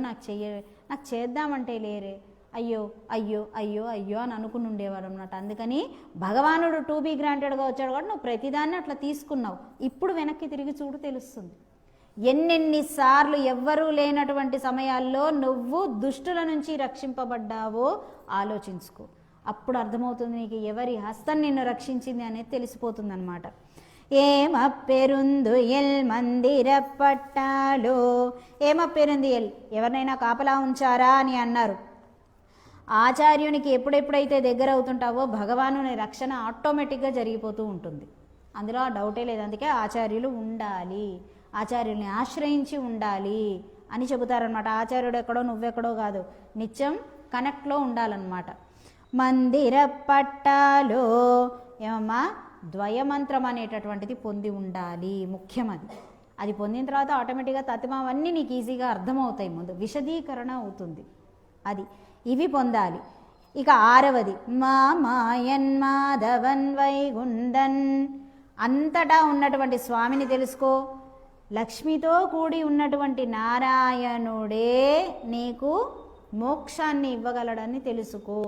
నాకు చేద్దామంటే లేరే, అయ్యో అయ్యో అయ్యో అయ్యో అని అనుకుని ఉండేవాడు అన్నమాట. అందుకని భగవానుడు టు బీ గ్రాంటెడ్గా వచ్చాడు కాబట్టి నువ్వు ప్రతిదాన్ని అట్లా తీసుకున్నావు. ఇప్పుడు వెనక్కి తిరిగి చూడు, తెలుస్తుంది. ఎన్నెన్నిసార్లు ఎవ్వరూ లేనటువంటి సమయాల్లో నువ్వు దుష్టుల నుంచి రక్షింపబడ్డావో ఆలోచించుకో. అప్పుడు అర్థమవుతుంది నీకు ఎవరి హస్తం నిన్ను రక్షించింది అనేది తెలిసిపోతుంది అనమాట. ఏమప్పెరుందు ఎల్ మందిర పట్టాలో, ఏమప్పెరుంది ఎల్, ఎవరినైనా కాపలా ఉంచారా అని అన్నారు. ఆచార్యునికి ఎప్పుడెప్పుడైతే దగ్గర అవుతుంటావో భగవానుని రక్షణ ఆటోమేటిక్గా జరిగిపోతూ ఉంటుంది. అందులో ఆ డౌటే లేదు. అందుకే ఆచార్యులు ఉండాలి, ఆచార్యుల్ని ఆశ్రయించి ఉండాలి అని చెబుతారనమాట. ఆచార్యుడు ఎక్కడో నువ్వెక్కడో కాదు, నిత్యం కనెక్ట్లో ఉండాలన్నమాట. మందిర పట్టాలో ఏమమ్మా, ద్వయమంత్రం అనేటటువంటిది పొంది ఉండాలి, ముఖ్యం అది. అది పొందిన తర్వాత ఆటోమేటిక్గా తత్వమవన్నీ నీకు ఈజీగా అర్థమవుతాయి, ముందు విశదీకరణ అవుతుంది అది. ఇవి పొందాలి. ఇక 6వది మాయన్ మాధవన్ వైగుండన్, అంతటా ఉన్నటువంటి స్వామిని తెలుసుకో. లక్ష్మితో కూడి ఉన్నటువంటి నారాయణుడే నీకు మోక్షాన్ని ఇవ్వగలడని తెలుసుకో.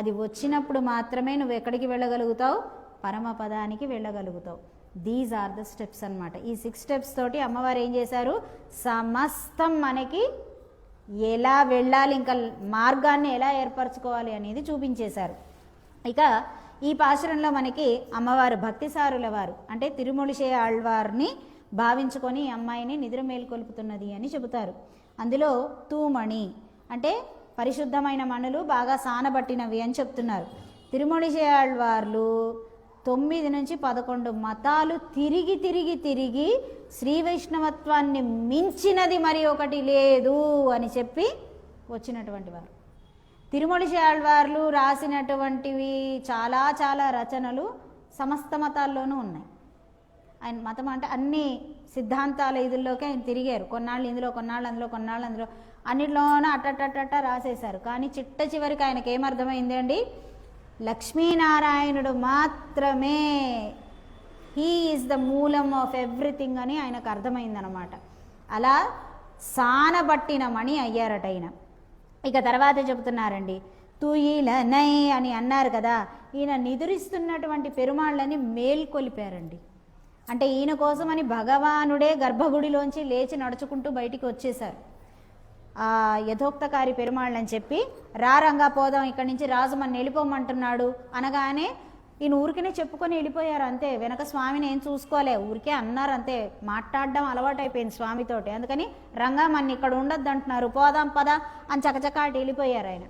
అది వచ్చినప్పుడు మాత్రమే నువ్వు ఎక్కడికి వెళ్ళగలుగుతావు, పరమపదానికి వెళ్ళగలుగుతావు. దీస్ ఆర్ ద స్టెప్స్ అన్నమాట. ఈ 6 స్టెప్స్ తోటి అమ్మవారు ఏం చేశారు, సమస్తం మనకి ఎలా వెళ్ళాలి, ఇంకా మార్గాన్ని ఎలా ఏర్పరచుకోవాలి అనేది చూపించేశారు. ఇక ఈ పాశురంలో మనకి అమ్మవారు భక్తిసారుల వారు అంటే తిరుమొళిశే ఆళ్వార్ని భావించుకొని అమ్మాయిని నిద్ర మేల్కొల్పుతున్నది అని చెబుతారు. అందులో తూమణి అంటే పరిశుద్ధమైన మణులు బాగా సానబట్టినవి అని చెప్తున్నారు. తిరుమొళిశే ఆళ్వార్లు 9 నుంచి 11 మతాలు తిరిగి తిరిగి తిరిగి శ్రీ వైష్ణవత్వాన్ని మించినది మరి ఒకటి లేదు అని చెప్పి వచ్చినటువంటి వారు. తిరుమొళిశే ఆళ్వార్లు రాసినటువంటివి చాలా చాలా రచనలు సమస్త మతాల్లోనూ ఉన్నాయి. ఆయన మతం అంటే అన్ని సిద్ధాంతాల ఇదుల్లోకి ఆయన తిరిగారు. కొన్నాళ్ళు ఇందులో, కొన్నాళ్ళు అందులో, కొన్నాళ్ళు అందులో, అన్నిట్లోనూ అట్టట్టట్ట రాసేశారు. కానీ చిట్ట చివరికి ఆయనకి ఏమర్థమైంది అండి, లక్ష్మీనారాయణుడు మాత్రమే హీ ఈజ్ ద మూలం ఆఫ్ ఎవ్రీథింగ్ అని ఆయనకు అర్థమైందనమాట. అలా సానబట్టిన మణి అయ్యారట ఆయన. ఇక తర్వాత చెబుతున్నారండి, తుయిలనై అని అన్నారు కదా, ఈయన నిద్రిస్తున్నటువంటి పెరుమాళ్ళని మేల్కొలిపారండి. అంటే ఈయన కోసమని భగవానుడే గర్భగుడిలోంచి లేచి నడుచుకుంటూ బయటికి వచ్చేశారు. యథోక్తకారి పెరుమాళ్ళని చెప్పి, రంగా పోదాం ఇక్కడి నుంచి, రాజు మన వెళ్ళిపోమంటున్నాడు అనగానే ఈయన ఊరికనే చెప్పుకొని వెళ్ళిపోయారు అంతే. వెనక స్వామిని ఏం చూసుకోలే, ఊరికే అన్నారు అంతే. మాట్లాడడం అలవాటైపోయింది స్వామితోటి. అందుకని రంగా మన ఇక్కడ ఉండొద్దు అంటున్నారు, పోదాం పదా అని చకచక అటు వెళ్ళిపోయారు ఆయన.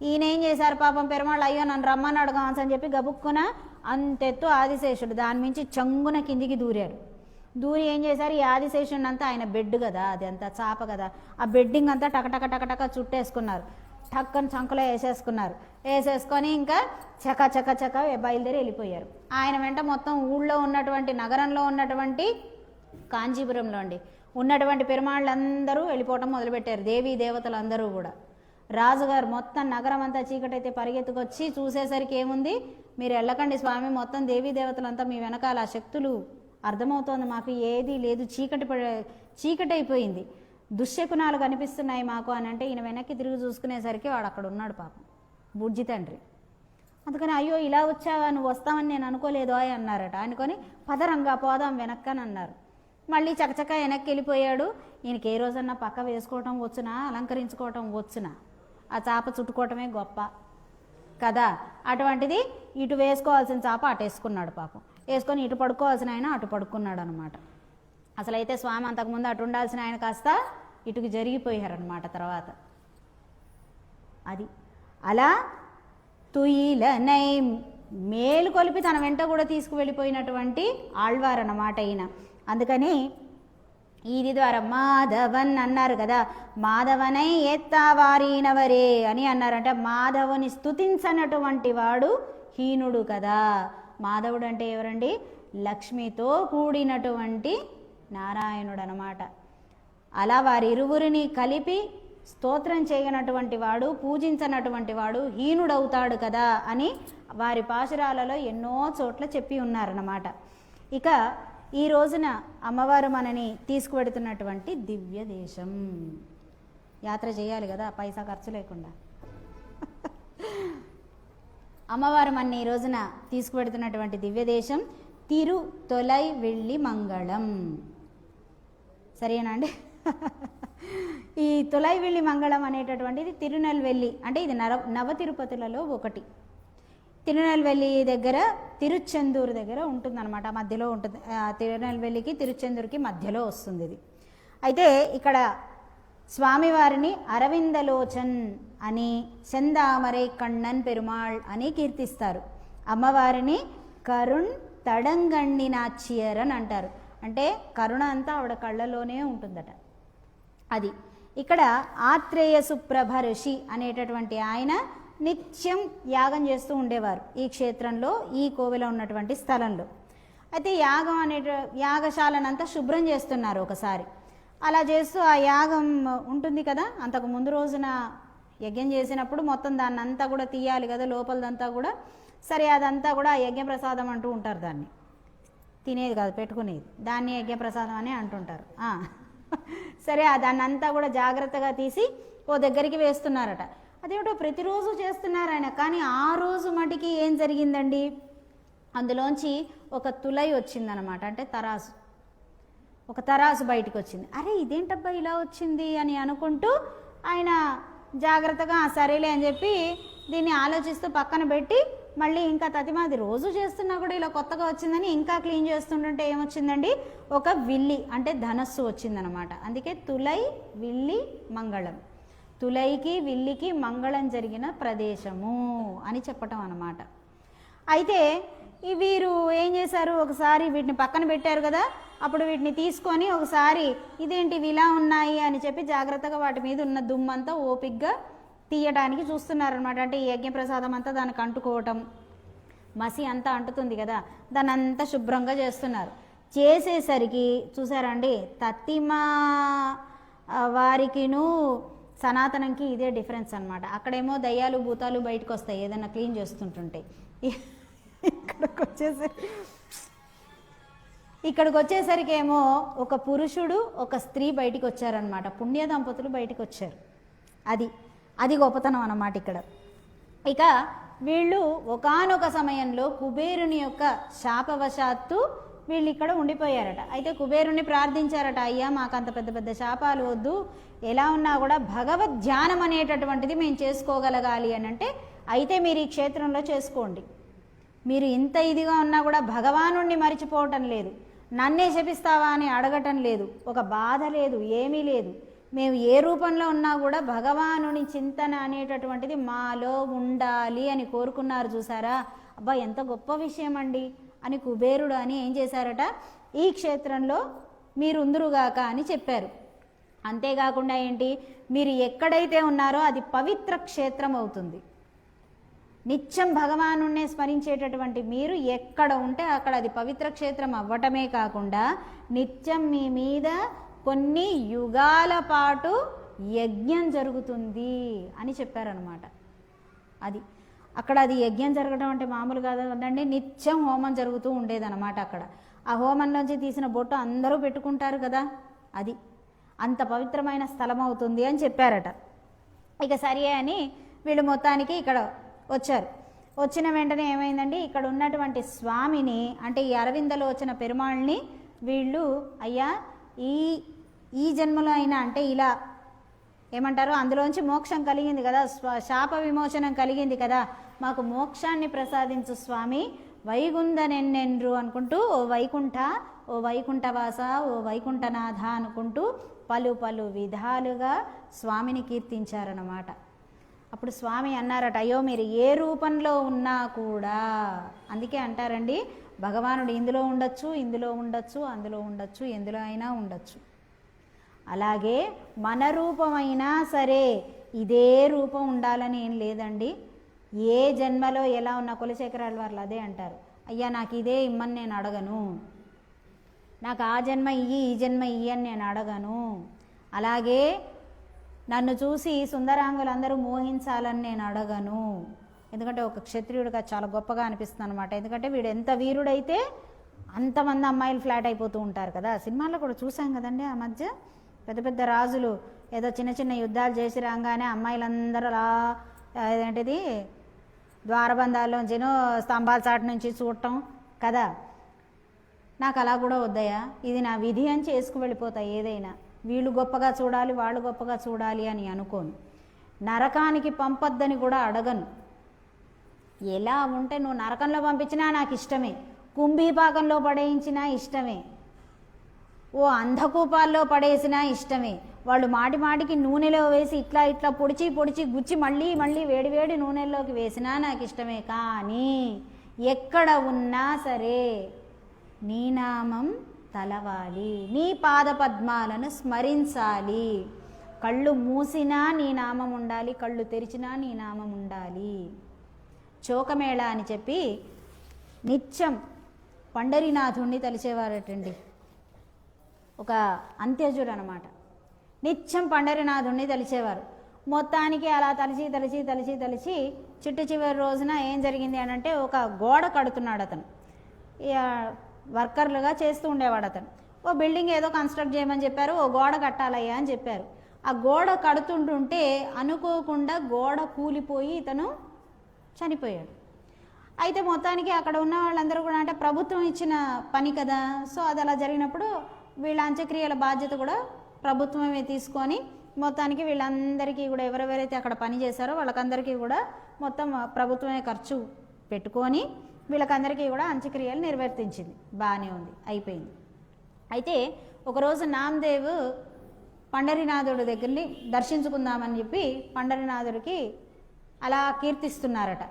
ఈయన ఏం చేశారు పాపం పెరుమాళ్ళు, అయ్యో నన్ను రమ్మని అడగాల్సి అని చెప్పి గబుక్కున అంతెత్తు ఆదిశేషుడు దాని మించి చంగున కిందికి దూరారు. దూరి ఏం చేశారు, ఈ ఆదిశేషుడిని అంతా, ఆయన బెడ్ కదా అది, అంతా చాప కదా, ఆ బెడ్డింగ్ అంతా టకటక టకటక చుట్టేసుకున్నారు. టక్కని చంకలో వేసేసుకొని ఇంకా చక చక చక బయలుదేరి వెళ్ళిపోయారు. ఆయన వెంట మొత్తం ఊళ్ళో ఉన్నటువంటి, నగరంలో ఉన్నటువంటి, కాంచీపురంలో అండి ఉన్నటువంటి పెరుమాళ్ళందరూ వెళ్ళిపోవటం మొదలుపెట్టారు, దేవీ దేవతలు అందరూ కూడా. రాజుగారు మొత్తం నగరం అంతా చీకటైతే పరిగెత్తుకొచ్చి చూసేసరికి ఏముంది, మీరు వెళ్ళకండి స్వామి, మొత్తం దేవీ దేవతలంతా మీ వెనకాల, ఆ శక్తులు అర్థమవుతోంది మాకు, ఏదీ లేదు, చీకటి అయిపోయింది, దుశ్శకునాలు కనిపిస్తున్నాయి మాకు అని అంటే, ఈయన వెనక్కి తిరిగి చూసుకునేసరికి వాడు అక్కడ ఉన్నాడు పాపం, బుజ్జి తండ్రి. అందుకని అయ్యో ఇలా వచ్చావా, నువ్వు వస్తావని నేను అనుకోలేదు అన్నారట. అనుకొని పదరంగా పోదాం వెనక్కని అన్నారు. మళ్ళీ చకచక వెనక్కి వెళ్ళిపోయాడు. ఈయనకి ఏ రోజన్నా పక్క వేసుకోవటం వచ్చునా, అలంకరించుకోవటం వచ్చునా, ఆ చాప చుట్టుకోవటమే గొప్ప కదా. అటువంటిది ఇటు వేసుకోవాల్సిన చాప అటు వేసుకున్నాడు పాపం, వేసుకొని ఇటు పడుకోవాల్సిన ఆయన అటు పడుకున్నాడు అనమాట. అసలైతే స్వామి అంతకుముందు అటు ఉండాల్సిన ఆయన కాస్త ఇటుకు జరిగిపోయారనమాట తర్వాత. అది అలా తుయిలనై మేలుకొలిపి తన వెంట కూడా తీసుకువెళ్ళిపోయినటువంటి ఆళ్వార్ అన్నమాట ఈయన. అందుకని ఇది ద్వారా మాధవన్ అన్నారు కదా, మాధవనై ఎత్తావారీనవరే అని అన్నారంటే, మాధవుని స్తుతించనటువంటి వాడు హీనుడు కదా. మాధవుడు అంటే ఎవరండి, లక్ష్మితో కూడినటువంటి నారాయణుడు అనమాట. అలా వారిరువురిని కలిపి స్తోత్రం చేయనటువంటి వాడు, పూజించనటువంటి వాడు హీనుడవుతాడు కదా అని వారి పాశురాలలో ఎన్నో చోట్ల చెప్పి ఉన్నారన్నమాట. ఇక ఈ రోజున అమ్మవారు మనని తీసుకువెడుతున్నటువంటి దివ్య దేశం, యాత్ర చేయాలి కదా పైసా ఖర్చు లేకుండా. అమ్మవారు మన ఈ రోజున తీసుకువెడుతున్నటువంటి దివ్య దేశం తిరు తొలై వెళ్ళి మంగళం. సరేనా అండి? ఈ తొలై వెళ్ళి మంగళం అనేటటువంటిది తిరునెల్వేలి, అంటే ఇది నవ తిరుపతులలో ఒకటి. తిరునెల్వేలి దగ్గర, తిరుచెందూరు దగ్గర ఉంటుందన్నమాట, మధ్యలో ఉంటుంది. తిరునెల్వేలికి తిరుచెందూరుకి మధ్యలో వస్తుంది ఇది. అయితే ఇక్కడ స్వామివారిని అరవిందలోచన్ అని, సెందామరై కണ്ണన్ పెరుమాళ్ అని కీర్తిస్తారు. అమ్మవారిని కరుణ్ తడంగండి నాచియర్ అని అంటారు. అంటే కరుణ అంతా ఆవిడ కళ్ళలోనే ఉంటుందట. అది ఇక్కడ ఆత్రేయ సుప్రభ ఋషి అనేటటువంటి ఆయన నిత్యం యాగం చేస్తూ ఉండేవారు ఈ క్షేత్రంలో, ఈ కోవెల ఉన్నటువంటి స్థలంలో. అయితే యాగశాలనంతా శుభ్రం చేస్తున్నారు ఒకసారి. అలా చేస్తూ ఆ యాగం ఉంటుంది కదా, అంతకు ముందు రోజున యజ్ఞం చేసినప్పుడు మొత్తం దాన్ని అంతా కూడా తీయాలి కదా, లోపలదంతా కూడా. సరే అదంతా కూడా యజ్ఞప్రసాదం అంటూ ఉంటారు, దాన్ని తినేది కాదు పెట్టుకునేది, దాన్ని యజ్ఞప్రసాదం అని అంటుంటారు. సరే దాన్ని అంతా కూడా జాగ్రత్తగా తీసి ఓ దగ్గరికి వేస్తున్నారట. అదేమిటో ప్రతిరోజు చేస్తున్నారు ఆయన. కానీ ఆ రోజు మటుకి ఏం జరిగిందండి, అందులోంచి ఒక తులై వచ్చిందనమాట, అంటే తరాసు, ఒక తరాసు బయటికి వచ్చింది. అరే ఇదేంటబ్బా ఇలా వచ్చింది అని అనుకుంటూ ఆయన జాగ్రత్తగా సరేలే అని చెప్పి దీన్ని ఆలోచిస్తూ పక్కన పెట్టి, మళ్ళీ ఇంకా తతిమాది రోజు చేస్తున్నా కూడా ఇలా కొత్తగా వచ్చిందని ఇంకా క్లీన్ చేస్తుంటుంటే ఏమొచ్చిందండి, ఒక విల్లి అంటే ధనస్సు వచ్చిందనమాట. అందుకే తులై విల్లి మంగళం, తులైకి విల్లికి మంగళం జరిగిన ప్రదేశము అని చెప్పటం అన్నమాట. అయితే వీరు ఏం చేశారు, ఒకసారి వీటిని పక్కన పెట్టారు కదా, అప్పుడు వీటిని తీసుకొని ఒకసారి ఇదేంటి ఇలా ఉన్నాయి అని చెప్పి జాగ్రత్తగా వాటి మీద ఉన్న దుమ్మంతా ఓపిగ్గా తీయడానికి చూస్తున్నారనమాట. అంటే ఈ యజ్ఞప్రసాదం అంతా దానికి అంటుకోవటం, మసి అంతా అంటుతుంది కదా, దాన్ని అంతా శుభ్రంగా చేస్తున్నారు. చేసేసరికి చూసారండి, తత్తిమా వారికిను సనాతనంకి ఇదే డిఫరెన్స్ అనమాట. అక్కడేమో దయ్యాలు భూతాలు బయటకు వస్తాయి ఏదైనా క్లీన్ చేస్తుంటుంటే, ఇక్కడికి వచ్చేసి ఇక్కడికి వచ్చేసరికి ఏమో ఒక పురుషుడు ఒక స్త్రీ బయటికి వచ్చారనమాట, పుణ్య దంపతులు బయటికి వచ్చారు. అది గొప్పతనం అన్నమాట ఇక్కడ. ఇక వీళ్ళు ఒకానొక సమయంలో కుబేరుని యొక్క శాపవశాత్తు వీళ్ళు ఇక్కడ ఉండిపోయారట. అయితే కుబేరుని ప్రార్థించారట, అయ్యా మాకు అంత పెద్ద పెద్ద శాపాలు వద్దు, ఎలా ఉన్నా కూడా భగవద్ ధ్యానం అనేటటువంటిది మేము చేసుకోగలగాలి అని అంటే, అయితే మీరు ఈ క్షేత్రంలో చేసుకోండి, మీరు ఇంత ఇదిగా ఉన్నా కూడా భగవానుణ్ణి మరిచిపోవటం లేదు, నన్నే శపిస్తావా అని అడగటం లేదు, ఒక బాధ లేదు, ఏమీ లేదు, మేము ఏ రూపంలో ఉన్నా కూడా భగవానుని చింతన అనేటటువంటిది మాలో ఉండాలి అని కోరుకున్నారు. చూసారా, అబ్బా ఎంత గొప్ప విషయం అండి అని కుబేరుడు అని ఏం చేశారట, ఈ క్షేత్రంలో మీరు ఉందురుగాక అని చెప్పారు. అంతేకాకుండా ఏంటి, మీరు ఎక్కడైతే ఉన్నారో అది పవిత్ర క్షేత్రం అవుతుంది. నిత్యం భగవానుణ్ణే స్మరించేటటువంటి మీరు ఎక్కడ ఉంటే అక్కడ అది పవిత్ర క్షేత్రం అవ్వటమే కాకుండా నిత్యం మీ మీద కొన్ని యుగాల పాటు యజ్ఞం జరుగుతుంది అని చెప్పారనమాట. అక్కడ అది యజ్ఞం జరగడం అంటే మామూలు కాదండి, నిత్యం హోమం జరుగుతూ ఉండేదన్నమాట. అక్కడ ఆ హోమంలోంచి తీసిన బొట్టు అందరూ పెట్టుకుంటారు కదా, అది అంత పవిత్రమైన స్థలం అవుతుంది అని చెప్పారట. ఇక సరే అని వీళ్ళు మొత్తానికి ఇక్కడ వచ్చారు. వచ్చిన వెంటనే ఏమైందండి, ఇక్కడ ఉన్నటువంటి స్వామిని అంటే ఈ అరవిందలోచన పెరుమాళ్ళని వీళ్ళు, అయ్యా ఈ జన్మలో అయినా అంటే ఇలా ఏమంటారు, అందులోంచి మోక్షం కలిగింది కదా, శాప విమోచనం కలిగింది కదా, మాకు మోక్షాన్ని ప్రసాదించు స్వామి, వైగుంధనెన్నెన్రు అనుకుంటూ ఓ వైకుంఠ, ఓ వైకుంఠవాస, ఓ వైకుంఠనాథ అనుకుంటూ పలు విధాలుగా స్వామిని కీర్తించారన్నమాట. అప్పుడు స్వామి అన్నారట, అయ్యో మీరు ఏ రూపంలో ఉన్నా కూడా, అందుకే అంటారండి భగవానుడు ఇందులో ఉండొచ్చు, ఇందులో ఉండొచ్చు, అందులో ఉండొచ్చు, ఎందులో అయినా ఉండొచ్చు. అలాగే మన రూపమైనా సరే ఇదే రూపం ఉండాలని ఏం లేదండి. ఏ జన్మలో ఎలా ఉన్న కులశేఖరాల వారు అదే అంటారు, అయ్యా నాకు ఇదే ఇమ్మని నేను అడగను, నాకు ఆ జన్మ ఇయ్యి ఈ జన్మ ఇయ్యి అని నేను అడగను, అలాగే నన్ను చూసి సుందరాంగులందరూ మోహించాలని నేను అడగను. ఎందుకంటే ఒక క్షత్రియుడిగా చాలా గొప్పగా అనిపిస్తుంది అనమాట. ఎందుకంటే వీడు ఎంత వీరుడైతే అంతమంది అమ్మాయిలు ఫ్లాట్ అయిపోతూ ఉంటారు కదా, సినిమాల్లో కూడా చూసాం కదండి. ఆ మధ్య పెద్ద పెద్ద రాజులు ఏదో చిన్న చిన్న యుద్ధాలు చేసి రాగానే అమ్మాయిలందరూ అలా ఏంటిది ద్వారబంధాల్లోంచినో స్తంభాల చాటు నుంచి చూడటం కదా. నాకు అలా కూడా వద్దయా, ఇది నా విధి అని చేసుకు వెళ్ళిపోతాయి. ఏదైనా వీళ్ళు గొప్పగా చూడాలి, వాళ్ళు గొప్పగా చూడాలి అని అనుకోను. నరకానికి పంపొద్దని కూడా అడగను. ఎలా ఉంటే నువ్వు నరకంలో పంపించినా నాకు ఇష్టమే, కుంభీపాకంలో పడేయించినా ఇష్టమే, ఓ అంధకూపాల్లో పడేసినా ఇష్టమే, వాళ్ళు మాటి మాటికి నూనెలో వేసి ఇట్లా పొడిచి గుచ్చి మళ్ళీ వేడివేడి నూనెల్లోకి వేసినా నాకు ఇష్టమే. కానీ ఎక్కడ ఉన్నా సరే నీ నామం తలవాలి, నీ పాదపద్మాలను స్మరించాలి. కళ్ళు మూసినా నీ నామం ఉండాలి, కళ్ళు తెరిచినా నీ నామం ఉండాలి. చోకమేళ అని చెప్పి నిత్యం పండరీనాథుణ్ణి తలిచేవారటండి. ఒక అంత్యజుడు అనమాట, నిత్యం పండరీనాథుణ్ణి తలిచేవారు. మొత్తానికి అలా తలిచి చిట్టు చివరి రోజున ఏం జరిగింది అని అంటే, ఒక గోడ కడుతున్నాడు అతను, వర్కర్లుగా చేస్తూ ఉండేవాడు అతను. ఓ బిల్డింగ్ ఏదో కన్స్ట్రక్ట్ చేయమని చెప్పారు, ఓ గోడ కట్టాలయ్యా అని చెప్పారు. ఆ గోడ కడుతుంటుంటే అనుకోకుండా గోడ కూలిపోయి ఇతను చనిపోయాడు. అయితే మొత్తానికి అక్కడ ఉన్న వాళ్ళందరూ కూడా, అంటే ప్రభుత్వం ఇచ్చిన పని కదా, సో అది అలా జరిగినప్పుడు వీళ్ళ అంత్యక్రియల బాధ్యత కూడా ప్రభుత్వమే తీసుకొని మొత్తానికి వీళ్ళందరికీ కూడా ఎవరెవరైతే అక్కడ పని చేశారో వాళ్ళకందరికీ కూడా మొత్తం ప్రభుత్వమే ఖర్చు పెట్టుకొని వీళ్ళకందరికీ కూడా అంత్యక్రియలు నిర్వర్తించింది. బాగానే ఉంది, అయిపోయింది. అయితే ఒకరోజు నామదేవ్ పండరీనాథుడి దగ్గరని దర్శించుకుందామని చెప్పి పండరీనాథుడికి అలా కీర్తిస్తున్నారట.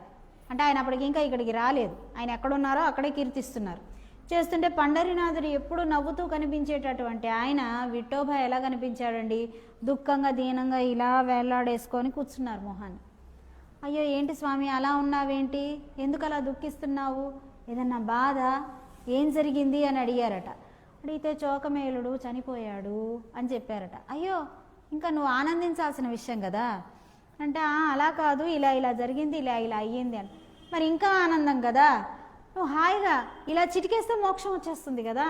అంటే ఆయన అప్పటికి ఇంకా ఇక్కడికి రాలేదు, ఆయన ఎక్కడున్నారో అక్కడే కీర్తిస్తున్నారు. చేస్తుంటే పండరీనాథుడు ఎప్పుడు నవ్వుతూ కనిపించేటటువంటి ఆయన విఠోబా ఎలా కనిపించాడండి, దుఃఖంగా దీనంగా ఇలా వేలాడేసుకొని కూర్చున్నారు మొహాన్ని. అయ్యో ఏంటి స్వామి అలా ఉన్నావేంటి, ఎందుకు అలా దుఃఖిస్తున్నావు, ఏదన్నా బాధ, ఏం జరిగింది అని అడిగారట. అడిగితే చోకమేలుడు చనిపోయాడు అని చెప్పారట. అయ్యో ఇంకా నువ్వు ఆనందించాల్సిన విషయం కదా అంటే, అలా కాదు, ఇలా జరిగింది, ఇలా అయ్యింది అని. మరి ఇంకా ఆనందం కదా, నువ్వు హాయిగా ఇలా చిటికేస్తే మోక్షం వచ్చేస్తుంది కదా,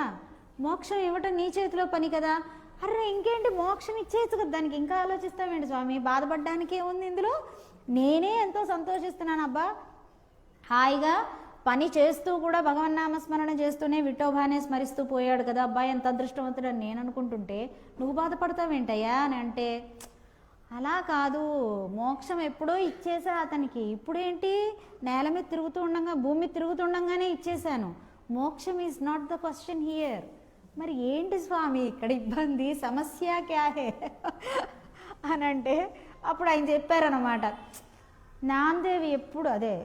మోక్షం ఇవ్వటం నీ చేతిలో పని కదా. అరే ఇంకేంటి, మోక్షం ఇచ్చేయచ్చు కదా, దానికి ఇంకా ఆలోచిస్తామేంటి స్వామి, బాధపడడానికి ఏముంది ఇందులో, నేనే ఎంతో సంతోషిస్తున్నాను అబ్బా. హాయిగా పని చేస్తూ కూడా భగవన్నామస్మరణ చేస్తూనే విఠోబానే స్మరిస్తూ పోయాడు కదా, అబ్బాయి ఎంత అదృష్టవంతుడని నేను అనుకుంటుంటే నువ్వు బాధపడతావేంటయ్యా అని అంటే, అలా కాదు, మోక్షం ఎప్పుడో ఇచ్చేసా అతనికి, ఇప్పుడేంటి నేల మీద తిరుగుతూ ఉండగా భూమి మీద తిరుగుతుండగానే ఇచ్చేశాను, మోక్షం is not the question here. మరి ఏంటి స్వామి ఇక్కడ ఇబ్బంది, సమస్య క్యా హే అని అంటే అప్పుడు ఆయన చెప్పారనమాట, నామదేవి ఎప్పుడు అదే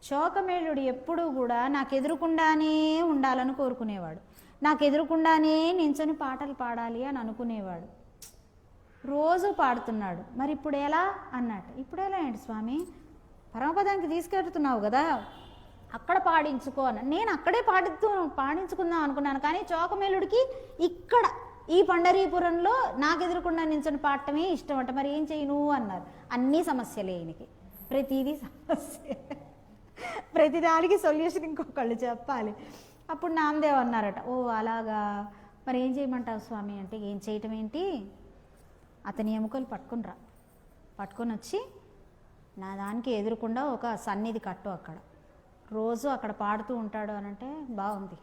శోకమేళుడు ఎప్పుడూ కూడా నాకు ఎదురుకుండానే ఉండాలని కోరుకునేవాడు, నాకు ఎదురుకుండానే నించొని పాటలు పాడాలి అని అనుకునేవాడు. రోజు పాడుతున్నాడు, మరి ఇప్పుడు ఎలా అన్నట్టు. ఇప్పుడు ఎలా ఏంటి స్వామి, పరమపదానికి తీసుకెళ్తున్నావు కదా, అక్కడ పాడించుకో అని. నేను అక్కడే పాడించుకుందాం అనుకున్నాను, కానీ చోకమేలుడికి ఇక్కడ ఈ పండరీపురంలో నాకు ఎదురుకుండా నించొని పాడటమే ఇష్టం అంట, మరి ఏం చేయను అన్నారు. అన్నీ సమస్యలే ఈయనకి, ప్రతిదీ సమస్య, ప్రతిదానికి సొల్యూషన్ ఇంకొకళ్ళు చెప్పాలి. అప్పుడు నామదేవ్ అన్నారట, ఓ అలాగా, మరి ఏం చేయమంటావు స్వామి అంటే, ఏం చేయటం ఏంటి, అతని ఎముకలు పట్టుకొని వచ్చి నా దానికి ఎదురుకుండా ఒక సన్నిధి కట్టు, అక్కడ రోజు అక్కడ పాడుతూ ఉంటాడు అని అంటే బాగుంది.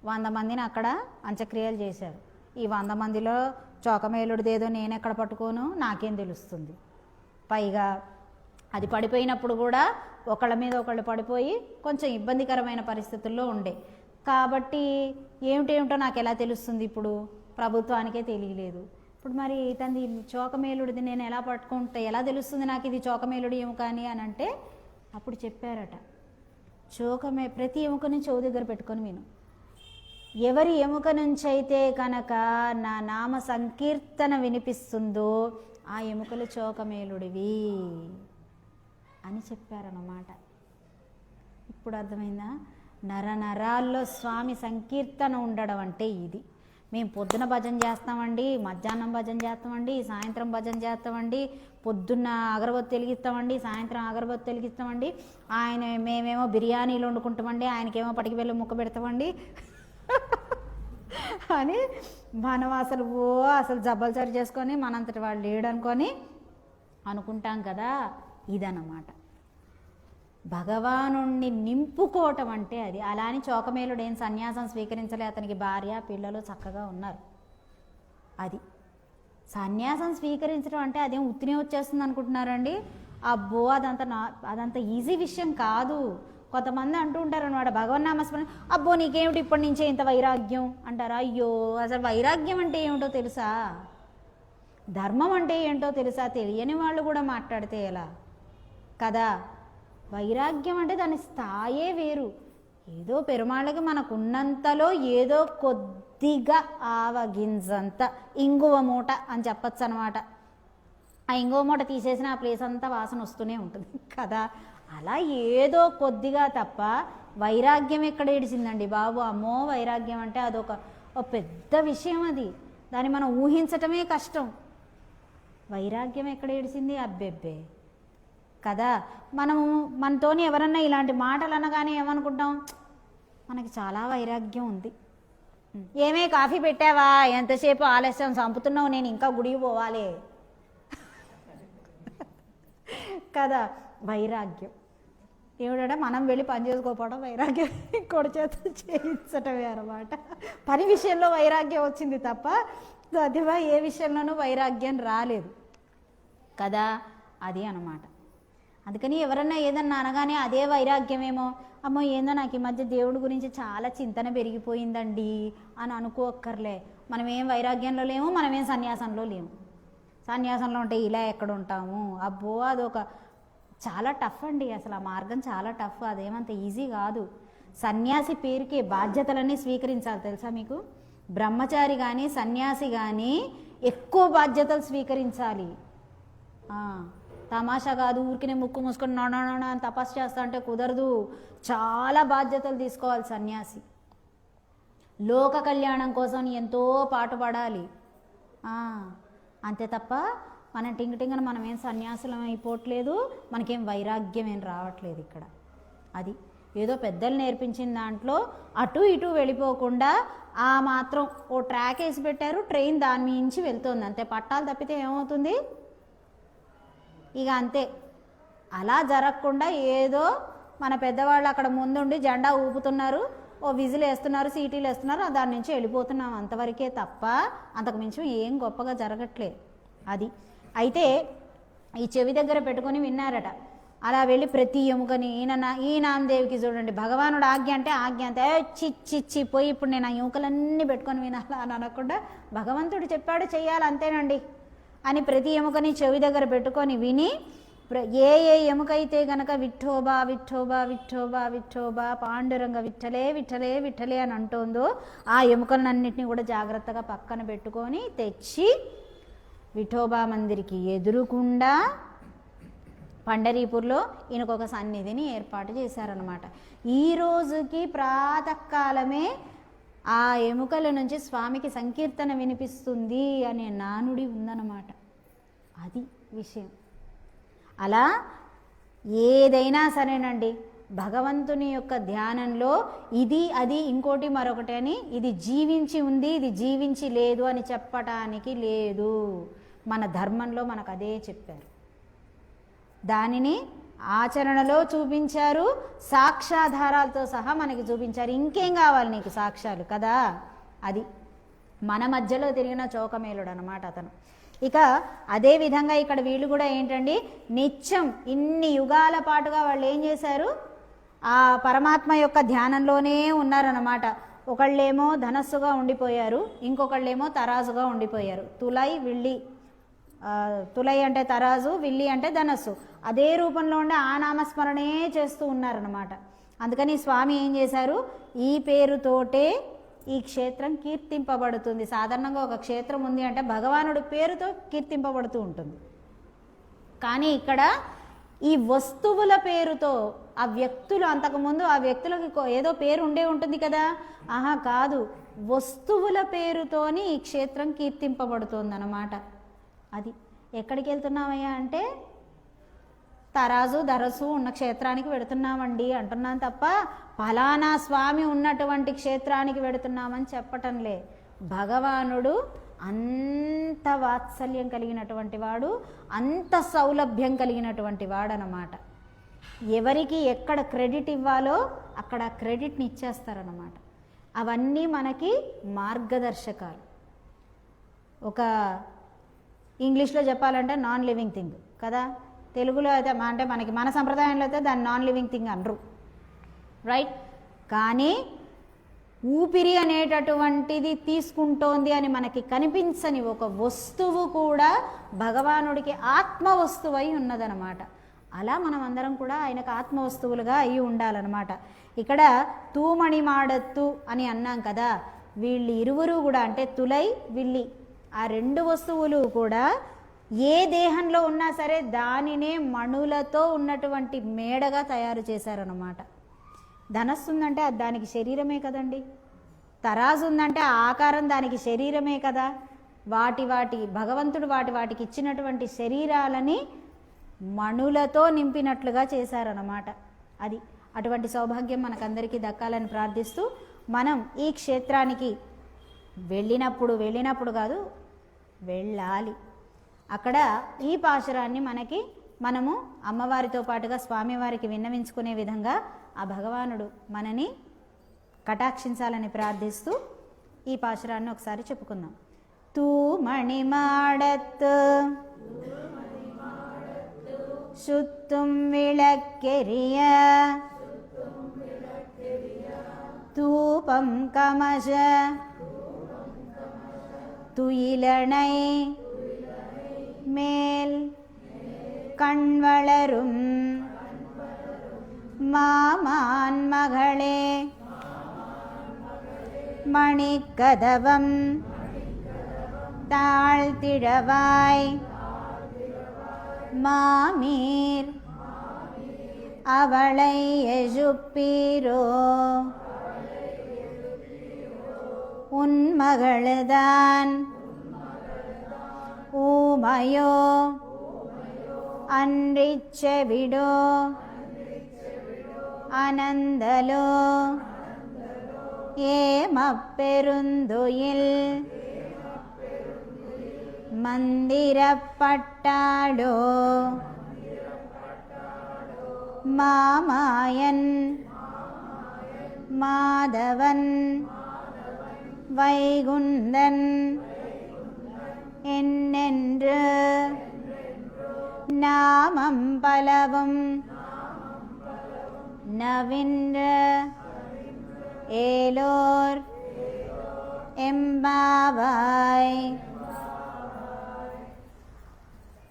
100 మందిని అక్కడ అంత్యక్రియలు చేశారు, ఈ 100 మందిలో చోకమేలుడిదేదో నేను ఎక్కడ పట్టుకోను, నాకేం తెలుస్తుంది. పైగా అది పడిపోయినప్పుడు కూడా ఒకళ్ళ మీద ఒకళ్ళు పడిపోయి కొంచెం ఇబ్బందికరమైన పరిస్థితుల్లో ఉండే, కాబట్టి ఏమిటేమిటో నాకు ఎలా తెలుస్తుంది, ఇప్పుడు ప్రభుత్వానికే తెలియలేదు. ఇప్పుడు మరి తనది చోకమేలుడిది నేను ఎలా పట్టుకుంటే ఎలా తెలుస్తుంది నాకు ఇది చోకమేలుడి ఎముక అని అంటే, అప్పుడు చెప్పారట, ప్రతి ఎముకని చెవు దగ్గర పెట్టుకొని విను, ఎవరి ఎముక నుంచి అయితే కనుక నా నామ సంకీర్తన వినిపిస్తుందో ఆ ఎముకలు చోకమేలుడివి అని చెప్పారన్నమాట. ఇప్పుడు అర్థమైందా, నరాల్లో స్వామి సంకీర్తన ఉండడం అంటే ఇది. మేము పొద్దున భజన చేస్తామండి, మధ్యాహ్నం భజన చేస్తామండి, సాయంత్రం భజన చేస్తామండి, పొద్దున్న అగరబత్తి వెలిగిస్తామండి, సాయంత్రం అగరబత్తి వెలిగిస్తామండి, మేమేమో బిర్యానీలు వండుకుంటామండి, ఆయనకేమో పటికి వెళ్ళి ముక్క పెడతామండి అని మనం అసలు జబ్బలు సరి చేసుకొని మనంతటి వాళ్ళు లేడనుకొని అనుకుంటాం కదా. ఇదన్నమాట భగవానుణ్ణి నింపుకోవటం అంటే అది. అలా అని చోకమేలుడు ఏం సన్యాసం స్వీకరించలే, అతనికి భార్య పిల్లలు చక్కగా ఉన్నారు. అది సన్యాసం స్వీకరించడం అంటే అదేం ఉత్తినే వచ్చేస్తుంది అనుకుంటున్నారండి, అబ్బో అదంత ఈజీ విషయం కాదు. కొంతమంది అంటూ ఉంటారు అనమాట, భగవన్నామస్మరణ, అబ్బో నీకేమిటి ఇప్పటి నుంచే ఇంత వైరాగ్యం అంటారా. అయ్యో అసలు వైరాగ్యం అంటే ఏమిటో తెలుసా, ధర్మం అంటే ఏంటో తెలుసా, తెలియని వాళ్ళు కూడా మాట్లాడితే ఎలా కదా. వైరాగ్యం అంటే దాని స్థాయే వేరు. ఏదో పెరుమాళ్ళకి మనకున్నంతలో ఏదో కొద్దిగా ఆవగింజంత ఇంగువ మూట అని చెప్పచ్చు అనమాట. ఆ ఇంగువ మూట తీసేసిన ఆ ప్లేస్ అంతా వాసన వస్తూనే ఉంటుంది కదా. అలా ఏదో కొద్దిగా తప్ప వైరాగ్యం ఎక్కడ ఏడిచిందండి బాబు. అమ్మో వైరాగ్యం అంటే అదొక పెద్ద విషయం, అది దాన్ని మనం ఊహించటమే కష్టం. వైరాగ్యం ఎక్కడ ఏడిచింది, అబ్బెబ్బే కదా. మనతోని ఎవరన్నా ఇలాంటి మాటలు అనగానే ఏమనుకుంటాం, మనకి చాలా వైరాగ్యం ఉంది. ఏమే కాఫీ పెట్టావా, ఎంతసేపు ఆలస్యం, చంపుతున్నావు, నేను ఇంకా గుడికి పోవాలి కదా. వైరాగ్యం ఏమిటంటే మనం వెళ్ళి పని చేసుకోకపోవడం వైరాగ్యం, ఇంకోటి చేత చేయించటమే అన్నమాట. పని విషయంలో వైరాగ్యం వచ్చింది తప్ప అదివా ఏ విషయంలోనూ వైరాగ్యం రాలేదు కదా. అది అన్నమాట. అందుకని ఎవరన్నా ఏదన్నా అనగానే అదే వైరాగ్యమేమో, అమ్మో ఏందో నాకు ఈ మధ్య దేవుడి గురించి చాలా చింతన పెరిగిపోయిందండి అని అనుకోక్కర్లే. మనమేం వైరాగ్యంలో లేము, మనమేం సన్యాసంలో లేము. సన్యాసంలో ఉంటే ఇలా ఎక్కడ ఉంటాము, అబ్బో అదొక చాలా టఫ్ అండి. అసలు ఆ మార్గం చాలా టఫ్, అదేమంత ఈజీ కాదు. సన్యాసి పేరుకే బాధ్యతలన్నీ స్వీకరించాలి తెలుసా మీకు. బ్రహ్మచారి కానీ సన్యాసి కానీ ఎక్కువ బాధ్యతలు స్వీకరించాలి. తమాషా కాదు, ఊరికినే ముక్కు మూసుకొని నోనా అని తపస్సు చేస్తా అంటే కుదరదు. చాలా బాధ్యతలు తీసుకోవాలి సన్యాసి. లోక కళ్యాణం కోసం ఎంతో పాటుపడాలి. అంతే తప్ప మనం టింగ మనం ఏం సన్యాసులం అయిపోవట్లేదు, మనకేం వైరాగ్యం ఏం రావట్లేదు ఇక్కడ. అది ఏదో పెద్దలు నేర్పించిన దాంట్లో అటు ఇటు వెళ్ళిపోకుండా ఆ మాత్రం ఓ ట్రాక్ వేసి పెట్టారు, ట్రైన్ దాని మించి వెళ్తుంది అంతే. పట్టాలు తప్పితే ఏమవుతుంది ఇక అంతే. అలా జరగకుండా ఏదో మన పెద్దవాళ్ళు అక్కడ ముందుండి జెండా ఊపుతున్నారు, ఓ విజిల్ వేస్తున్నారు, సీటీలు వేస్తున్నారు, దాని నుంచి వెళ్ళిపోతున్నాం అంతవరకే తప్ప అంతకు మించి ఏం గొప్పగా జరగట్లేదు. అది అయితే ఈ చెవి దగ్గర పెట్టుకొని విన్నారట. అలా వెళ్ళి ప్రతి ఎముకని ఈ నామదేవికి చూడండి, భగవానుడు ఆజ్ఞ అంటే ఆజ్ఞ అంతే, చిచ్చి పోయి ఇప్పుడు నేను ఆ ఎముకలన్నీ పెట్టుకొని వినాలా అని అనకుండా భగవంతుడు చెప్పాడు చెయ్యాలి అంతేనండి అని ప్రతి ఎముకని చెవి దగ్గర పెట్టుకొని విని ఏ ఎముకైతే గనక విఠోబా విఠోబా విఠోబా విఠోబా పాండురంగ విఠలే విఠలే విఠలే అని అంటుందో ఆ ఎముకలన్నింటినీ కూడా జాగ్రత్తగా పక్కన పెట్టుకొని తెచ్చి విఠోబా మందిరికి ఎదురుకుండా పండరీపూర్లో ఈయనకొక సన్నిధిని ఏర్పాటు చేశారనమాట. ఈ రోజుకి ప్రాతకాలమే ఆ ఎముకల నుంచి స్వామికి సంకీర్తన వినిపిస్తుంది అనే నానుడి ఉందన్నమాట. అది విషయం. అలా ఏదైనా సరేనండి, భగవంతుని యొక్క ధ్యానంలో ఇది అది ఇంకోటి మరొకటి అని ఇది జీవించి ఉంది ఇది జీవించి లేదు అని చెప్పటానికి లేదు. మన ధర్మంలో మనకు అదే చెప్పారు, దానిని ఆచరణలో చూపించారు, సాక్ష్యాధారాలతో సహా మనకి చూపించారు. ఇంకేం కావాలి నీకు సాక్ష్యాలు కదా. అది మన మధ్యలో తిరిగిన చౌకమేలుడు అనమాట అతను. ఇక అదేవిధంగా ఇక్కడ వీళ్ళు కూడా ఏంటండి, నిత్యం ఇన్ని యుగాల పాటుగా వాళ్ళు ఏం చేశారు, ఆ పరమాత్మ యొక్క ధ్యానంలోనే ఉన్నారన్నమాట. ఒకళ్ళేమో ధనస్సుగా ఉండిపోయారు, ఇంకొకళ్ళేమో తరాజుగా ఉండిపోయారు. తులై విల్లి, తులై అంటే తరాజు, విల్లి అంటే ధనస్సు, అదే రూపంలో ఉండే ఆ నామస్మరణే చేస్తూ ఉన్నారన్నమాట. అందుకని స్వామి ఏం చేశారు, ఈ పేరుతోటే ఈ క్షేత్రం కీర్తింపబడుతుంది. సాధారణంగా ఒక క్షేత్రం ఉంది అంటే భగవానుడి పేరుతో కీర్తింపబడుతూ ఉంటుంది. కానీ ఇక్కడ ఈ వస్తువుల పేరుతో ఆ వ్యక్తులు, అంతకుముందు ఆ వ్యక్తులకి ఏదో పేరు ఉండే ఉంటుంది కదా, ఆహా కాదు, వస్తువుల పేరుతోని ఈ క్షేత్రం కీర్తింపబడుతుంది అన్నమాట. అది ఎక్కడికి వెళ్తున్నామయ్యా అంటే తరాజు ధరసు ఉన్న క్షేత్రానికి వెడుతున్నామండి అంటున్నాను తప్ప ఫలానా స్వామి ఉన్నటువంటి క్షేత్రానికి వెడుతున్నామని చెప్పటంలే. భగవానుడు అంత వాత్సల్యం కలిగినటువంటి వాడు, అంత సౌలభ్యం కలిగినటువంటి వాడనమాట. ఎవరికి ఎక్కడ క్రెడిట్ ఇవ్వాలో అక్కడ క్రెడిట్ని ఇచ్చేస్తారన్నమాట. అవన్నీ మనకి మార్గదర్శకాలు. ఒక ఇంగ్లీష్లో చెప్పాలంటే నాన్ లివింగ్ థింగ్ కదా, తెలుగులో అయితే అంటే మనకి మన సంప్రదాయంలో అయితే దాన్ని నాన్ లివింగ్ థింగ్ అనరు, రైట్. కానీ ఊపిరి అనేటటువంటిది తీసుకుంటోంది అని మనకి కనిపించని ఒక వస్తువు కూడా భగవానుడికి ఆత్మ వస్తువై ఉన్నదనమాట. అలా మనం అందరం కూడా ఆయనకు ఆత్మ వస్తువులుగా అయి ఉండాలన్నమాట. ఇక్కడ తూమణి మాడత్తు అని అన్నాం కదా, వీళ్ళు ఇరువురు కూడా అంటే తులై విల్లి ఆ రెండు వస్తువులు కూడా ఏ దేహంలో ఉన్నా సరే దానినే మణులతో ఉన్నటువంటి మేడగా తయారు చేశారన్నమాట. ధనస్సు ఉందంటే అది దానికి శరీరమే కదండి, తరాజు ఉందంటే ఆ ఆకారం దానికి శరీరమే కదా. వాటి భగవంతుడు వాటికి ఇచ్చినటువంటి శరీరాలని మణులతో నింపినట్లుగా చేశారన్నమాట. అది అటువంటి సౌభాగ్యం మనకందరికీ దక్కాలని ప్రార్థిస్తూ మనం ఈ క్షేత్రానికి వెళ్ళినప్పుడు కాదు, వెళ్ళాలి. అక్కడ ఈ పాశురాన్ని మనము అమ్మవారితో పాటుగా స్వామివారికి విన్నవించుకునే విధంగా ఆ భగవానుడు మనని కటాక్షించాలని ప్రార్థిస్తూ ఈ పాశురాన్ని ఒకసారి చెప్పుకుందాం. తూమణి మాడత్తు சுத்தும் விளக்கெரிய தூபம் கமச துயிலணை மேல் கண்வளரும் மாமான் மகளே மணிக்கதவம் தாழ்த்திடவாய் மாமீர் அவளை எஜுப்பீரோ உன் மகள்தான் ஊமையோ அன்றிச் செவிடோ அனந்தலோ ஏமப்பெருந்துயில் மந்திரப்பட்டாடோ மாமாயன் மாதவன் வைகுந்தன் என்னென்று நாமம் பலவும் நவின்ற ఏలోర్ ఎంబావాయ్.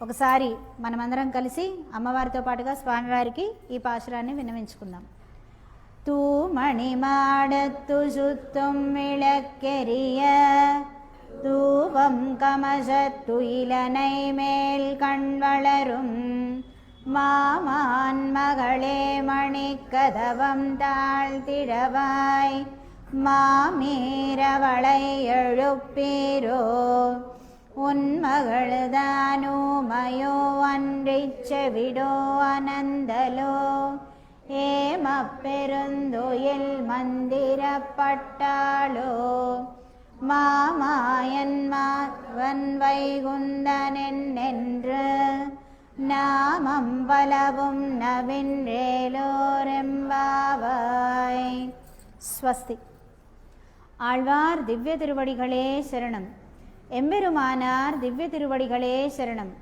ఒకసారి మనమందరం కలిసి అమ్మవారితో పాటుగా స్వామివారికి ఈ పాశురాన్ని విన్నవించుకుందాం. தூமணி மாடத்து சுத்தும் விளக்கெரிய தூவம் கமசத்து இலனை மேல் கண் வளரும் மாமான் மகளே மணிக்கதவம் தாழ்த்திடவாய் மாமீரவளை எழுப்பீரோ உன் மகள்தானுமயோ அன்றிச் செவிடோ அனந்தலோ ஏமப்பெருந்துயில் மந்திரப்பட்டாளோ மாமாயன் மாவன் வைகுந்தனென்று நாமம் பலவும் நவின்றேலோரெம்பாவாய். ஸ்வஸ்தி. ஆழ்வார் திவ்ய திருவடிகளே சரணம். எம்பெருமானார் திவ்ய திருவடிகளே சரணம்.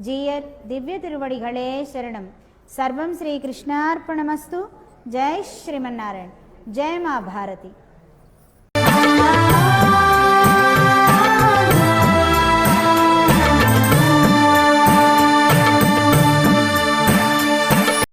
ஜீயர் திவ்ய திருவடிகளே சரணம். சர்வம் ஸ்ரீ கிருஷ்ணார்ப்பணமஸ்து. ஜெய் ஸ்ரீமன்னாராயண். ஜெய் மா பாரதி.